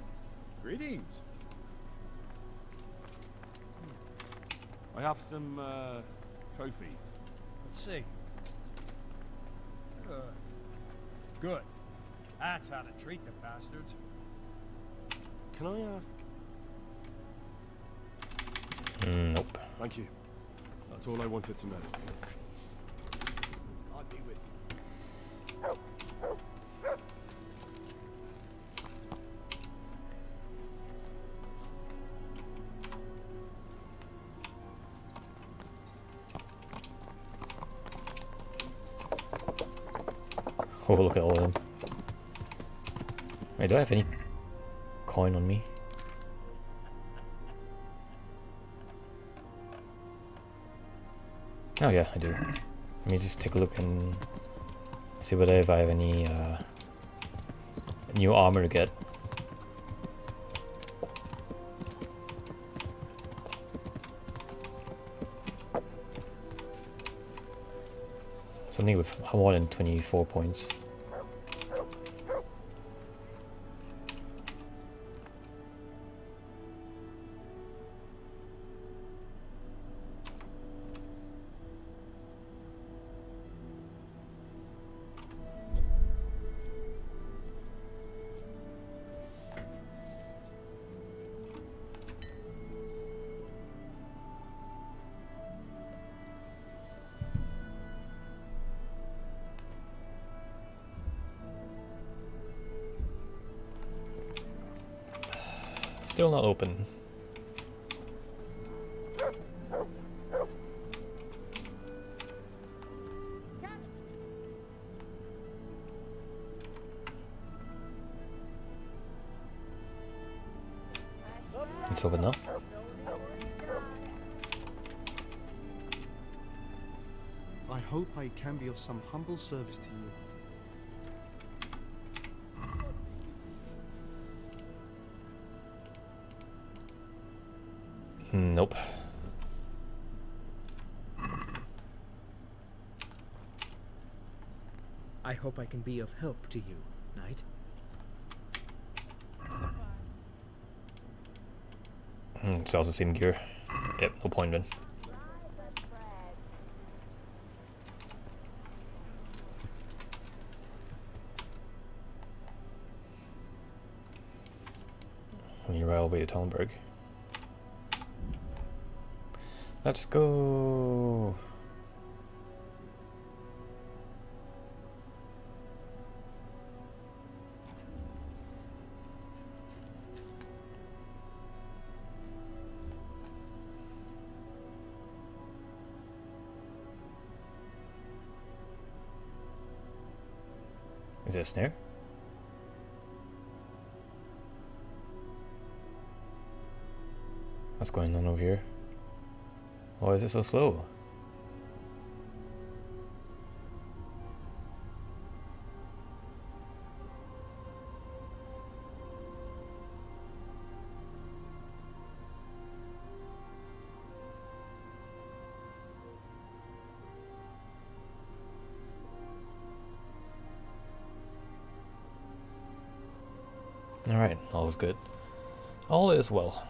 Greetings. I have some trophies. Let's see. Good. That's how to treat the bastards. Can I ask? Nope. Thank you. That's all I wanted to know. I'll be with you. Oh, look at all of them. Wait, do I have any coin on me? Oh yeah, I do. Let me just take a look and see whether if I have any new armor to get. Something with more than 24 points. Still not open. It's open now. I hope I can be of some humble service to you. Nope. I hope I can be of help to you, Knight. Sells the same gear. Yep, no point then. We ride all the way to Talmberg. Let's go. Is it a snare? What's going on over here? Why is it so slow? Alright, all is good. All is well.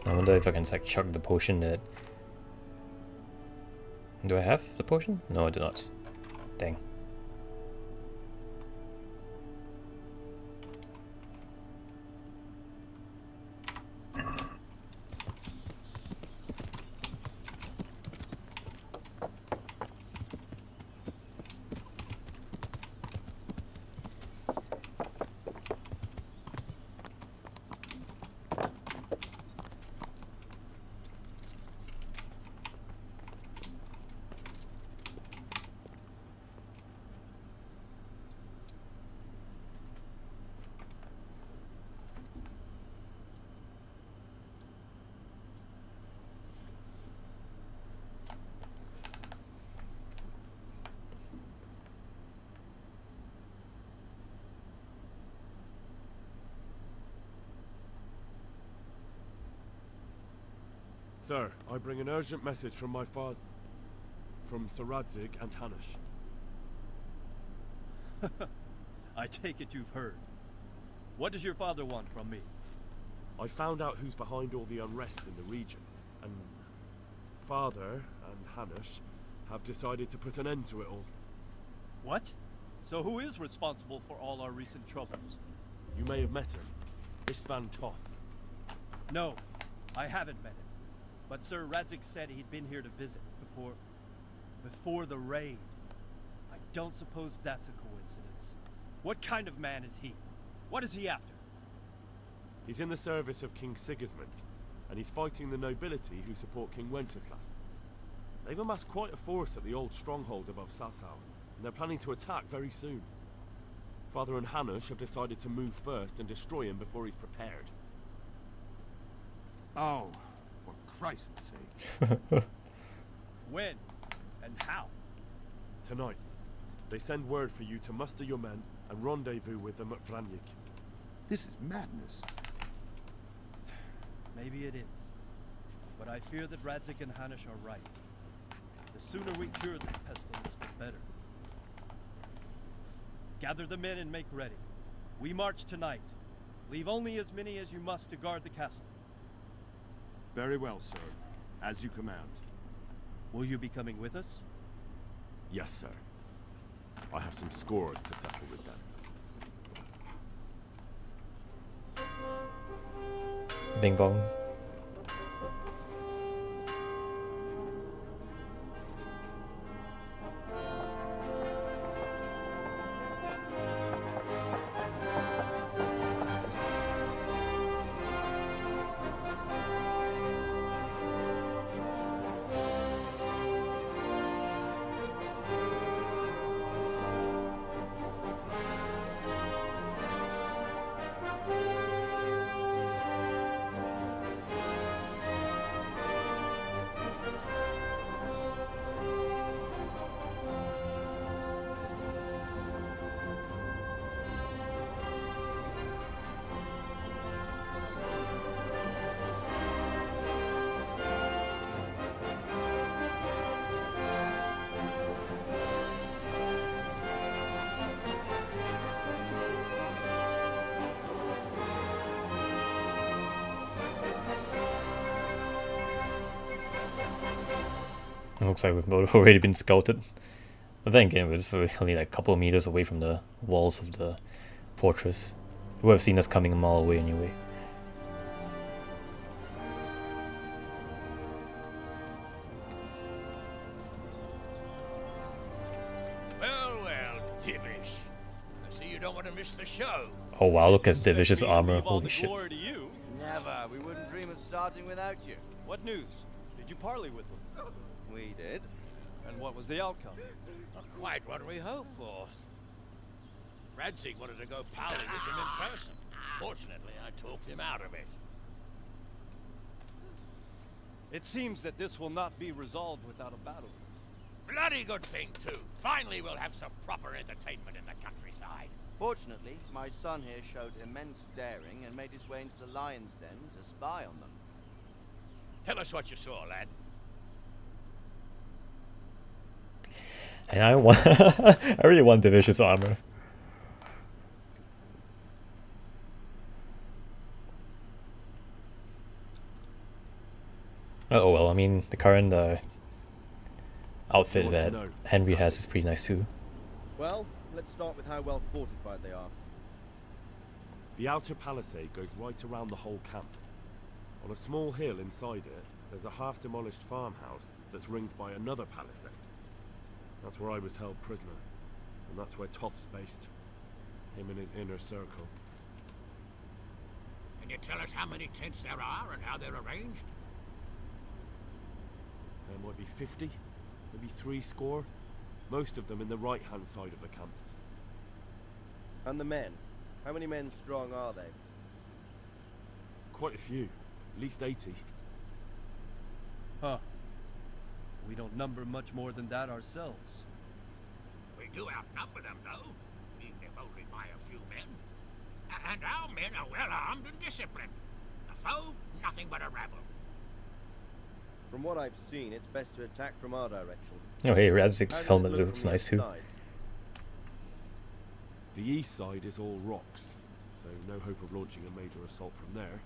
I wonder if I can like chug the potion that... Do I have the potion? No, I do not. Dang. Sir, I bring an urgent message from my father, from Sir Radzig and Hanush. I take it you've heard. What does your father want from me? I found out who's behind all the unrest in the region, and Father and Hanush have decided to put an end to it all. What? So who is responsible for all our recent troubles? You may have met him, Istvan Toth. No, I haven't met him. But Sir Radzig said he'd been here to visit before the raid. I don't suppose that's a coincidence. What kind of man is he? What is he after? He's in the service of King Sigismund, and he's fighting the nobility who support King Wenceslas. They've amassed quite a force at the old stronghold above Sasau, and they're planning to attack very soon. Father and Hanush have decided to move first and destroy him before he's prepared. Oh. For Christ's sake. When? And how? Tonight. They send word for you to muster your men and rendezvous with them at Vranyik. This is madness. Maybe it is. But I fear that Radzig and Hanush are right. The sooner we cure this pestilence, the better. Gather the men and make ready. We march tonight. Leave only as many as you must to guard the castle. Very well, sir. As you command. Will you be coming with us? Yes, sir. I have some scores to settle with them. Bing bong. Looks like we've already been scouted. But then again, we're just only like a couple of meters away from the walls of the fortress. Who have seen us coming a mile away anyway. Well, Divish. I see you don't want to miss the show. Oh wow, look at Divish's armor. Holy shit. To you. Never. We wouldn't dream of starting without you. What news? Did you parley with them? We did. And what was the outcome? Not quite what we hoped for. Radzig wanted to go pally with him in person. Fortunately, I talked him out of it. It seems that this will not be resolved without a battle. Bloody good thing, too. Finally, we'll have some proper entertainment in the countryside. Fortunately, my son here showed immense daring and made his way into the lion's den to spy on them. Tell us what you saw, lad. And I want I really want Divish's armor. Oh well, I mean the current outfit that Henry has is pretty nice too. Well, let's start with how well fortified they are. The outer palisade goes right around the whole camp. On a small hill inside it, there's a half-demolished farmhouse that's ringed by another palisade. That's where I was held prisoner, and that's where Toth's based. Him and his inner circle. Can you tell us how many tents there are and how they're arranged? There might be 50, maybe 30. Most of them in the right-hand side of the camp. And the men? How many men strong are they? Quite a few. At least 80. Huh. We don't number much more than that ourselves. We do outnumber them, though, even if only by a few men. And our men are well armed and disciplined. The foe, nothing but a rabble. From what I've seen, it's best to attack from our direction. Oh hey, Radzig's helmet looks nice too. The east side is all rocks, so no hope of launching a major assault from there.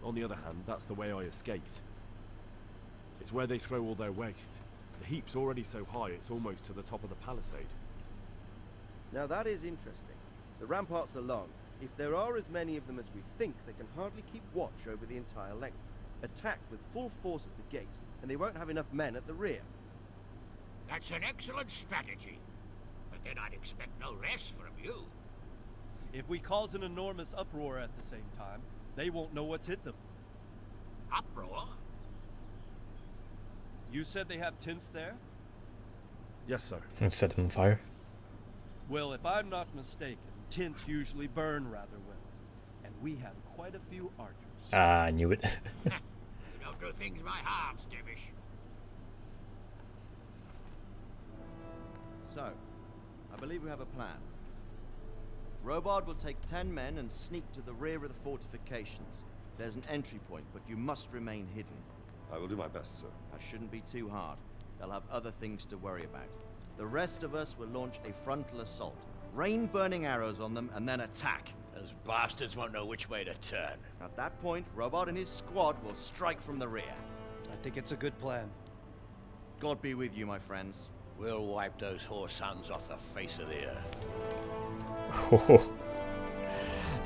On the other hand, that's the way I escaped. It's where they throw all their waste. The heap's already so high it's almost to the top of the palisade. Now that is interesting. The ramparts are long. If there are as many of them as we think, they can hardly keep watch over the entire length. Attack with full force at the gate, and they won't have enough men at the rear. That's an excellent strategy. But then I'd expect no less from you. If we cause an enormous uproar at the same time, they won't know what's hit them. Uproar? You said they have tents there? Yes, sir. And set them on fire. Well, if I'm not mistaken, tents usually burn rather well. And we have quite a few archers. Ah, I knew it. You don't do things by halves, Divish. So, I believe we have a plan. Robard will take 10 men and sneak to the rear of the fortifications. There's an entry point, but you must remain hidden. I will do my best, sir. That shouldn't be too hard. They'll have other things to worry about. The rest of us will launch a frontal assault. Rain burning arrows on them and then attack. Those bastards won't know which way to turn. At that point, Robard and his squad will strike from the rear. I think it's a good plan. God be with you, my friends. We'll wipe those whore sons off the face of the earth. Oh,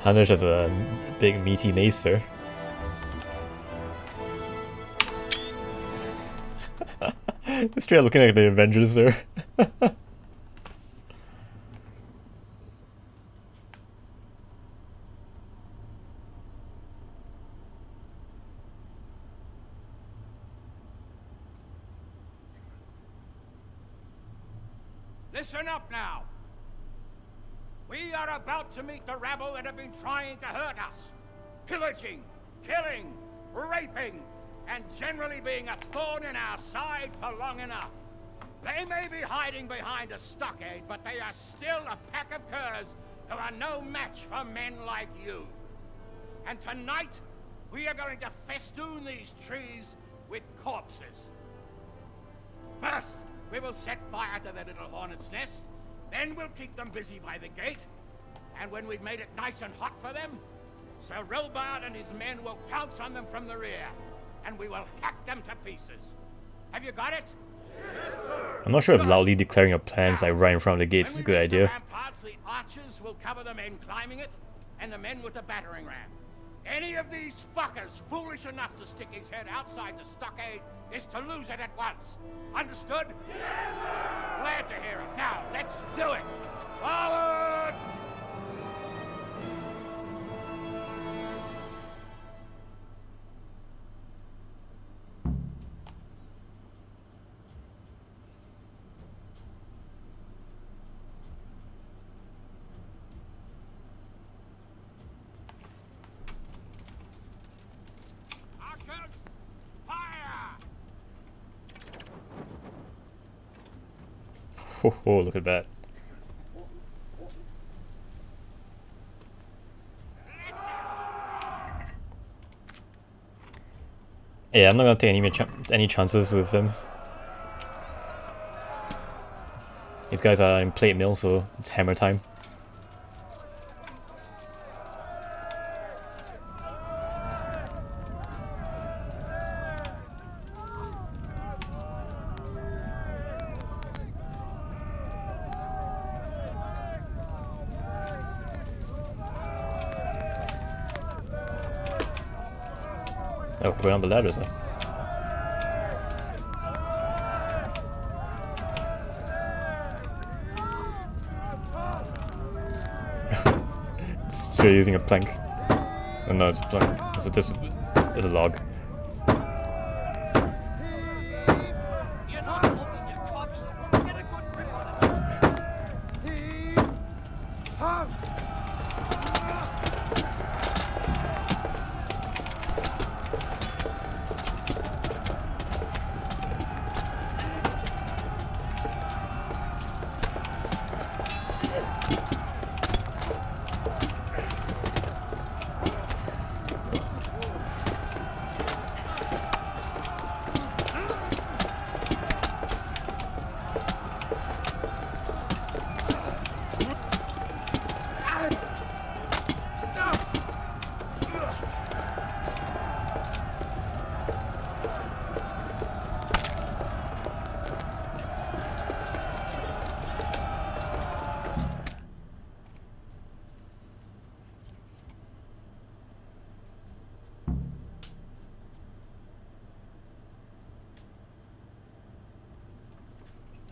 Hanish has a big meaty mace there. Straight looking like the Avengers there. Listen up now. We are about to meet the rabble that have been trying to hurt us. Pillaging, killing, raping, and generally being a thorn in our side for long enough. They may be hiding behind a stockade, but they are still a pack of curs who are no match for men like you. And tonight, we are going to festoon these trees with corpses. First, we will set fire to the little hornet's nest. Then we'll keep them busy by the gate. And when we've made it nice and hot for them, Sir Robard and his men will pounce on them from the rear. And we will hack them to pieces. Have you got it? I'm not sure if loudly declaring your plans like right in front of the gates is a good idea. Ramparts, the archers will cover the men climbing it, and the men with the battering ram. Any of these fuckers foolish enough to stick his head outside the stockade is to lose it at once. Understood? Yes, sir! Glad to hear it. Now, let's do it! Forward! Oh, look at that. Yeah, I'm not gonna take any chances with them. These guys are in plate mill, so it's hammer time. Oh, we're on the ladders now. Straight using a plank. Oh no, it's a plank. It's a log. You're not holding your cocks. Get a good grip on it.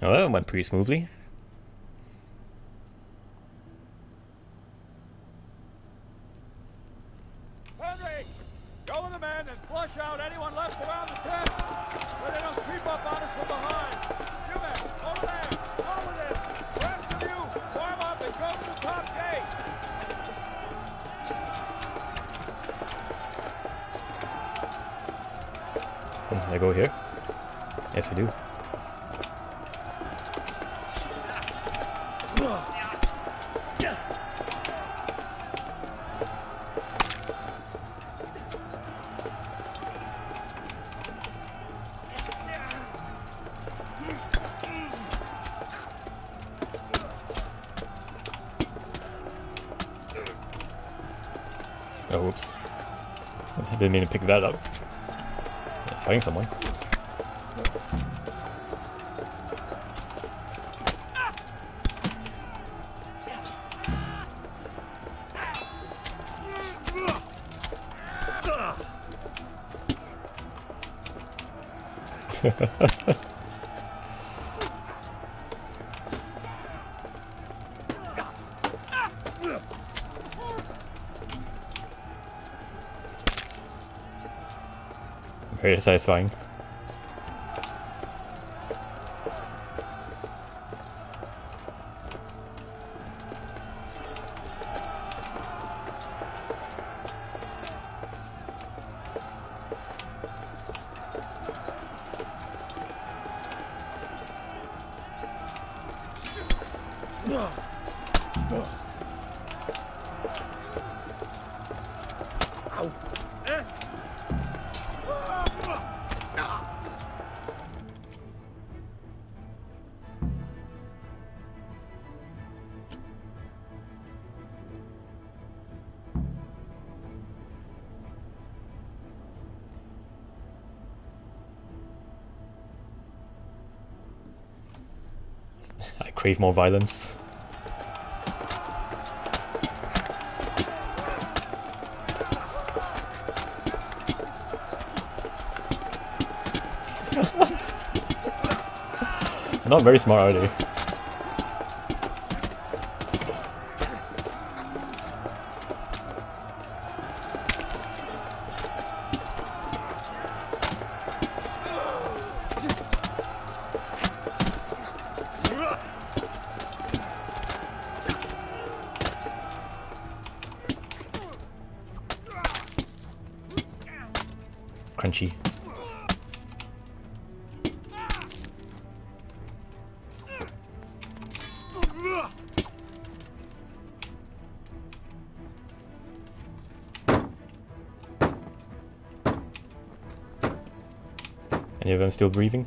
Oh, that went pretty smoothly. Henry! Go with the men and flush out anyone left around the tents, where they don't creep up on us from behind. You men, over there, on with it! The rest of you, form up and go to the top gate! I go here? Yes, I do. Oh, whoops. I didn't mean to pick that up. Yeah, fighting someone. Very satisfying. crave more violence. Not very smart, are they? Crunchy. Any of them still breathing?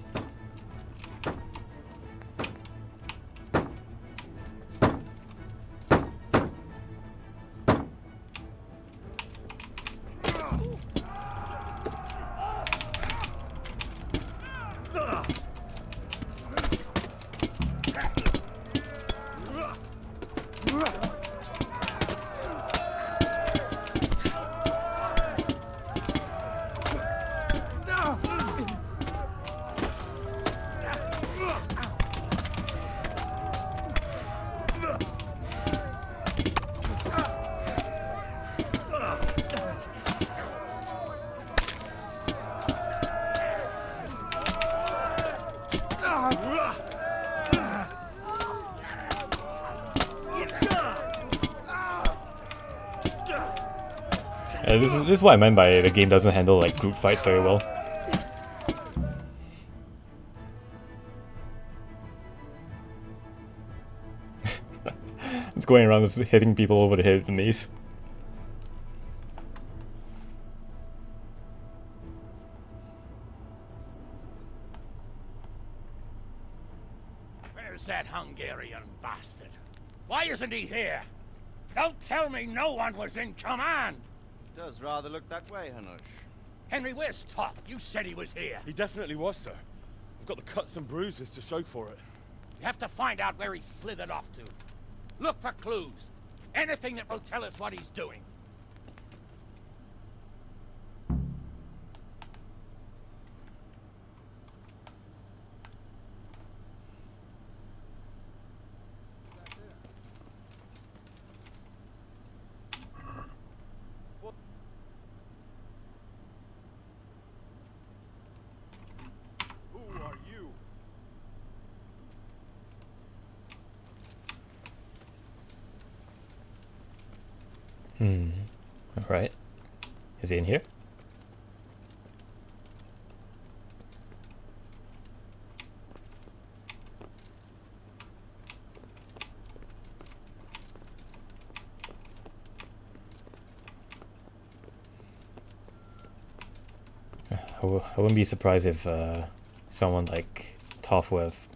This is what I meant by the game doesn't handle like group fights very well. It's going around just hitting people over the head with the mace. Where's that Hungarian bastard? Why isn't he here? Don't tell me no one was in command! Does rather look that way, Hanush. Henry, where's Top? You said he was here. He definitely was, sir. I've got the cuts and bruises to show for it. You have to find out where he slithered off to. Look for clues. Anything that will tell us what he's doing. Who are you? Alright. Is he in here? I wouldn't be surprised if someone like Toph would have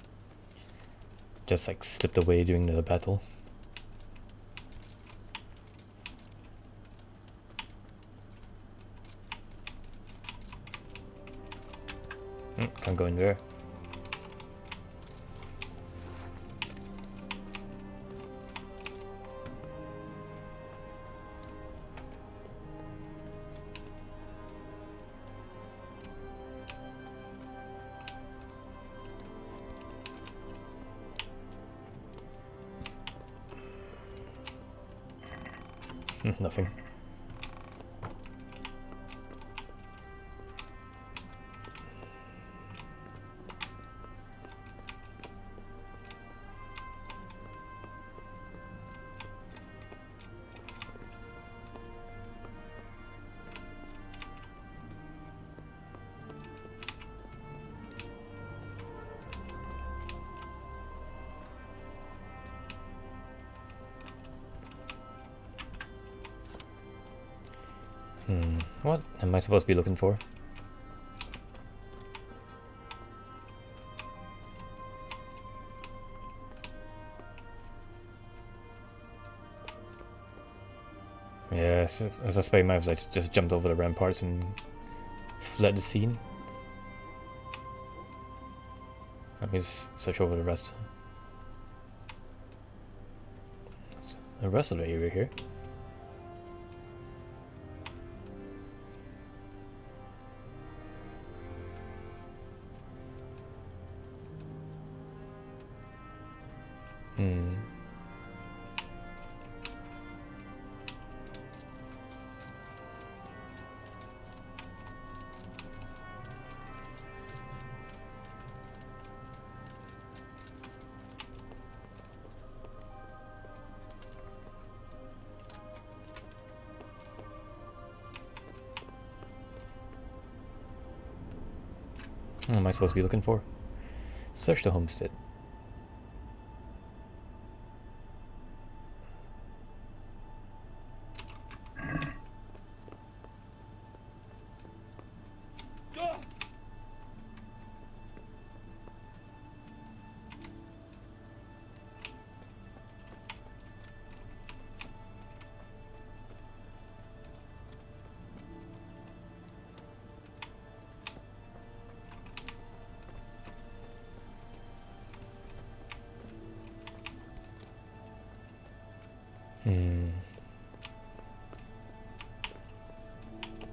just like slipped away during the battle. Can't go in there. Nothing. What am I supposed to be looking for? Yes, I suspect I might have just jumped over the ramparts and fled the scene. Let me just search over the rest. the rest of the area here. What am I supposed to be looking for? Search the homestead.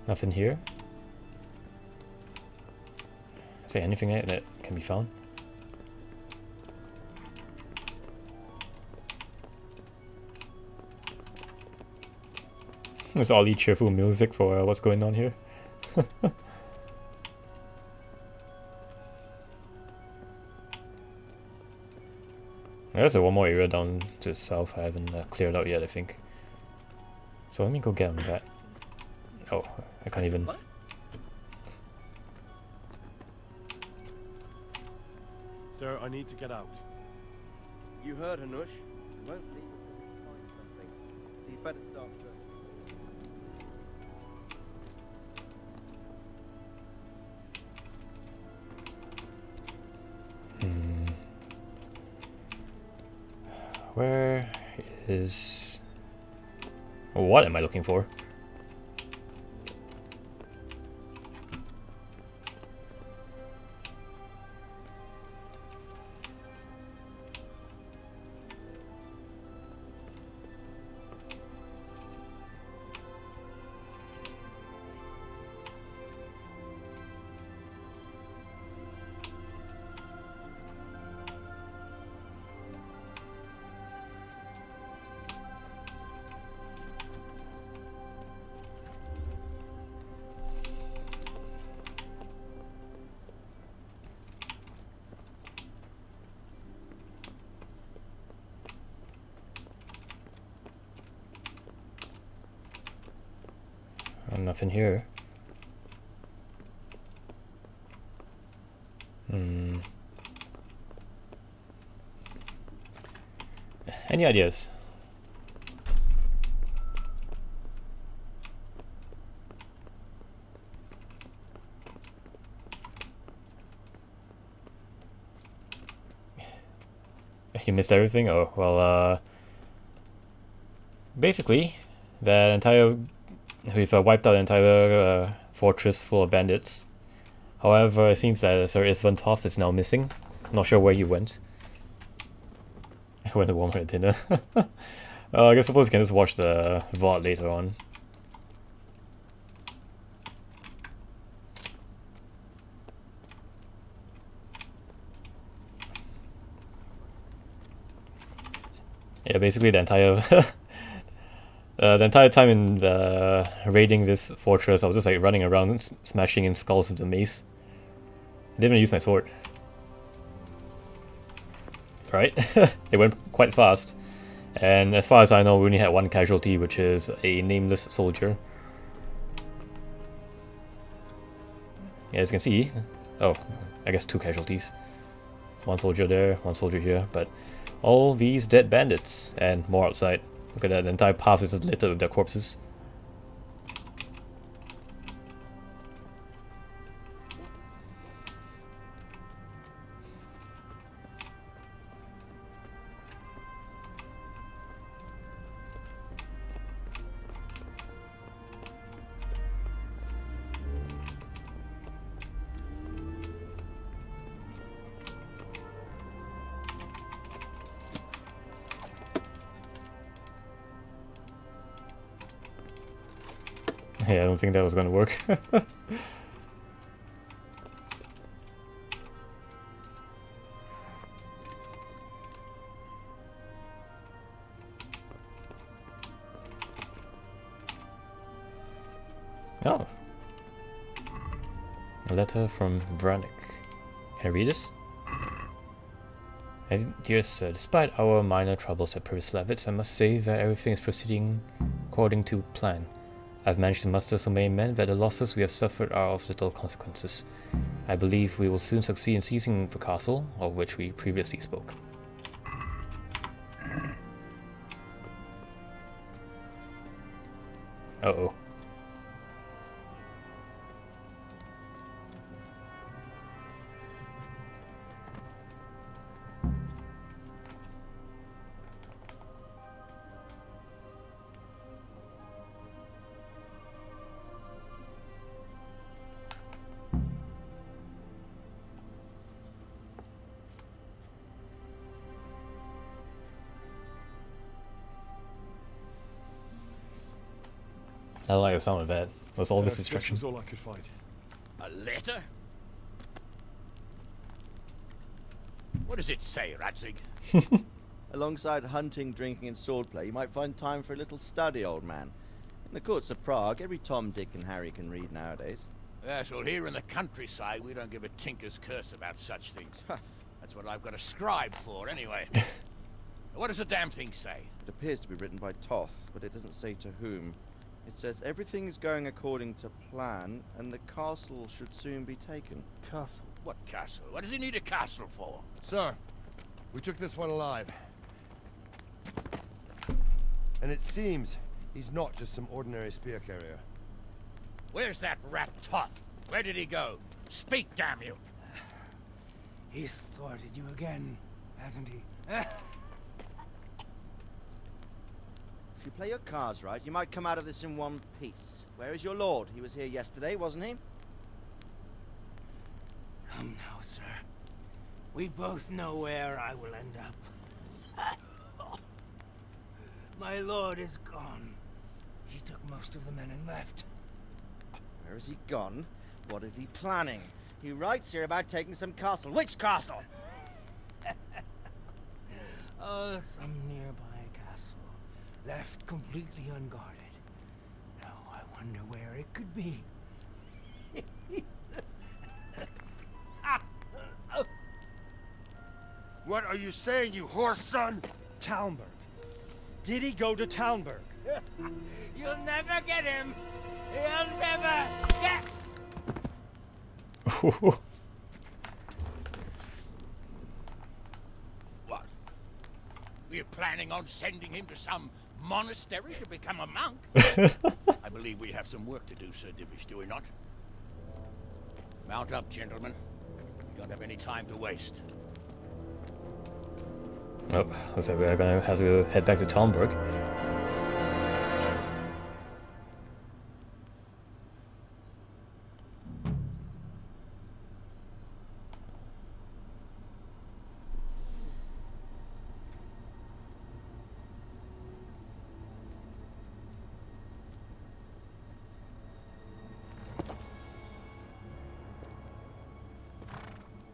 Nothing here. Is there anything that can be found? There's all the cheerful music for what's going on here. There's one more area down to the south I haven't cleared out yet, I think. So let me go get on that. Oh, I can't even... Sir, I need to get out. You heard Hanush. We won't leave until we find something. So you'd better start searching. Where is... What am I looking for? Nothing here. Any ideas? You missed everything? Oh, well, basically, we've wiped out the entire fortress full of bandits. However, it seems that Sir Isvantov is now missing. Not sure where he went. I went to Walmart at dinner. I guess suppose you can just watch the VOD later on. Yeah, basically the entire time in raiding this fortress, I was just like running around and smashing in skulls with the mace. I didn't even use my sword. Right? It went quite fast. And as far as I know, we only had one casualty, which is a nameless soldier. Yeah, as you can see, oh, I guess 2 casualties. One soldier there, one soldier here, but all these dead bandits and more outside. Look at that, the entire path is littered with their corpses. Yeah, I don't think that was gonna work. Oh. A letter from Vranik. Can I read this? Dear sir, despite our minor troubles at Pious, I must say that everything is proceeding according to plan. I've managed to muster so many men that the losses we have suffered are of little consequences. I believe we will soon succeed in seizing the castle, of which we previously spoke. Uh-oh. I don't like the sound of that. Was all this instruction? This was all I could find. A letter? What does it say, Radzig? Alongside hunting, drinking, and swordplay, you might find time for a little study, old man. In the courts of Prague, every Tom, Dick, and Harry can read nowadays. Yes, well, here in the countryside, we don't give a tinker's curse about such things. That's what I've got a scribe for, anyway. What does the damn thing say? It appears to be written by Toth, but it doesn't say to whom. It says everything is going according to plan, and the castle should soon be taken. Castle? What castle? What does he need a castle for? Sir, we took this one alive. And it seems he's not just some ordinary spear carrier. Where's that rat Toth? Where did he go? Speak, damn you! He's thwarted you again, hasn't he? If you play your cards right, you might come out of this in one piece. Where is your lord? He was here yesterday, wasn't he? Come now, sir. We both know where I will end up. My lord is gone. He took most of the men and left. Where has he gone? What is he planning? He writes here about taking some castle. Which castle? Oh, some nearby castle. Left completely unguarded. Now I wonder where it could be. What are you saying, you horse son? Talmberg. Did he go to Talmberg? You'll never get him. You'll never get. What? We're planning on sending him to some monastery to become a monk? I believe we have some work to do, Sir Divish, do we not? Mount up, gentlemen. We don't have any time to waste. Oh, looks like we're gonna have to head back to Talmberg.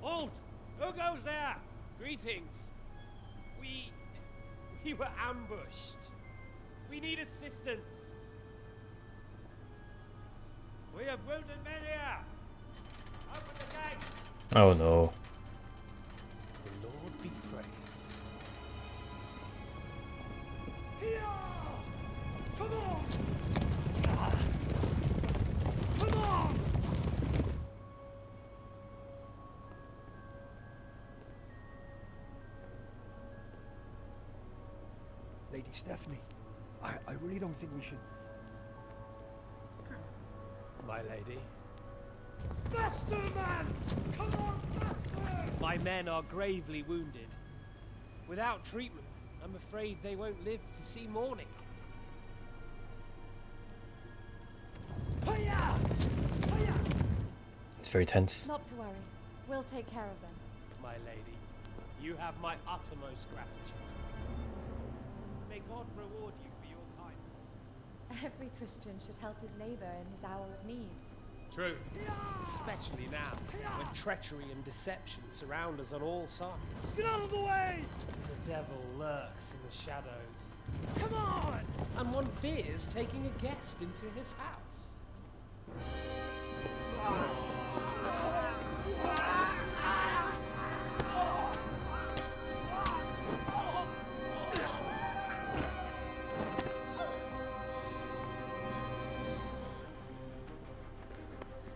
Halt! Who goes there? Greetings. We were ambushed. We need assistance. We have wounded men here. Open the gate. Oh no. The Lord be praised. Here! Come on! Come on! Lady Stephanie, I really don't think we should... My lady. Faster, man! Come on, faster! My men are gravely wounded. Without treatment, I'm afraid they won't live to see morning. It's very tense. Not to worry. We'll take care of them. My lady, you have my uttermost gratitude. May God reward you for your kindness. Every Christian should help his neighbor in his hour of need. True. Especially now, when treachery and deception surround us on all sides. Get out of the way! The devil lurks in the shadows. Come on! And one fears taking a guest into his house.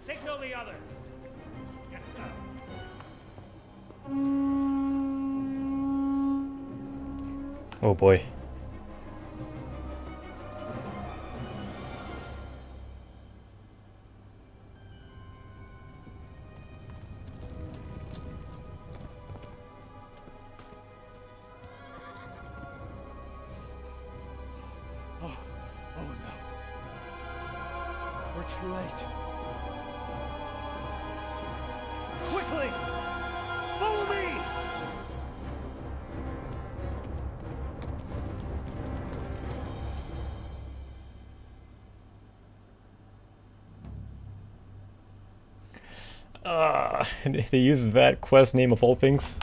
Signal the others. Yes, sir. Oh boy. Oh no. We're too late. Quickly! Follow me! They use that quest name of all things.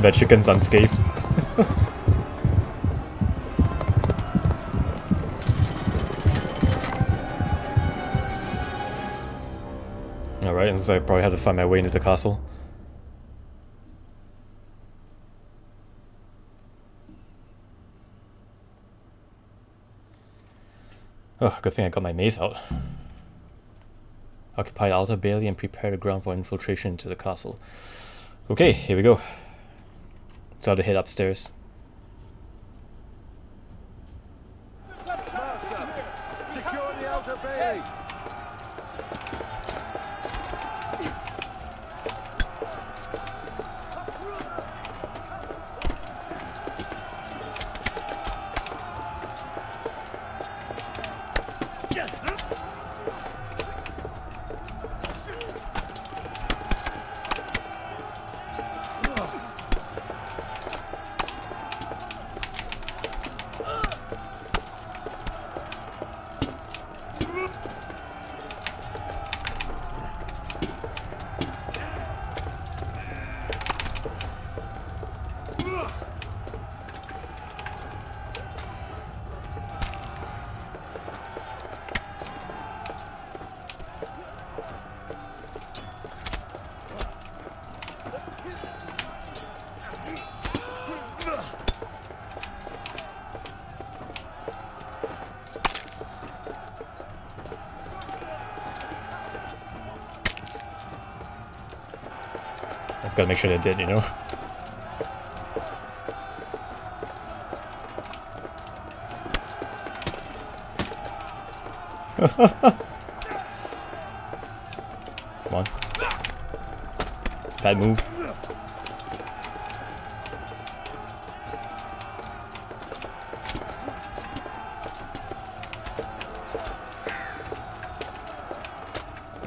That chicken's unscathed. Alright, so I probably have to find my way into the castle. Oh, good thing I got my mace out. Occupy the outer bailey and prepare the ground for infiltration into the castle. Okay, here we go. So I have to head upstairs. Secure the outer bailey! Just gotta make sure they did, you know? Come on. Bad move.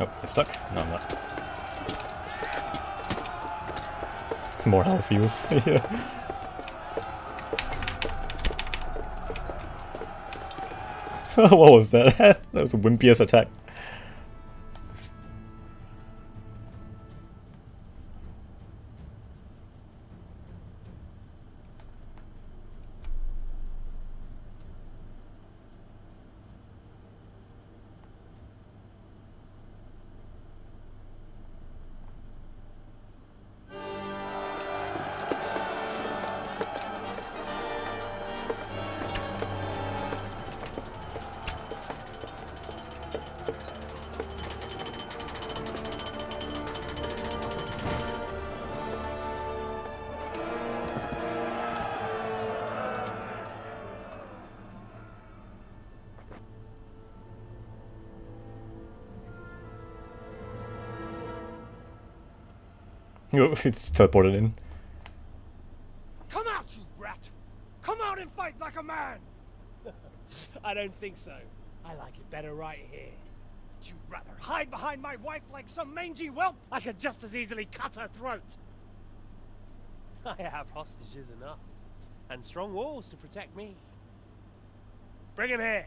Oh, it's stuck? No, I'm not. More health use. Yeah. What was that? That was a wimpiest attack. It's teleported in. Come out, you rat! Come out and fight like a man! I don't think so. I like it better right here. Would you rather hide behind my wife like some mangy whelp? I could just as easily cut her throat. I have hostages enough, and strong walls to protect me. Bring him here.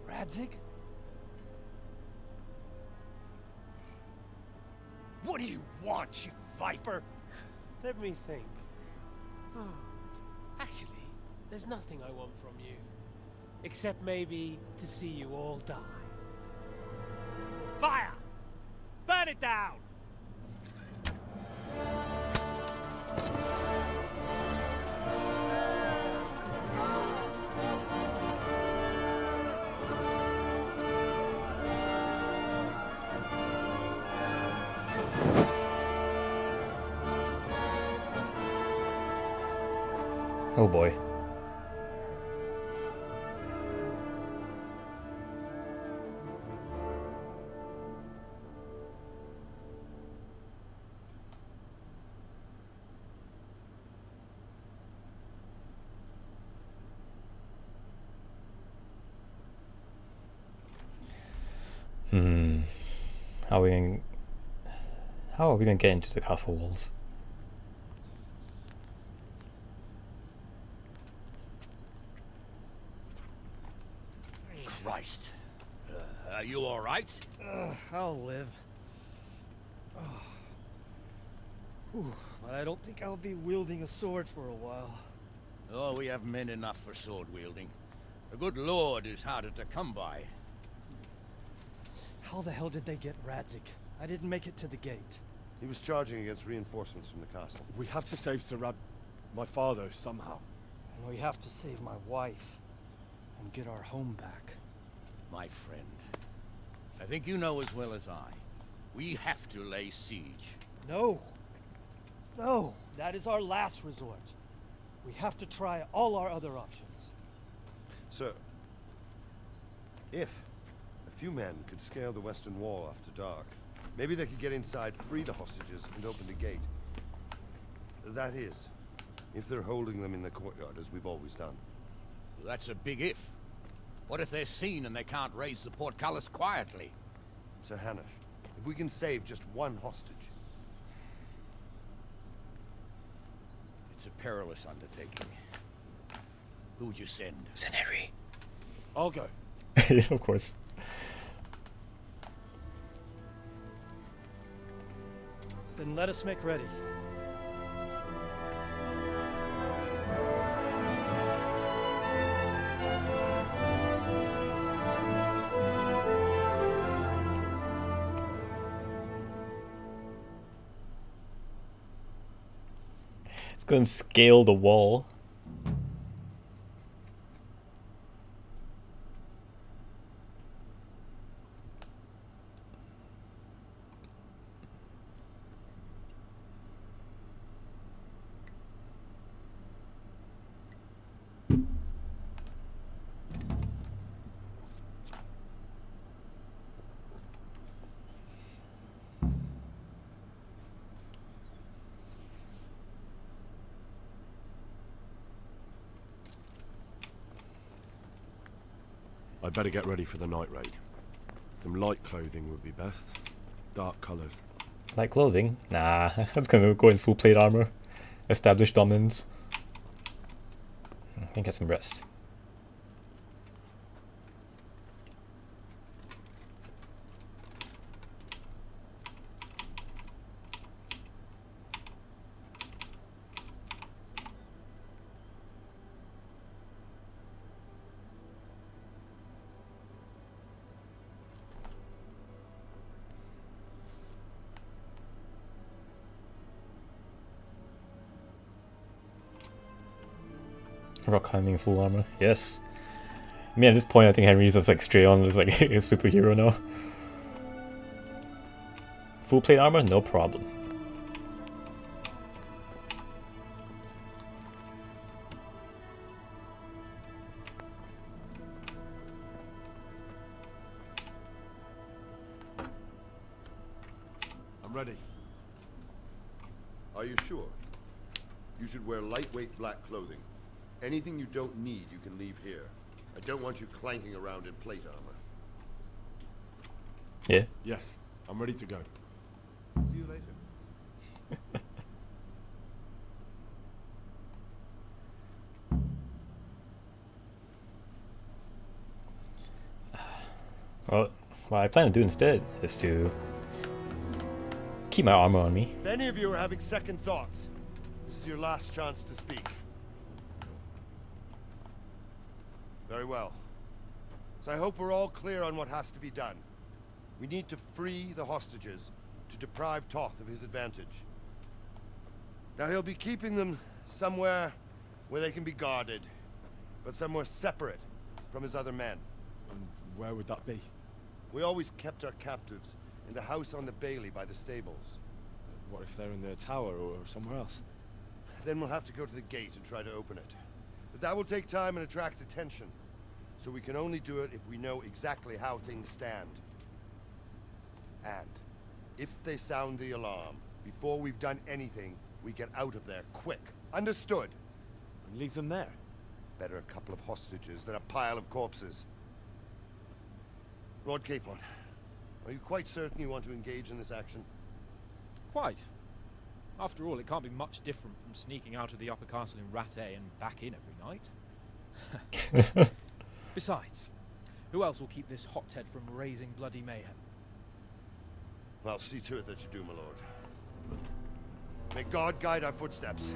Radzik? What do you want, you viper? Let me think. Actually, there's nothing I want from you. Except maybe to see you all die. Fire! Burn it down! Oh boy. How are we gonna get into the castle walls? Christ. Are you all right? I'll live. But I don't think I'll be wielding a sword for a while. Oh, we have men enough for sword wielding. The good lord is harder to come by. How the hell did they get Radzik? I didn't make it to the gate. He was charging against reinforcements from the castle. We have to save my father, somehow. And we have to save my wife and get our home back. My friend, I think you know as well as I. We have to lay siege. No. No, that is our last resort. We have to try all our other options. Sir, if a few men could scale the western wall after dark, maybe they could get inside, free the hostages, and open the gate. That is, if they're holding them in the courtyard, as we've always done. Well, that's a big if. What if they're seen and they can't raise the portcullis quietly? Sir Hanush, if we can save just one hostage. It's a perilous undertaking. Who would you send? Send Henry. I'll go. Yeah, of course. Then let us make ready. It's gonna scale the wall. I'd better get ready for the night raid. Some light clothing would be best. Dark colours. Light clothing? Nah, that's gonna go in full plate armor. Establish dominance. I can get some rest. Rock climbing full armor, yes. I mean, at this point I think Henry's just like straight on as like a superhero now. Full plate armor, no problem. ready. Are you sure? You should wear lightweight black clothing. Anything you don't need, you can leave here. I don't want you clanking around in plate armor. Yeah. Yes, I'm ready to go. See you later. Well, what I plan to do instead is to keep my armor on me. If any of you are having second thoughts, this is your last chance to speak. Very well. So I hope we're all clear on what has to be done. We need to free the hostages to deprive Toth of his advantage. Now he'll be keeping them somewhere where they can be guarded, but somewhere separate from his other men. And where would that be? We always kept our captives in the house on the Bailey by the stables. What if they're in the tower or somewhere else? Then we'll have to go to the gate and try to open it. But that will take time and attract attention. So we can only do it if we know exactly how things stand. And if they sound the alarm, before we've done anything, we get out of there quick. Understood? And leave them there? Better a couple of hostages than a pile of corpses. Lord Capon, are you quite certain you want to engage in this action? Quite. After all, it can't be much different from sneaking out of the upper castle in Rattay and back in every night. Besides, who else will keep this hothead from raising bloody mayhem? Well, see to it that you do, my lord. May God guide our footsteps.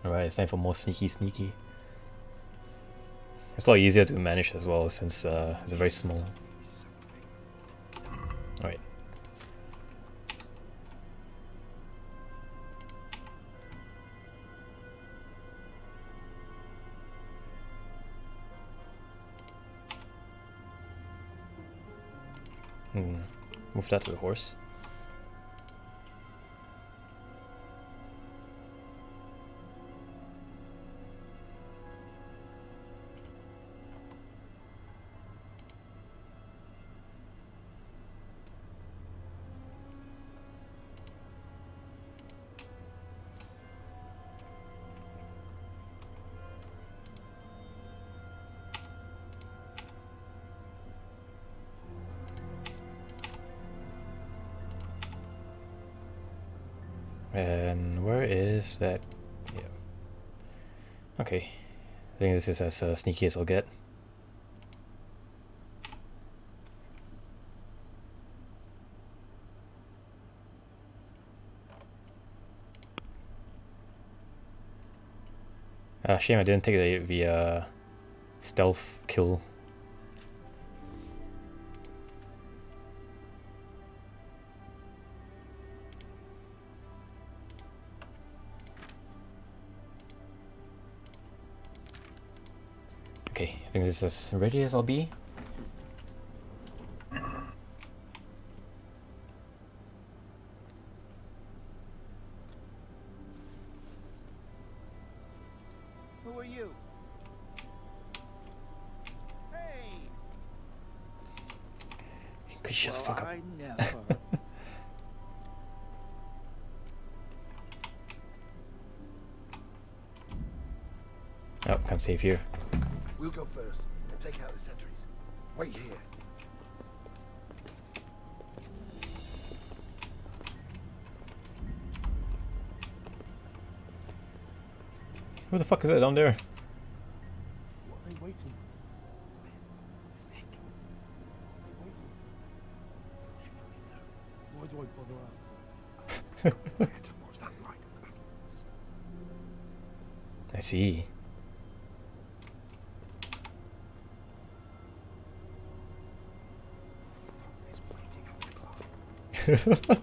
Alright, it's time for more sneaky. It's a lot easier to manage as well since it's a very small. Alright. Move that to the horse. And where is that? Yeah. Okay. I think this is as sneaky as I'll get. Shame I didn't take the stealth kill. Okay, I think this is as ready as I'll be. Who are you? Hey! Could you shut the fuck up? I never. Oh, can't save here. We'll go first and take out the sentries. Wait here. Who the fuck is that down there? What are they waiting for? Why do I bother asking? Towards that light in the battlements. I see. Is waiting at the club.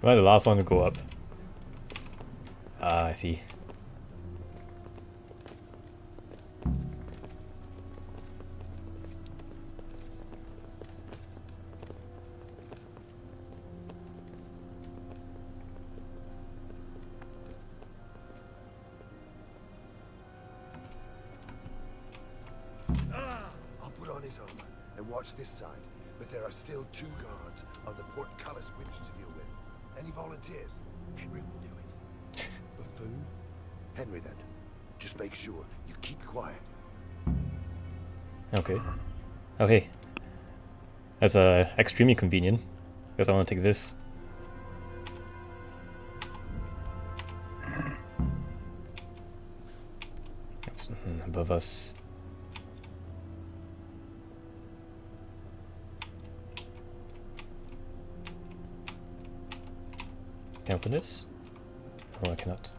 Am I the last one to go up? Ah, I see. I'll put on his armor and watch this side, but there are still 2 guards on the portcullis winch to deal with. Any volunteers? Henry will do it. Buffoon. Henry, then. Just make sure you keep quiet. Okay. Okay. That's extremely convenient, because I want to take this. Above us. Can I open this? Oh, I cannot.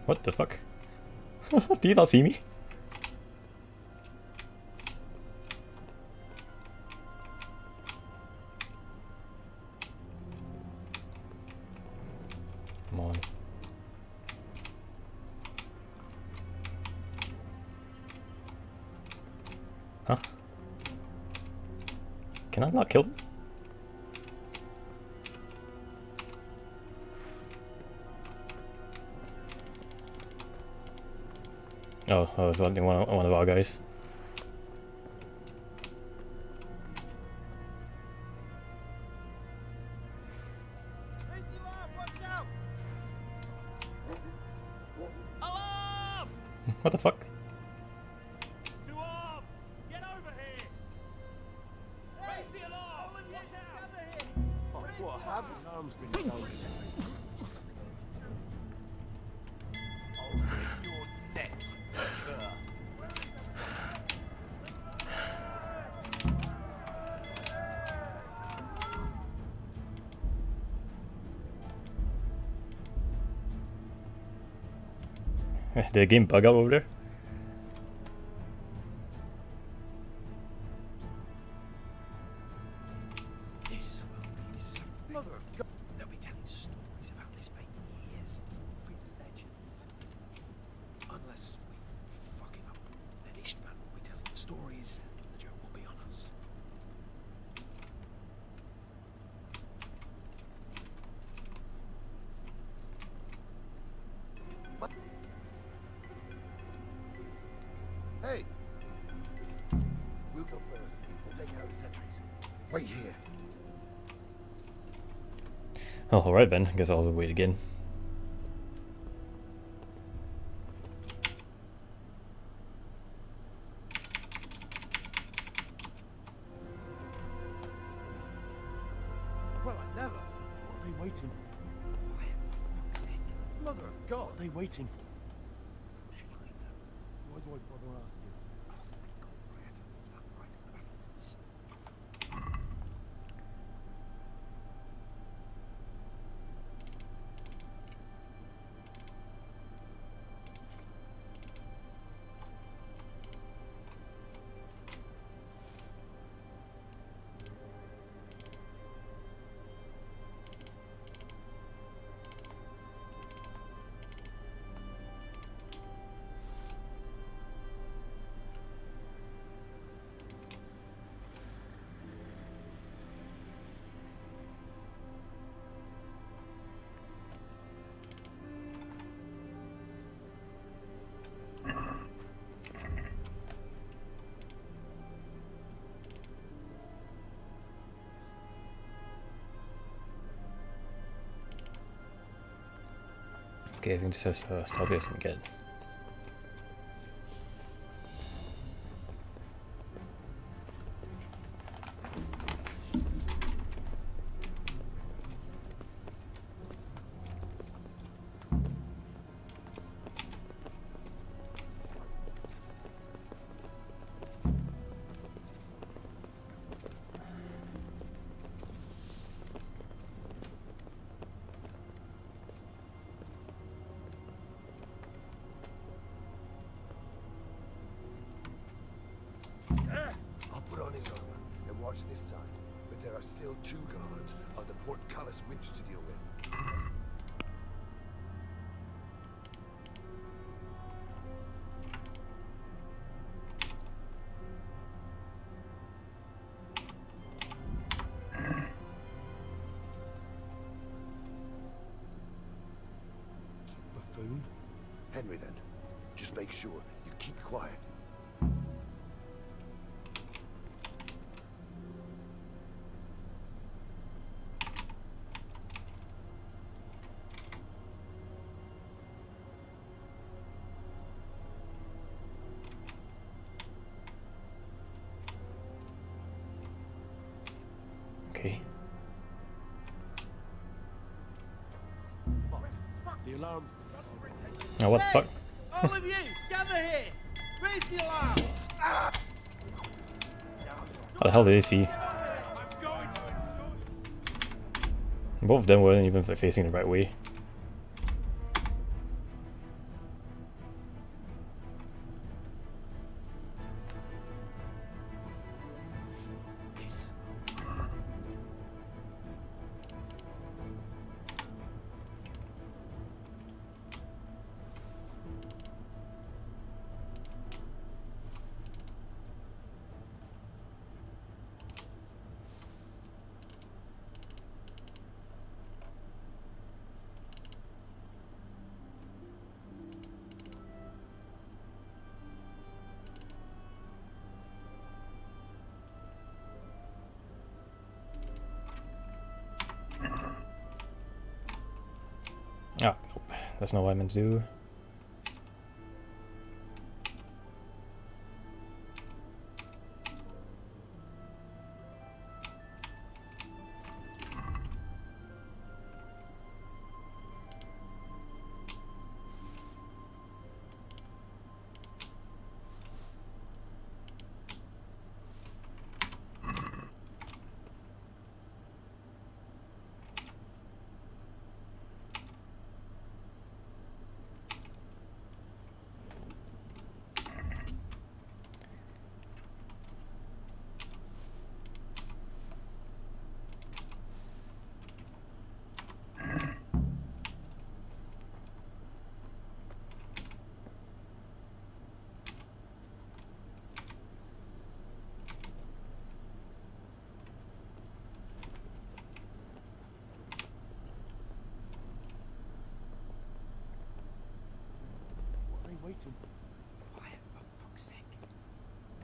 What the fuck? Do you not see me? Come on. Huh? Can I not kill them? Oh, it's only one of our guys. What the fuck? To arms! Get over here! Raise the alarm! Watch out! Oh, what happened? Alarm's been sounded. I'll break your neck, cur. Did the game bug out over there? This will be something. Mother of God. They'll be telling stories about this for years. It'll be legends. Unless we fuck it up, then Istvan will be telling stories, and the joke will be on us. Hey! We'll go first. We'll take out the sentries. Wait here. Oh, alright then. I guess I'll wait again. Well, I never. What are they waiting for? Quiet, for fuck's sake. Mother of God. What are they waiting for? Why do I bother asking? Okay, I think this says stop this again. I'll put on his armor and watch this side, but there are still 2 guards on the portcullis winch to deal with. Buffoon? Henry, then. Just make sure you keep quiet. Okay. The alarm. Oh, what the fuck? All of you, gather here! Raise the alarm! How the hell did they see? Both of them weren't even facing the right way. Ah, nope. That's not what I meant to do. Waiting for? Quiet, for fuck's sake.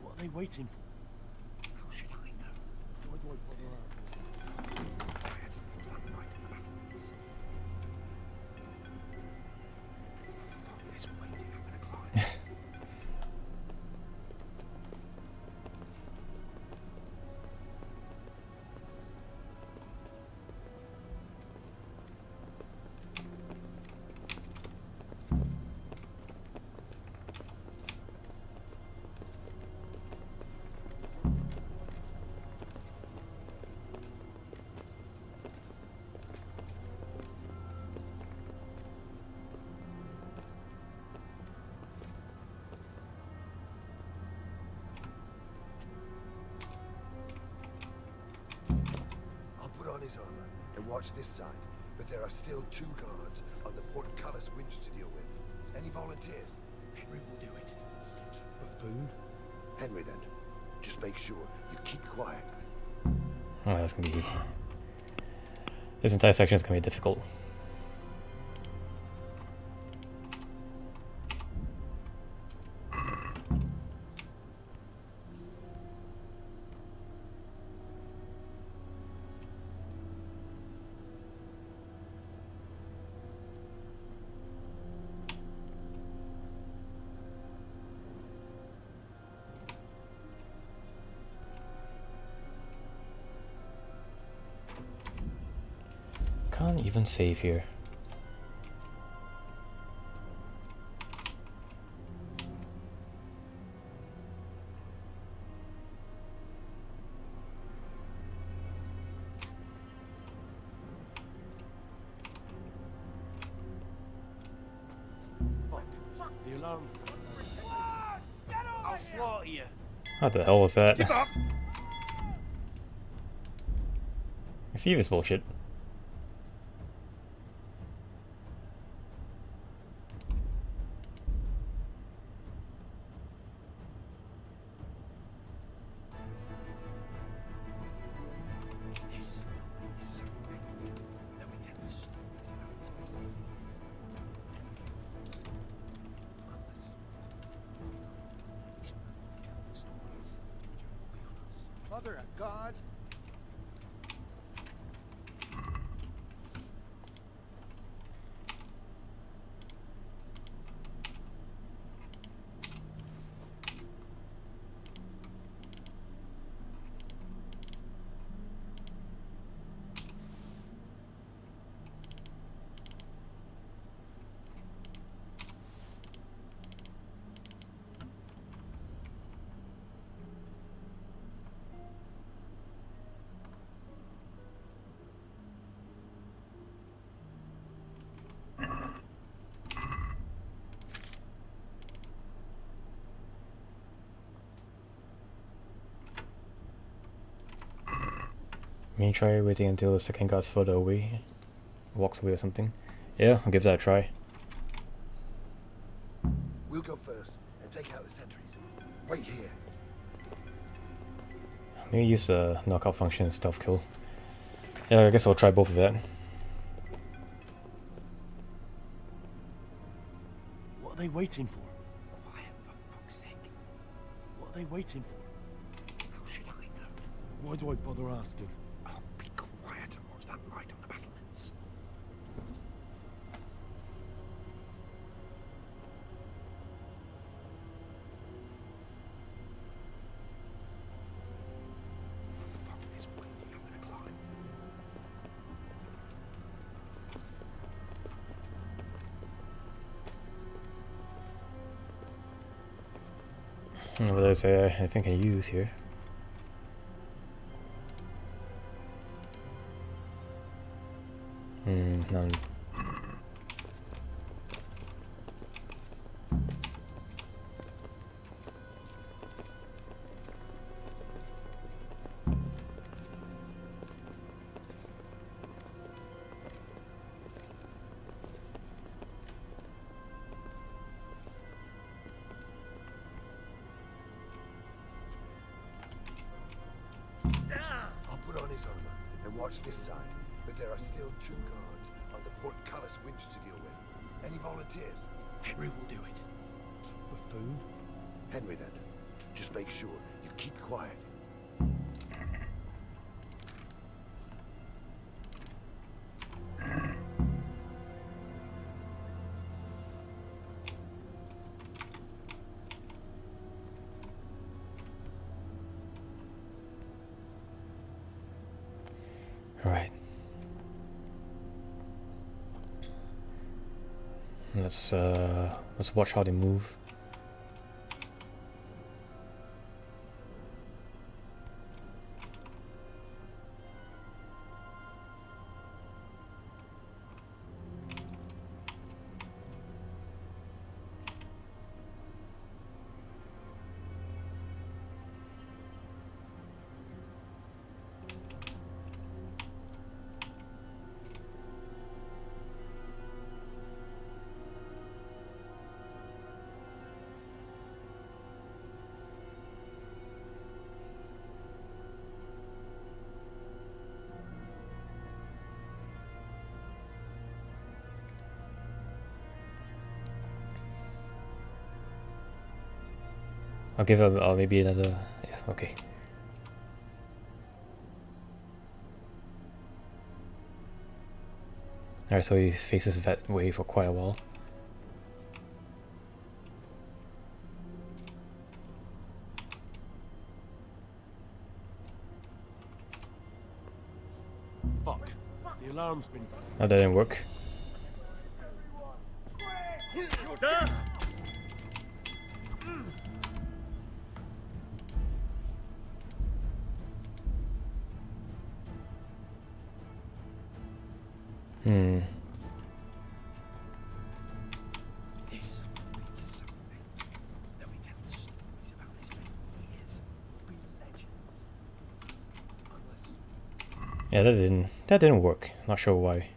What are they waiting for? How should I know? Why do I bother asking? Quiet, it's not right in the battlements. Fuck this waiting, I'm gonna climb. His armor and watch this side, but there are still 2 guards on the portcullis winch to deal with. Any volunteers? Henry will do it. Buffoon? Henry, then. Just make sure you keep quiet. Oh, that's gonna be... This entire section is gonna be difficult. Can't even save here. The alarm. I'll slaughter you. What the hell was that? Give up. I see this bullshit. Mother of God. May try waiting until the second guard's further away, walks away or something. Yeah, I'll give that a try. We'll go first and take out the sentries. Wait here. Maybe use a knockout function and stealth kill. Yeah, I guess I'll try both of that. What are they waiting for? Quiet, for fuck's sake. What are they waiting for? How should I know? Why do I bother asking? Oh, be quiet and watch that light on the battlements. Fuck this waiting, I'm gonna climb. What there's anything I can use here. None. I'll put on his armor and watch this side, but there are still 2 guards on the portcullis winch to deal with. Any volunteers? Henry will do it. Buffoon? Henry, then. Just make sure you keep quiet. Alright. Let's watch how they move. I'll give him maybe another. Yeah, okay. Alright, so he faces that way for quite a while. Fuck. The alarm's been... Oh, that didn't work. Yeah, that didn't work. Not sure why.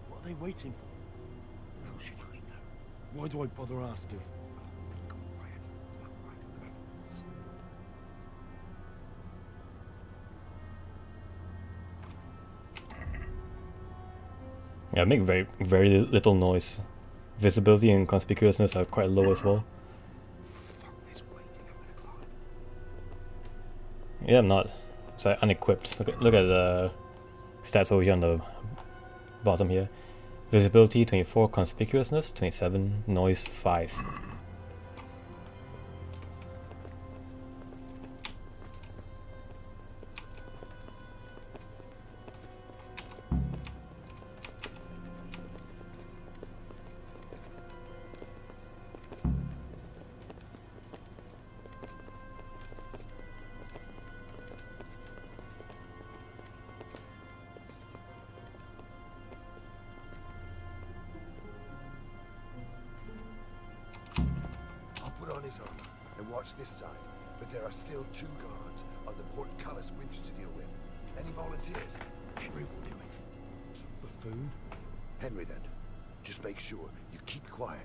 What are they waiting for? How should I know? Why do I bother asking? Go quiet. It's not right in the middle. Yeah, make very little noise. Visibility and conspicuousness are quite low as well. Yeah, I'm not. It's like unequipped. Look at the stats over here on the bottom here. Visibility 24, conspicuousness 27, noise 5. His armor and watch this side, but there are still 2 guards on the portcullis winch to deal with. Any volunteers? Henry will do it. Buffoon? Henry, then. Just make sure you keep quiet.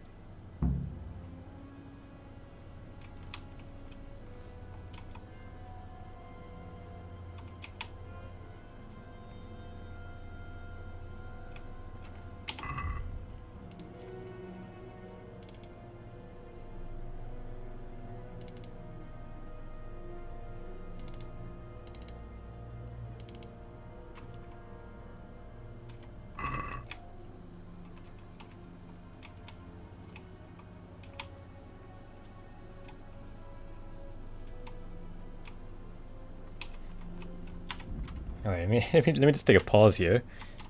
Alright, let me just take a pause here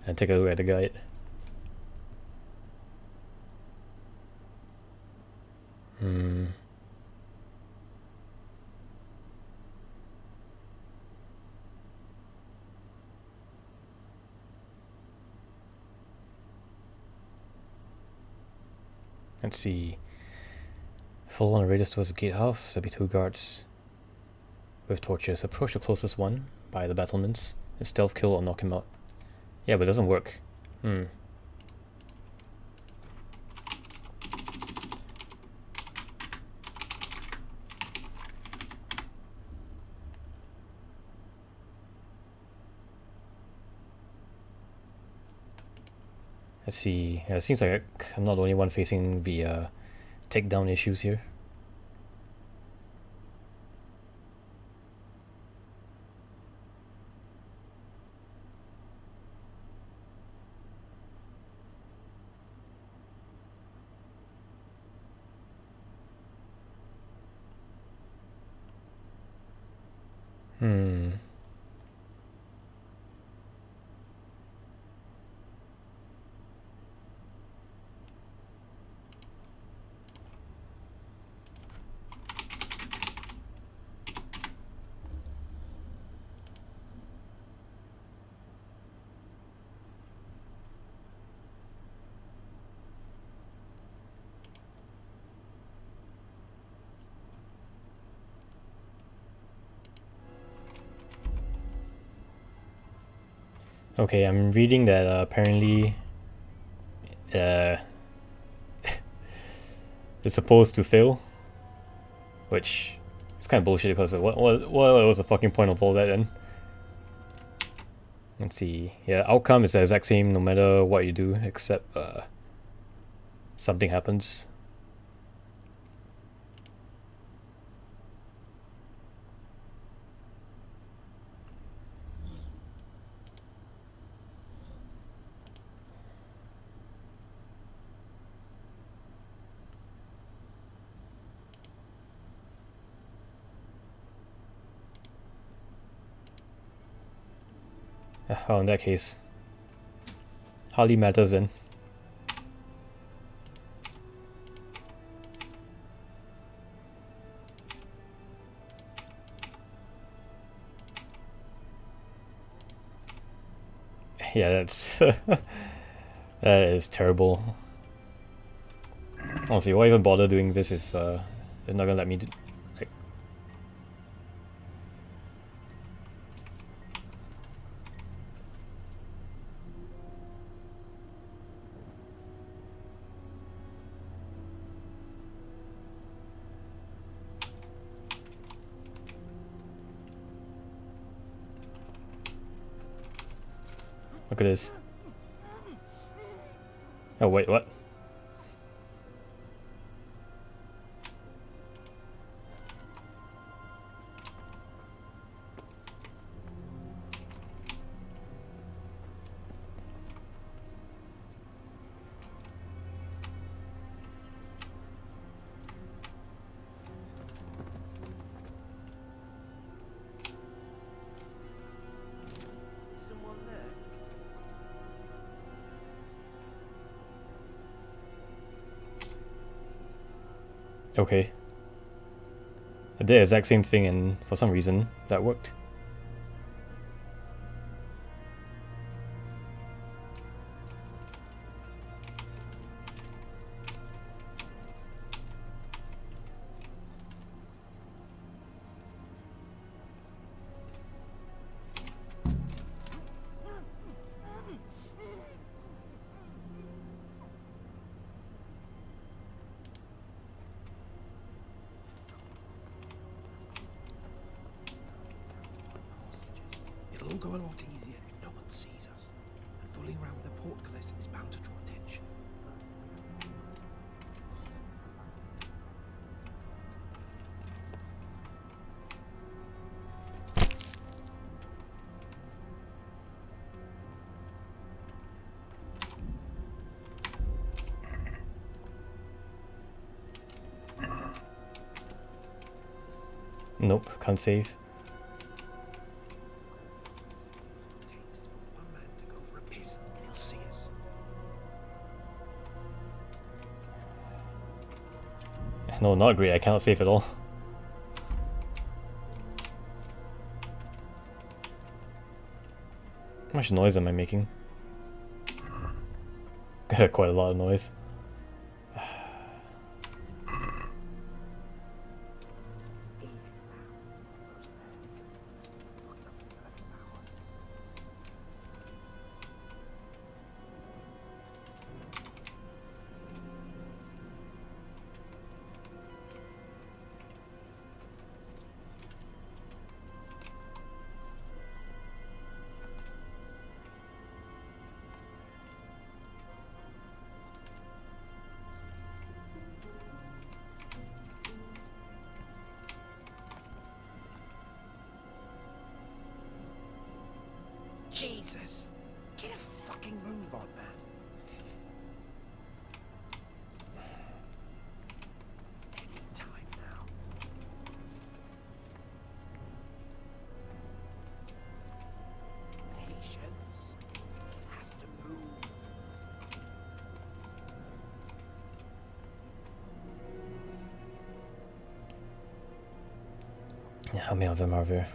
and take a look at the guide. Let's see. Follow on a radius towards the gatehouse. There'll be 2 guards with torches. Approach the closest one by the battlements. And stealth kill or knock him out. Yeah, but it doesn't work. Let's see. Yeah, it seems like I'm not the only one facing the takedown issues here. Okay, I'm reading that apparently is supposed to fail, which is kind of bullshit because what was the fucking point of all that then? Let's see. Yeah, outcome is the exact same no matter what you do, except something happens. Oh, in that case, hardly matters then. Yeah, that's that is terrible. Honestly, why even bother doing this if they're not gonna let me do, like. Look at this. Oh wait, what? Someone there? Okay. I did the exact same thing and for some reason that worked. It'll all go a lot easier if no one sees us. And fooling around with a portcullis is bound to draw attention. Nope, can't save. One man to go for a piss and he'll see us. No, not great, I cannot save at all. How much noise am I making? Quite a lot of noise. Jesus! Get a fucking move on, man. Any time now. Patience. Has to move. Yeah, how many of them are there?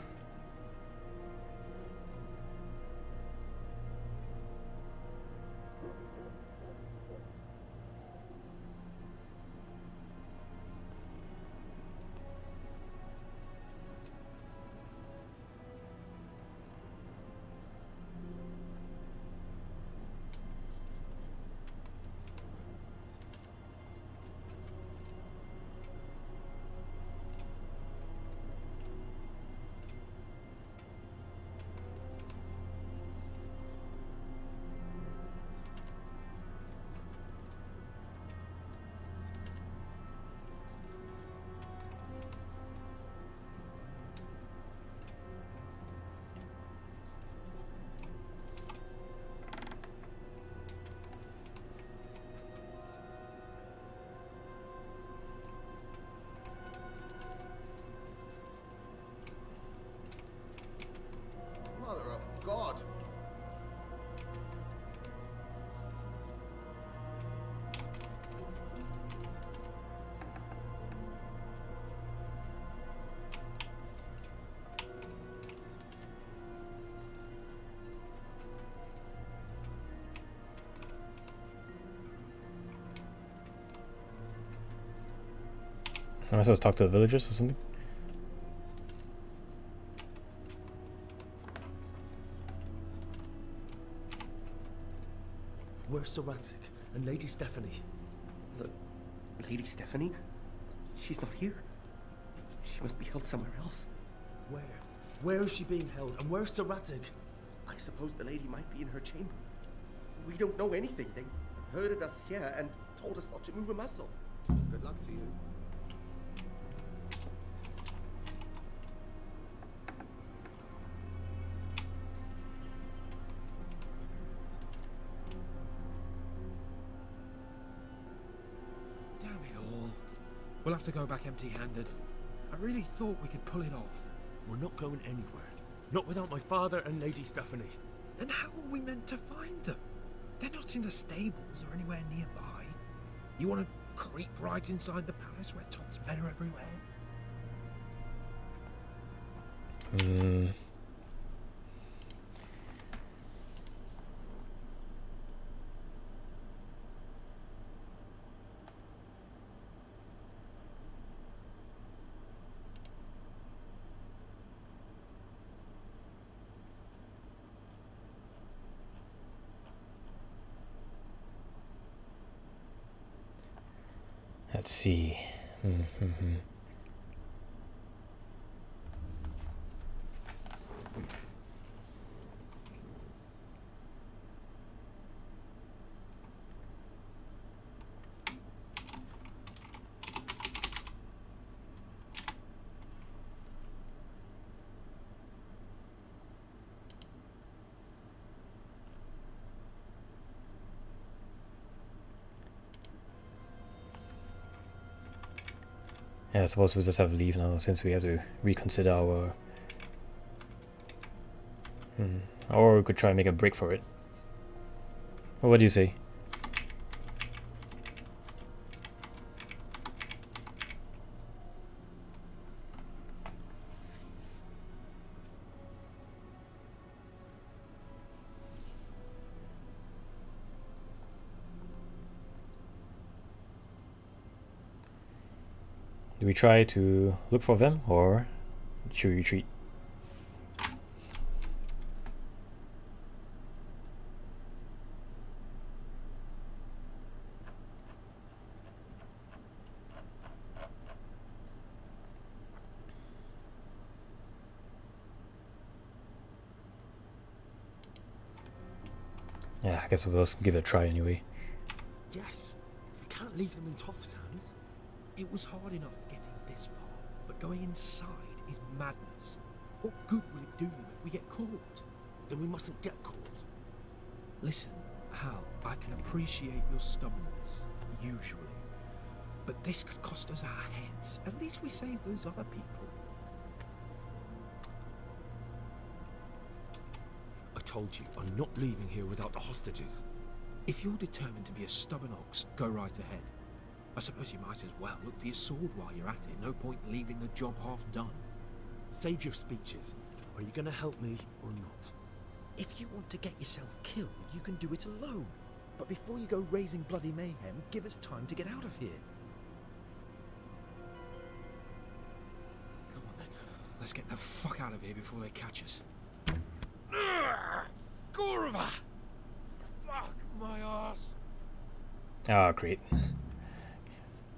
Am I supposed to talk to the villagers or something? Where's Sir Radzik and Lady Stephanie? Lady Stephanie? She's not here. She must be held somewhere else. Where? Where is she being held? And where's Sir Radzik? I suppose the lady might be in her chamber. We don't know anything. They herded us here and told us not to move a muscle. Good luck to you. Damn it all. We'll have to go back empty-handed. I really thought we could pull it off. We're not going anywhere. Not without my father and Lady Stephanie. And how are we meant to find them? They're not in the stables or anywhere nearby. You want to creep right inside the palace where Todd's men are everywhere? Let's see. Yeah, I suppose we'll just have to leave now since we have to reconsider our... Or we could try and make a break for it. Well, what do you say? Do we try to look for them, or should we retreat? Yeah, I guess we'll just give it a try anyway. Yes. We can't leave them in Toth's hands. It was hard enough getting this far, but going inside is madness. What good will it do them if we get caught? Then we mustn't get caught. Listen, Hal, I can appreciate your stubbornness, usually. But this could cost us our heads. At least we saved those other people. I told you, I'm not leaving here without the hostages. If you're determined to be a stubborn ox, go right ahead. I suppose you might as well look for your sword while you're at it. No point leaving the job half done. Save your speeches. Are you going to help me or not? If you want to get yourself killed, you can do it alone. But before you go raising bloody mayhem, give us time to get out of here. Come on then. Let's get the fuck out of here before they catch us. Gorva! Fuck my ass. Ah, great.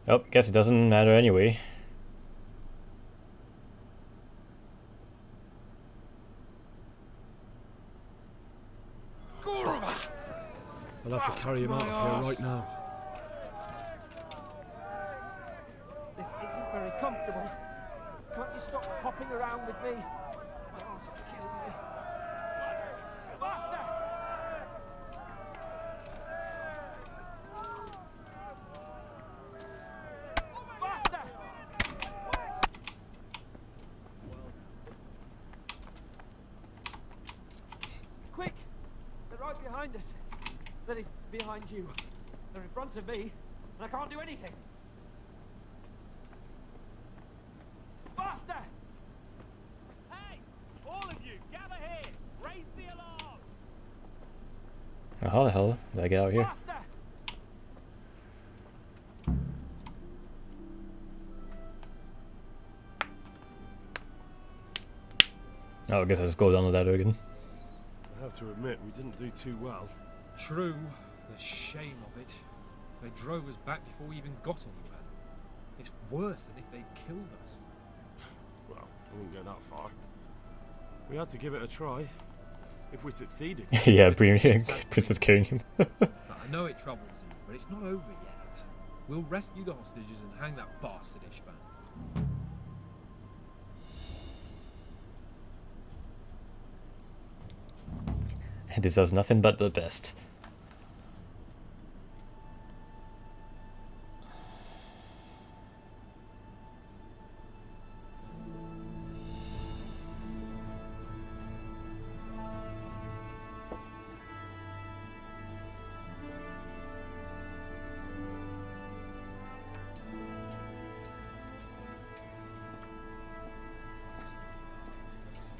Oh, guess it doesn't matter anyway. Gorva! I'll have to carry him out of here right now. This isn't very comfortable. Can't you stop hopping around with me? My arse is killing me. Faster! Faster! Quick! They're right behind us. That is, behind you. They're in front of me, and I can't do anything. Faster! Hey! All of you, gather here! Raise the alarm! How the hell did I get out here? Faster! Oh, I guess I just go down the ladder again. I have to admit, we didn't do too well. True. The shame of it. They drove us back before we even got anywhere. It's worse than if they'd killed us. Well, I wouldn't go that far. We had to give it a try. If we succeeded... Yeah, Princess carrying him. I know it troubles you, but it's not over yet. We'll rescue the hostages and hang that bastard Ishvan. It deserves nothing but the best.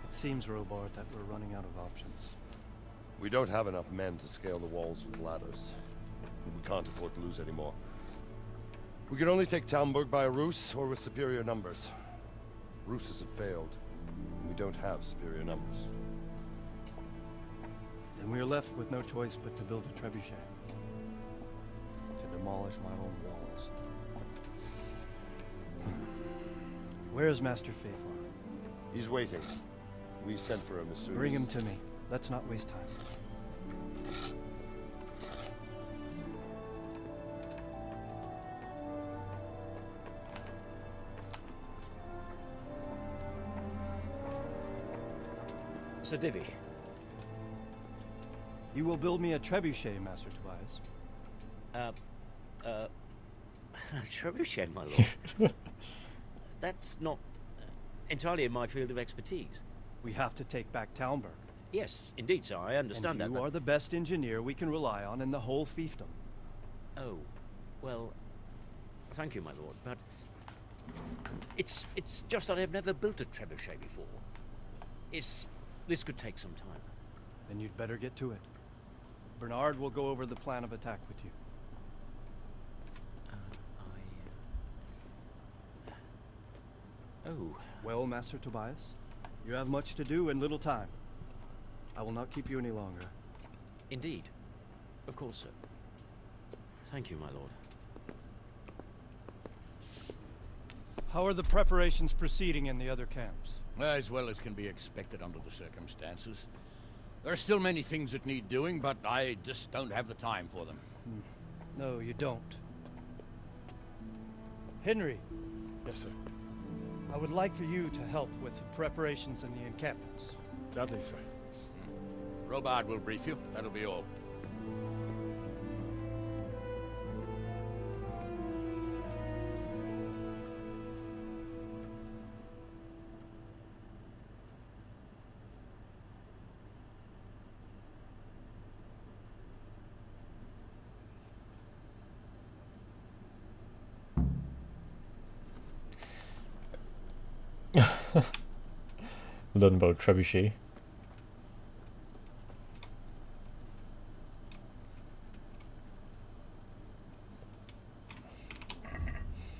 It seems, Robart, that we're running out of options. We don't have enough men to scale the walls with ladders. We can't afford to lose any more. We can only take Talmberg by a ruse or with superior numbers. Ruses have failed, and we don't have superior numbers. Then we are left with no choice but to build a trebuchet. To demolish my own walls. Where's Master Faithful? He's waiting. We sent for him as soon as... Bring him to me. Let's not waste time. Sir Divish. You will build me a trebuchet, Master Tobias. Trebuchet, my lord. That's not entirely in my field of expertise. We have to take back Talmberg. Yes, indeed, sir. I understand and that. You are the best engineer we can rely on in the whole fiefdom. Oh, well, thank you, my lord, but it's just that I've never built a trebuchet before. This could take some time. Then you'd better get to it. Bernard will go over the plan of attack with you. Oh. Well, Master Tobias, you have much to do and little time. I will not keep you any longer. Indeed. Of course, sir. Thank you, my lord. How are the preparations proceeding in the other camps? As well as can be expected under the circumstances. There are still many things that need doing, but I just don't have the time for them. No, you don't. Henry. Yes, sir. I would like for you to help with the preparations in the encampments. Gladly, sir. Robard will brief you. That'll be all. Learn about trebuchet.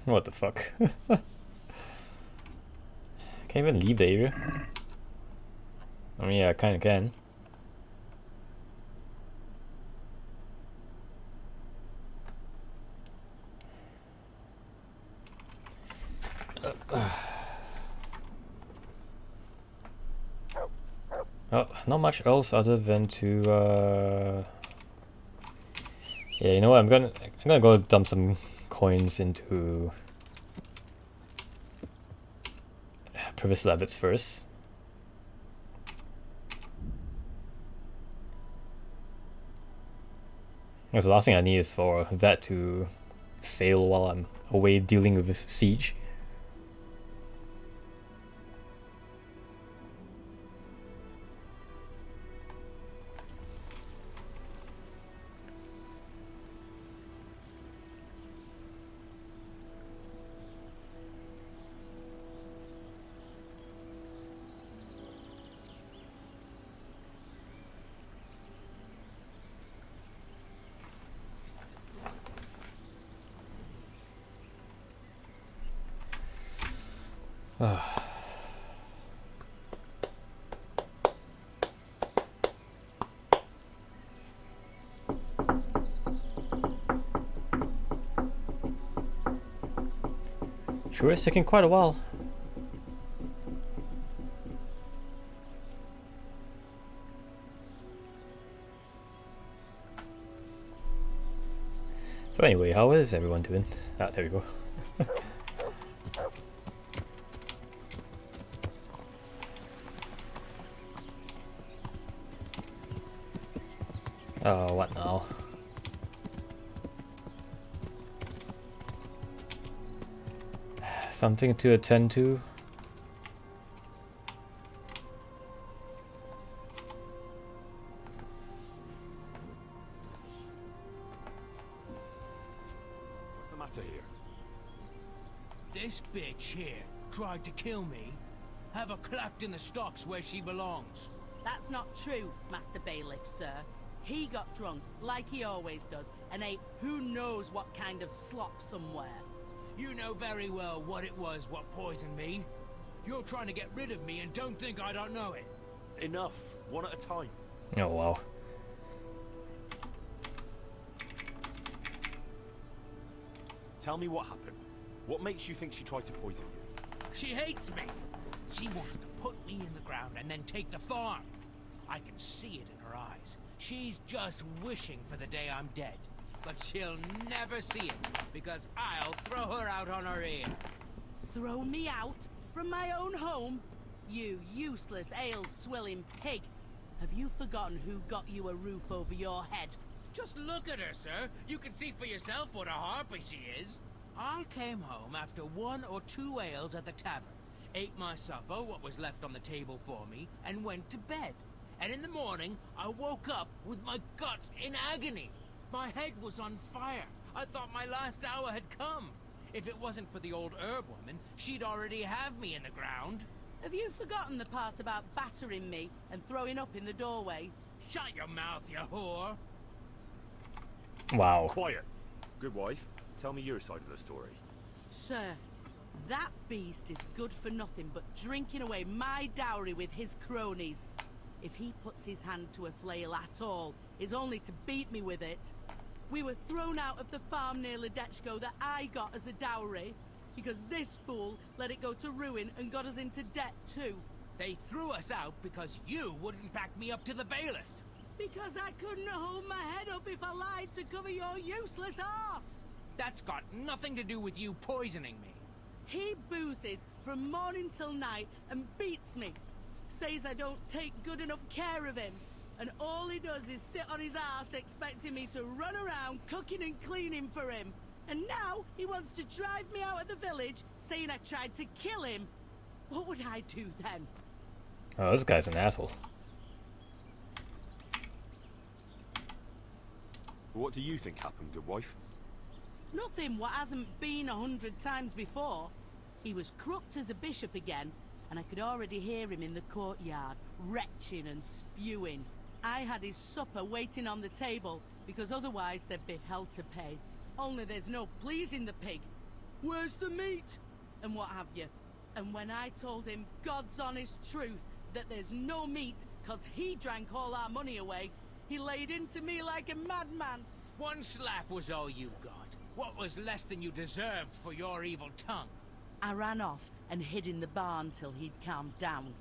What the fuck? Can't even leave the area. I mean, yeah, I kinda can. Oh, not much else other than to yeah, you know what, I'm gonna go dump some coins into Privis Levitz first. Because the last thing I need is for that to fail while I'm away dealing with this siege. Sure is taking quite a while. So anyway, how is everyone doing? Ah, there we go. Oh, what now? Something to attend to? What's the matter here? This bitch here tried to kill me. Have her clapped in the stocks where she belongs. That's not true, Master Bailiff, sir. He got drunk, like he always does, and ate who knows what kind of slop somewhere. You know very well what it was what poisoned me. You're trying to get rid of me and don't think I don't know it. Enough. One at a time. Oh wow. Tell me what happened. What makes you think she tried to poison you? She hates me. She wants to put me in the ground and then take the farm. I can see it in her eyes. She's just wishing for the day I'm dead. But she'll never see it, because I'll throw her out on her ear. Throw me out? From my own home? You useless, ale-swilling pig. Have you forgotten who got you a roof over your head? Just look at her, sir. You can see for yourself what a harpy she is. I came home after 1 or 2 ales at the tavern, ate my supper, what was left on the table for me, and went to bed. And in the morning, I woke up with my guts in agony. My head was on fire. I thought my last hour had come. If it wasn't for the old herb woman, she'd already have me in the ground. Have you forgotten the part about battering me and throwing up in the doorway? Shut your mouth, you whore! Wow. Quiet. Good wife, tell me your side of the story. Sir, that beast is good for nothing but drinking away my dowry with his cronies. If he puts his hand to a flail at all, it's only to beat me with it. We were thrown out of the farm near Ledechko that I got as a dowry, because this fool let it go to ruin and got us into debt too. They threw us out because you wouldn't back me up to the bailiff. Because I couldn't hold my head up if I lied to cover your useless arse. That's got nothing to do with you poisoning me. He boozes from morning till night and beats me. Says I don't take good enough care of him. And all he does is sit on his ass expecting me to run around cooking and cleaning for him. And now he wants to drive me out of the village, saying I tried to kill him. What would I do then? Oh, this guy's an asshole. What do you think happened, good wife? Nothing what hasn't been 100 times before. He was crooked as a bishop again, and I could already hear him in the courtyard, retching and spewing. I had his supper waiting on the table, because otherwise there'd be hell to pay. Only there's no pleasing the pig. Where's the meat? And what have you. And when I told him God's honest truth, that there's no meat, 'cause he drank all our money away, he laid into me like a madman. 1 slap was all you got. What was less than you deserved for your evil tongue? I ran off and hid in the barn till he'd calmed down.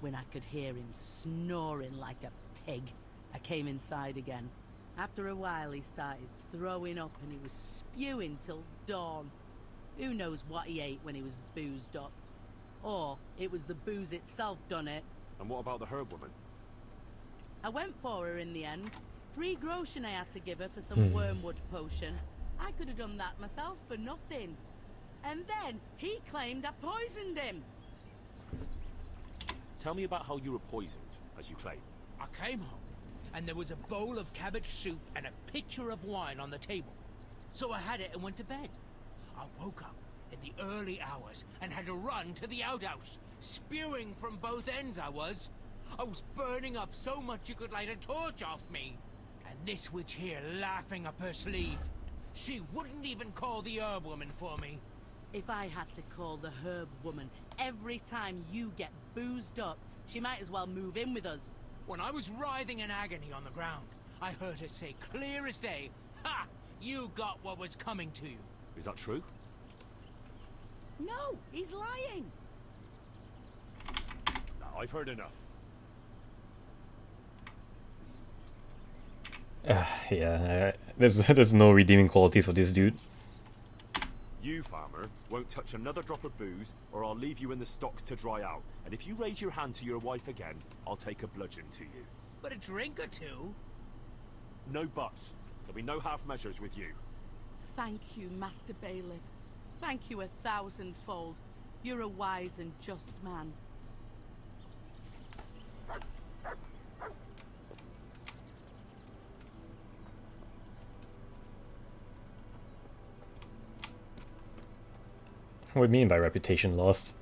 When I could hear him snoring like a pig, I came inside again. After a while he started throwing up and he was spewing till dawn. Who knows what he ate when he was boozed up? Or it was the booze itself done it. And what about the herb woman? I went for her in the end. 3 groschen I had to give her for some wormwood potion. I could have done that myself for nothing. And then he claimed I poisoned him. Tell me about how you were poisoned, as you claim. I came home, and there was a bowl of cabbage soup and a pitcher of wine on the table. So I had it and went to bed. I woke up in the early hours and had to run to the outhouse. Spewing from both ends I was. I was burning up so much you could light a torch off me. And this witch here laughing up her sleeve. She wouldn't even call the herb woman for me. If I had to call the herb woman every time you get boozed up, she might as well move in with us. When I was writhing in agony on the ground, I heard her say clear as day, "Ha! You got what was coming to you." Is that true? No, he's lying. I've heard enough. Yeah, there's no redeeming qualities for this dude. You, farmer, won't touch another drop of booze, or I'll leave you in the stocks to dry out. And if you raise your hand to your wife again, I'll take a bludgeon to you. But a drink or two? No buts. There'll be no half measures with you. Thank you, Master Bailiff. Thank you 1,000-fold. You're a wise and just man. What do you mean by reputation lost?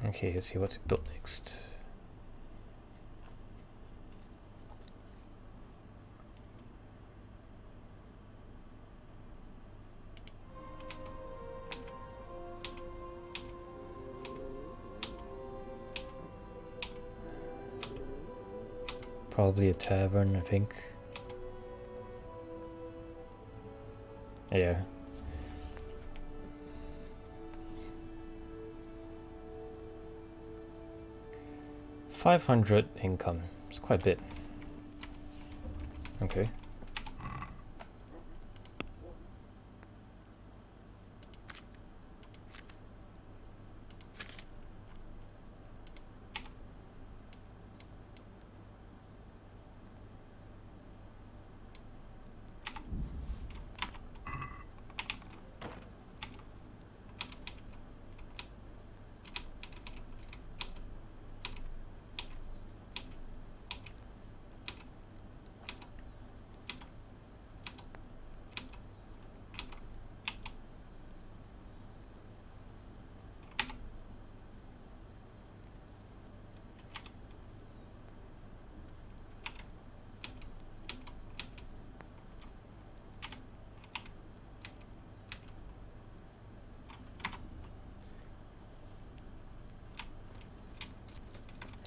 Okay, let's see what to build next. Probably a tavern, I think. Yeah. $500 income. It's quite a bit. Okay.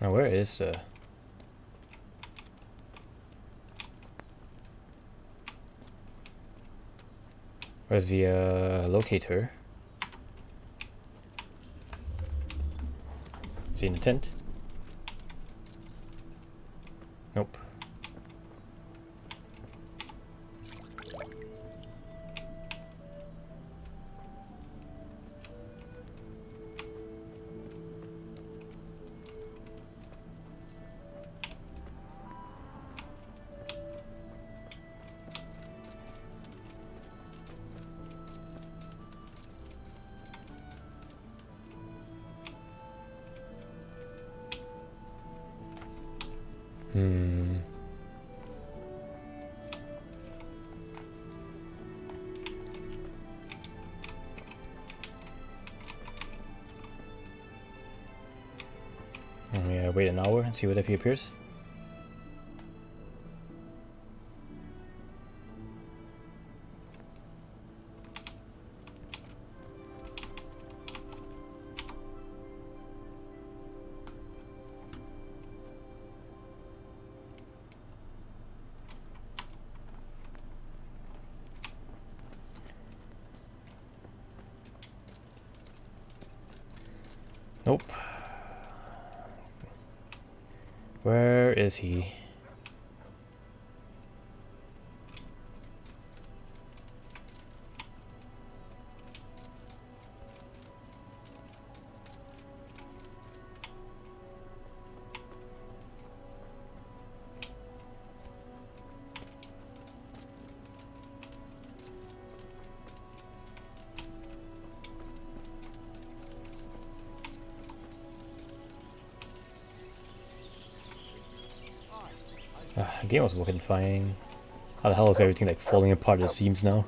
Now where is where's the locator? Is he in the tent? Nope. Yeah, wait an hour and see what if he appears. Nope. Where is he? The game was working fine. How the hell is everything like falling apart at the seams now?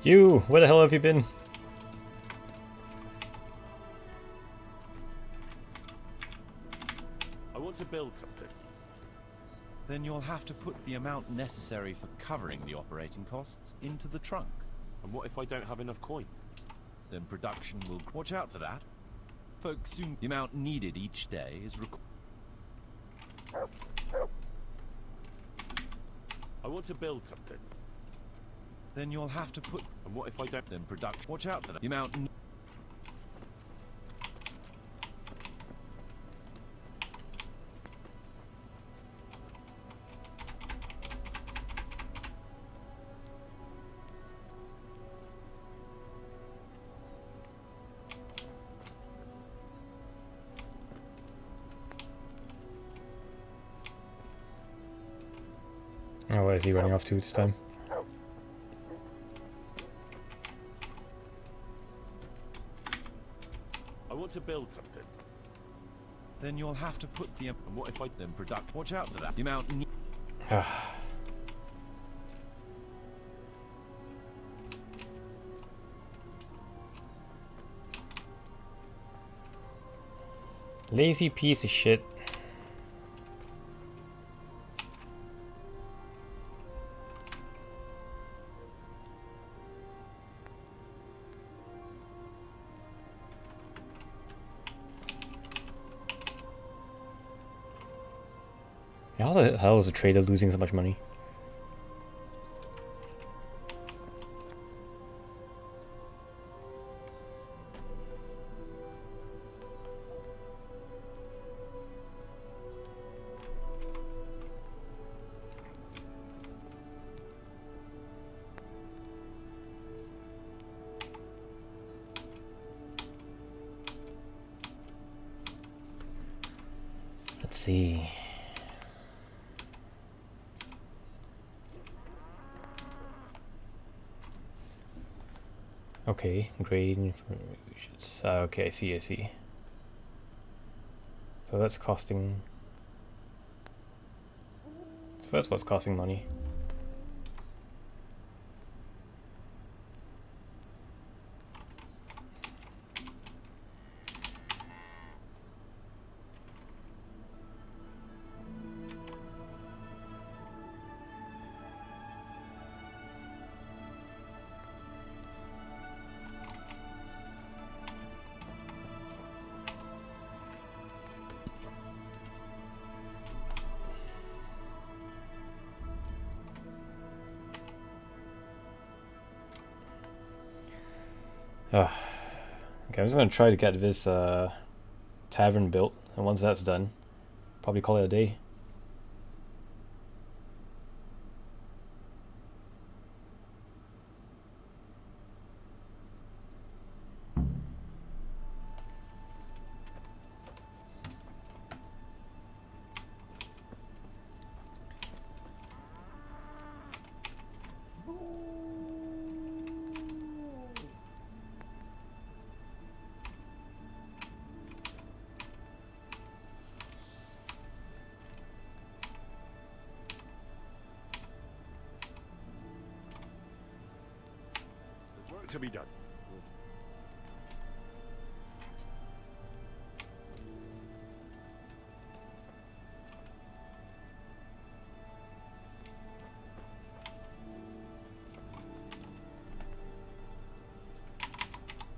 You! Where the hell have you been? I want to build something. Then you'll have to put the amount necessary for covering the operating costs into the trunk. And what if I don't have enough coin? Then production will... Watch out for that. Folks soon... The amount needed each day is I want to build something. Then you'll have to put... And what if I don't... Then production... Watch out for that. The amount... Oh, where is he running off to this time? I want to build something. Then you'll have to put the... And what if I... Then product... Watch out for that. The amount... Lazy piece of shit. How the hell is a trader losing so much money? Let's see. Okay, great information. Okay, I see, I see. So that's costing... So that's what's costing money. Okay, I'm just gonna try to get this tavern built, and once that's done, probably call it a day. There's work to be done.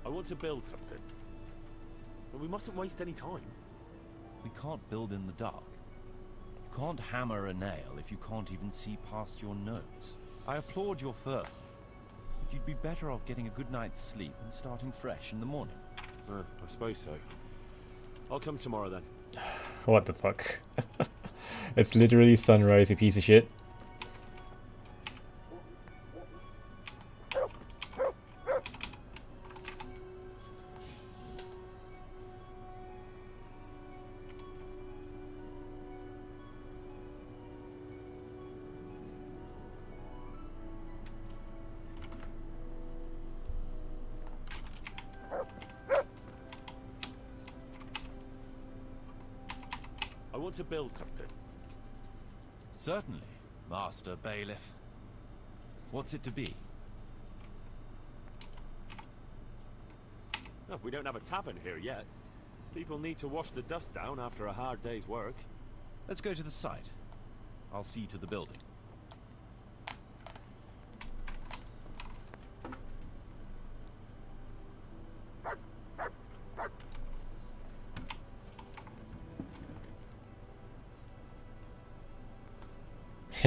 I want to build something. But we mustn't waste any time. We can't build in the dark. You can't hammer a nail if you can't even see past your nose. I applaud your fervor, but you'd be better off getting a good night's sleep and starting fresh in the morning. I suppose so. I'll come tomorrow then. What the fuck? It's literally sunrise, you piece of shit. I want to build something. Certainly, Master Bailiff. What's it to be? Oh, we don't have a tavern here yet. People need to wash the dust down after a hard day's work. Let's go to the site. I'll see to the building.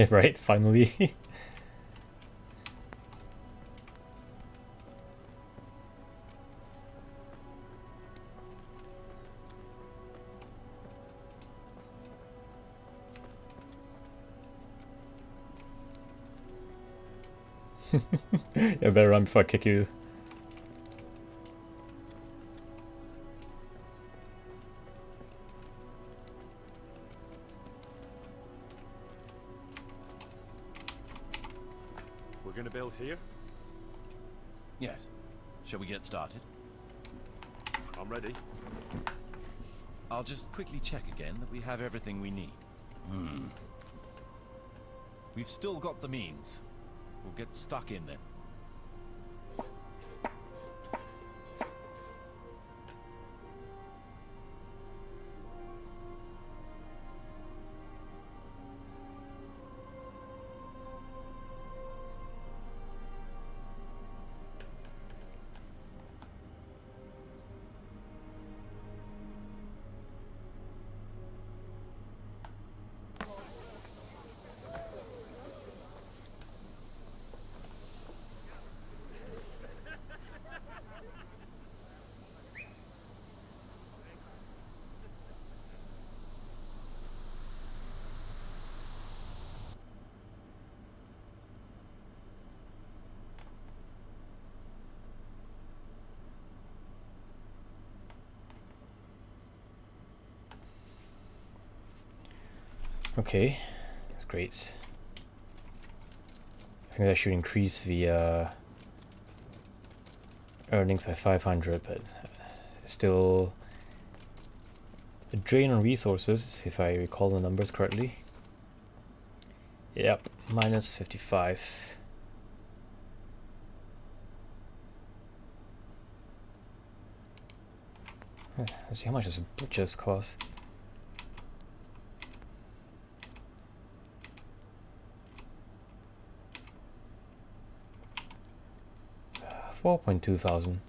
Right, finally. Yeah, better run before I kick you. We're gonna build here? Yes. Shall we get started? I'm ready. I'll just quickly check again that we have everything we need. We've still got the means. We'll get stuck in then. Okay, that's great. I think that should increase the earnings by 500, but still a drain on resources, if I recall the numbers correctly. Yep, minus 55. Let's see how much does butchers cost. $4,200.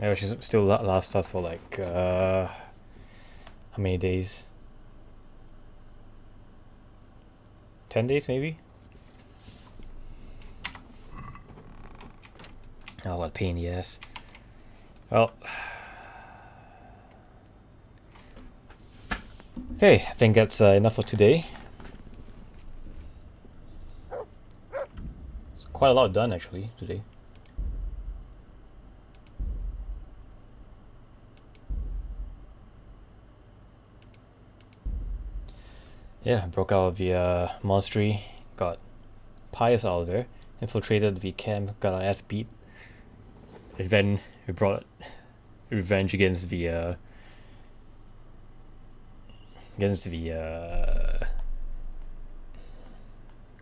Yeah, she's still last us for like how many days? 10 days maybe? Oh, what a pain in the ass. Well, okay, I think that's enough for today. It's quite a lot done actually today. Yeah, broke out of the monastery, got Pious out of there, infiltrated the camp, got our ass beat. And then we brought revenge against the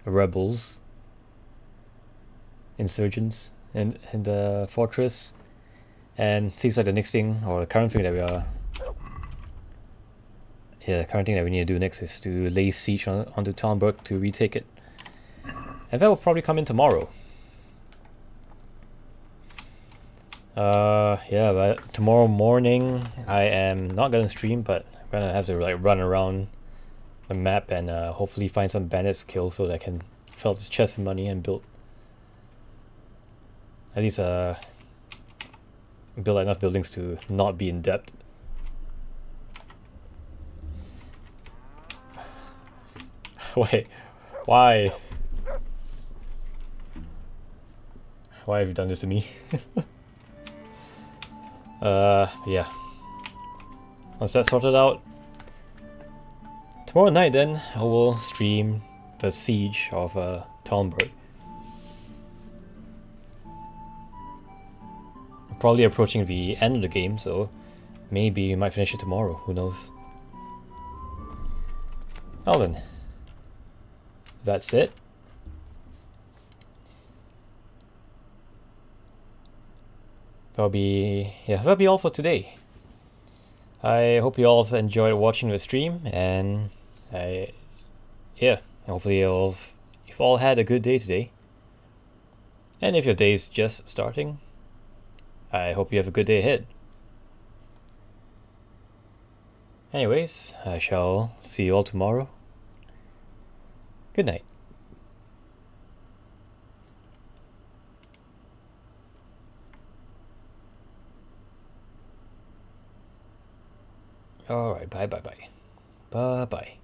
rebels, insurgents in the fortress, and seems like the next thing, or the current thing that we are, the current thing that we need to do next is to lay siege onto Talmberg to retake it, and that will probably come in tomorrow. Yeah, but tomorrow morning I am not gonna stream, but I'm gonna have to like run around the map and hopefully find some bandits to kill so that I can fill up this chest for money and build at least build enough buildings to not be in debt. Wait, why? Why have you done this to me? Yeah. Once that's sorted out, tomorrow night then I will stream the siege of Talmberg. Probably approaching the end of the game, so maybe we might finish it tomorrow, who knows. Well then, that's it. That'll be all for today. I hope you all have enjoyed watching the stream, and hopefully you've all had a good day today. And if your day is just starting, I hope you have a good day ahead. Anyways, I shall see you all tomorrow. Good night. Alright, bye. Bye.